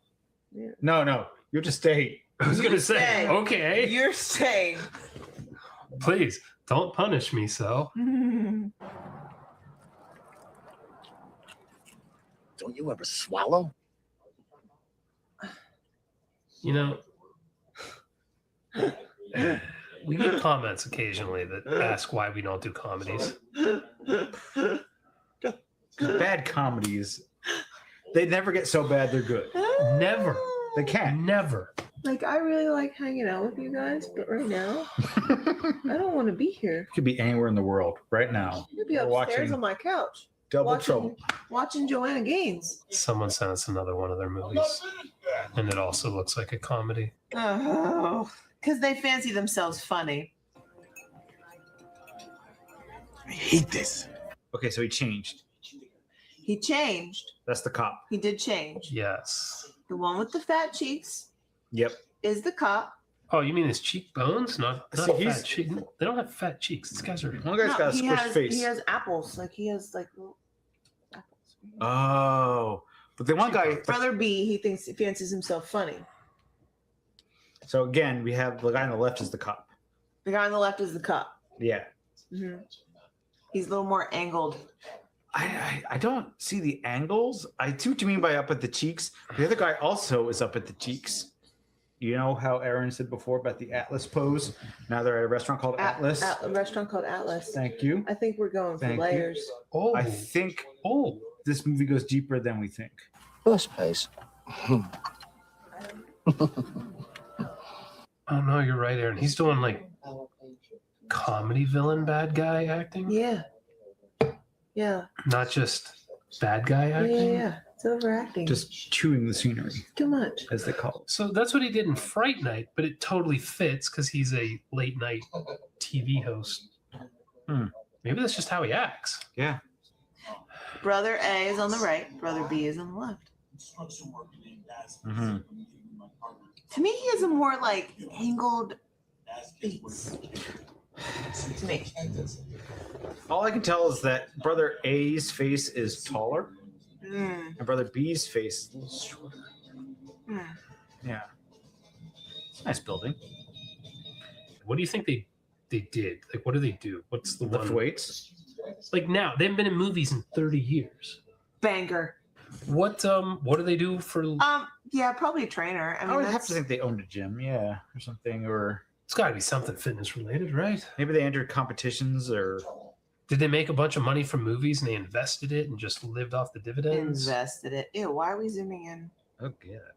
Yeah. No. You'll just stay. I was going to say, Stay. okay, You're staying. please don't punish me so. Don't you ever swallow? You know, we get comments occasionally that ask why we don't do comedies. Bad comedies. They never get so bad they're good. Never. They can't. Never. Like, I really like hanging out with you guys, but right now, I don't want to be here. Could be anywhere in the world right now. You'd be We're upstairs watching on my couch. Double Trouble. Watching Joanna Gaines. Someone sent us another one of their movies, and it also looks like a comedy. Oh, because they fancy themselves funny. I hate this. Okay, so he changed. He changed. That's the cop. He did change. Yes. The one with the fat cheeks Yep. is the cop. Oh, you mean his cheekbones? Not See, he's- fat cheeks. They don't have fat cheeks. These guys are. One guy's got a he squished has, face. He has apples. Like, he has, like, little apples. Oh, but the one guy. Brother B, he fancies himself funny. So again, we have the guy on the left is the cop. The guy on the left is the cop. Yeah. hmm He's a little more angled. I don't see the angles. I see what you mean by up at the cheeks. The other guy also is up at the cheeks. You know how Aaron said before about the Atlas pose? Now they're at a restaurant called Atlas. A restaurant called Atlas. Thank you. I think we're going for Thank you. layers. Oh, I think this movie goes deeper than we think. First place. Oh no, you're right, Aaron. He's doing like comedy villain bad guy acting. Yeah. Yeah. Not just bad guy Yeah, acting. yeah. It's overacting. Just chewing the scenery, too much. as they call it. So that's what he did in Fright Night, but it totally fits because he's a late night TV host. Maybe that's just how he acts. Yeah. Brother A is on the right. Brother B is on the left. Mm-hmm. To me, he has a more like angled face. To me. All I can tell is that Brother A's face is taller, Mm. and Brother B's face is a little shorter. Mm. Yeah. It's a nice building. What do you think they did? Like, what do they do? What's the Lift one? weights. Like now, they haven't been in movies in 30 years. Banger. What do they do for? Yeah, probably a trainer. I I mean, would have that's, to think they owned a gym, yeah, or something, or It's got to be something fitness related, right? maybe they entered competitions, or Did they make a bunch of money from movies and they invested it and just lived off the dividends? invested it. Ew, why are we zooming in? oh god,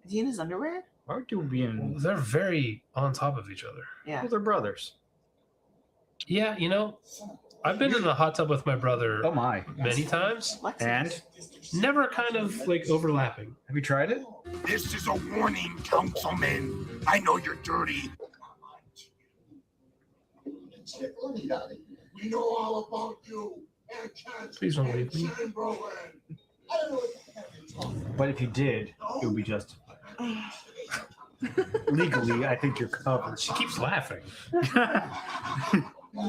Is he in his underwear? why would you be in? They're very on top of each other. Yeah. Well, they're brothers. Yeah, I've been in the hot tub with my brother Oh my! many times, And never kind of like overlapping. have you tried it? This is a warning, councilman. I know you're dirty. We know all about you. Please don't leave me. But if you did, it would be justified. Legally, I think you're covered. She keeps laughing.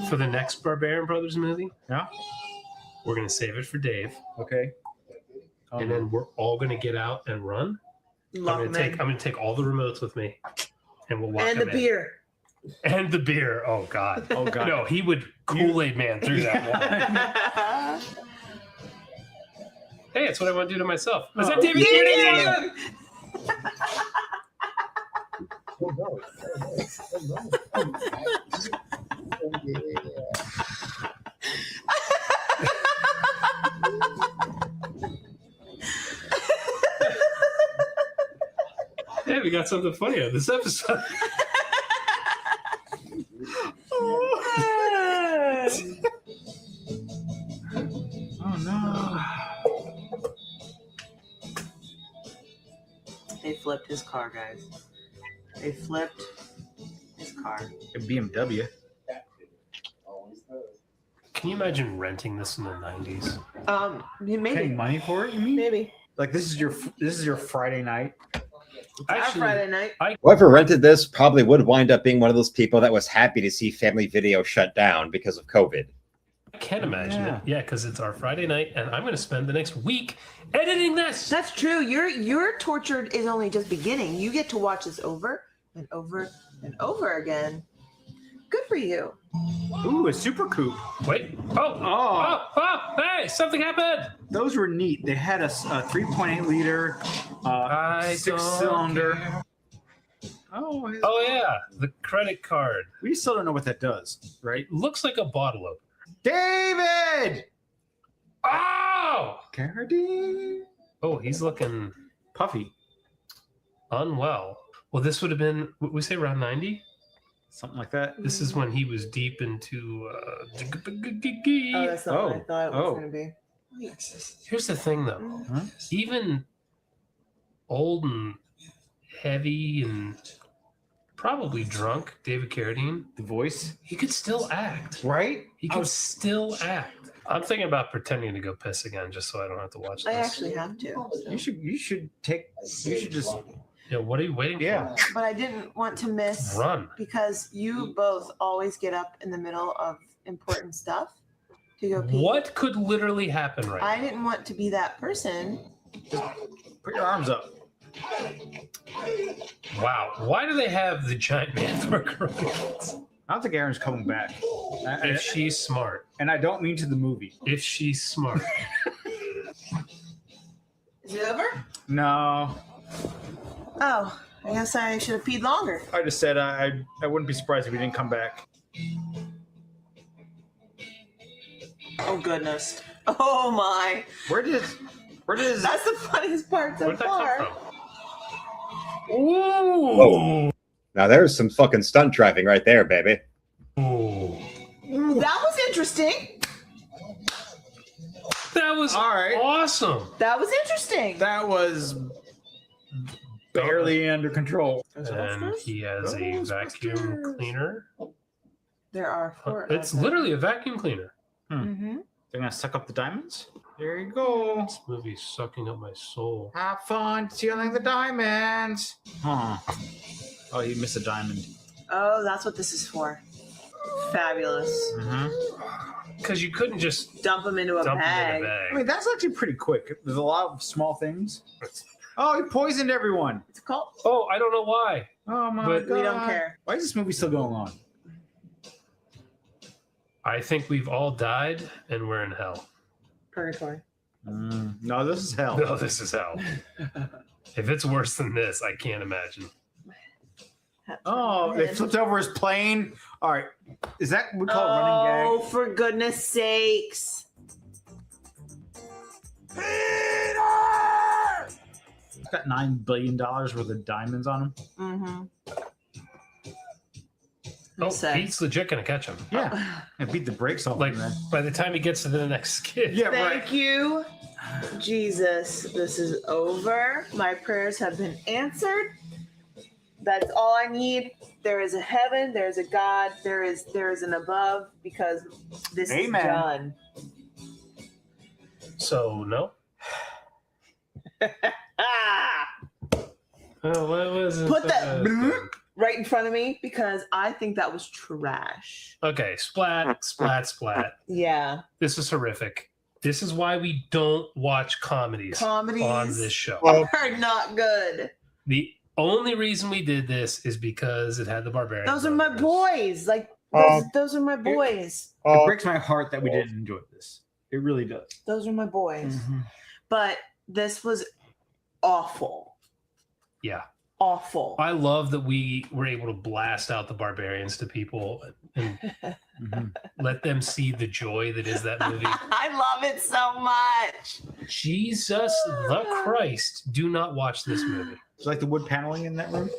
For the next Barbarian Brothers movie, Yeah. we're gonna save it for Dave, Okay. and then we're all gonna get out and run. Lock I'm him gonna in. take all the remotes with me, and we'll walk And the him in. beer. And the beer. Oh god. Oh god. No, he would Kool-Aid man through that wall. Hey, it's what I want to do to myself. Was that David Keating? Hey, we got something funny on this episode. Oh no. They flipped his car, guys. They flipped his car. A BMW. Can you imagine renting this in the 90s? Maybe. Paying money for it? You mean? Maybe. Like this is your Friday night. Our Friday night. Whoever rented this probably would wind up being one of those people that was happy to see family video shut down because of COVID. I can't imagine it. Yeah, because it's our Friday night, and I'm going to spend the next week editing this. That's true. Your torture is only just beginning. You get to watch this over and over and over again. Good for you. Ooh, a super coupe. Wait. Oh, hey, something happened. Those were neat. They had a 3.8 liter, 6-cylinder. Oh yeah, the credit card. We still don't know what that does, right? Looks like a bottle opener. David! Oh! Carradine. Oh, he's looking puffy. Unwell. Well, this would have been, we say around 90? Something like that. This is when he was deep into. Oh, that's not what I thought it was going to be. Here's the thing, though. Even old and heavy and probably drunk David Carradine, the voice, he could still act. Right? He could still act. I'm thinking about pretending to go piss again just so I don't have to watch this. I actually have to. You should just. Yeah, what are you waiting for? But I didn't want to miss. Run. Because you both always get up in the middle of important stuff to go pee. What could literally happen right I didn't want to be that person. Put your arms up. Wow. Why do they have the giant man burger? I don't think Aaron's coming back. If she's smart. And I don't mean to the movie. If she's smart. Is it over? No. Oh, I guess I should have peed longer. I just said I wouldn't be surprised if he didn't come back. Oh goodness. Oh my. Where did That's the funniest part so Where'd that far. come from? Ooh. Oh. Now there's some fucking stunt driving right there, baby. Ooh. That was interesting. That was awesome. That was interesting. That was barely under control. And he has a vacuum cleaner. There are four. It's literally a vacuum cleaner. Mm-hmm. They're gonna suck up the diamonds. There you go. This movie's sucking up my soul. Have fun stealing the diamonds. Huh. Oh, he missed a diamond. Oh, that's what this is for. Fabulous. Because you couldn't just dump them into a bag. I mean, that's actually pretty quick. There's a lot of small things. Oh, he poisoned everyone. It's a cult. Oh, I don't know why. Oh my But god. We don't care. Why is this movie still going on? I think we've all died and we're in hell. Purgatory. No, this is hell. No, this is hell. If it's worse than this, I can't imagine. Oh, they flipped over his plane. All right. Is that what we call a running Oh, gag? for goodness sakes. It's got $9 billion worth of diamonds on him. Mm-hmm. Oh, Sad. Pete's legit gonna catch him. Yeah. And beat the brakes off Like him then. by the time he gets to the next skid. Yeah, Thank right. you, Jesus. This is over. My prayers have been answered. That's all I need. There is a heaven. There is a God. There is an above because this Amen. is done. So no. Ah! Oh, what was it? Put that right in front of me because I think that was trash. Okay, splat, splat, splat. Yeah. This is horrific. This is why we don't watch comedies on this show. Are not good. The only reason we did this is because it had the barbarian. Those are my boys. Like those are my boys. It breaks my heart that we didn't enjoy this. It really does. Those are my boys. But this was awful. Yeah. Awful. I love that we were able to blast out the barbarians to people and let them see the joy that is that movie. I love it so much. Jesus the Christ, do not watch this movie. Is like the wood paneling in that room?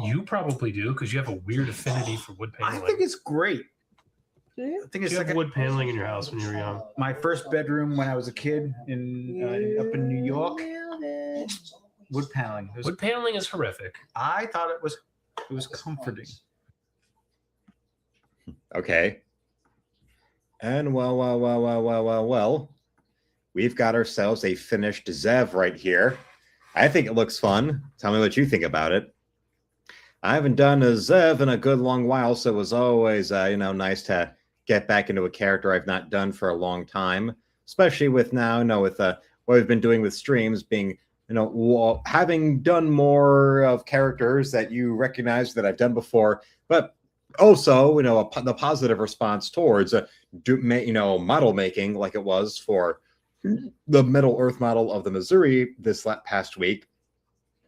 You probably do because you have a weird affinity for wood paneling. I think it's great. I think Did it's you like have wood paneling in your house when you were young? my first bedroom when I was a kid in up in New York. Wood paneling. It was- Wood paneling is horrific. I thought it was comforting. Okay. And well, we've got ourselves a finished Xev right here. I think it looks fun. Tell me what you think about it. I haven't done a Xev in a good long while, so it was always nice to get back into a character I've not done for a long time, especially with now, with what we've been doing with streams being, having done more of characters that you recognize that I've done before, but also, the positive response towards, model making like it was for the Middle Earth model of the Missouri this past week.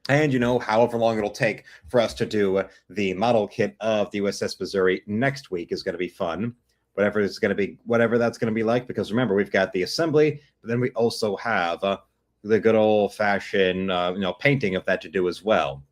And, however long it'll take for us to do the model kit of the USS Missouri next week is going to be fun. Whatever that's going to be like, because remember, we've got the assembly, but then we also have the good old fashioned, painting of that to do as well.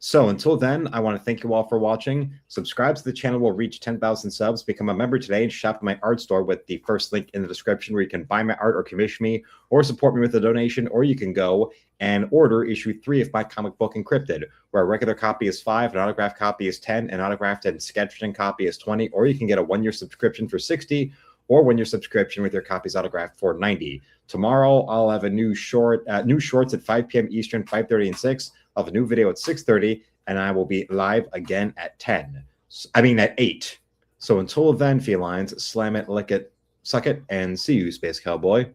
So until then, I want to thank you all for watching. Subscribe to the channel. We'll reach 10,000 subs. Become a member today and shop at my art store with the first link in the description, where you can buy my art or commission me or support me with a donation, or you can go and order issue 3 of my comic book Encrypted, where a regular copy is $5, an autographed copy is $10, an autographed and sketched in copy is $20, or you can get a 1-year subscription for $60, or 1-year subscription with your copies autographed for $90. Tomorrow, I'll have a new shorts at 5 p.m. Eastern, 5:30 and 6. I'll have a new video at 6:30, and I will be live again at 8. So until then, felines, slam it, lick it, suck it, and see you, Space Cowboy.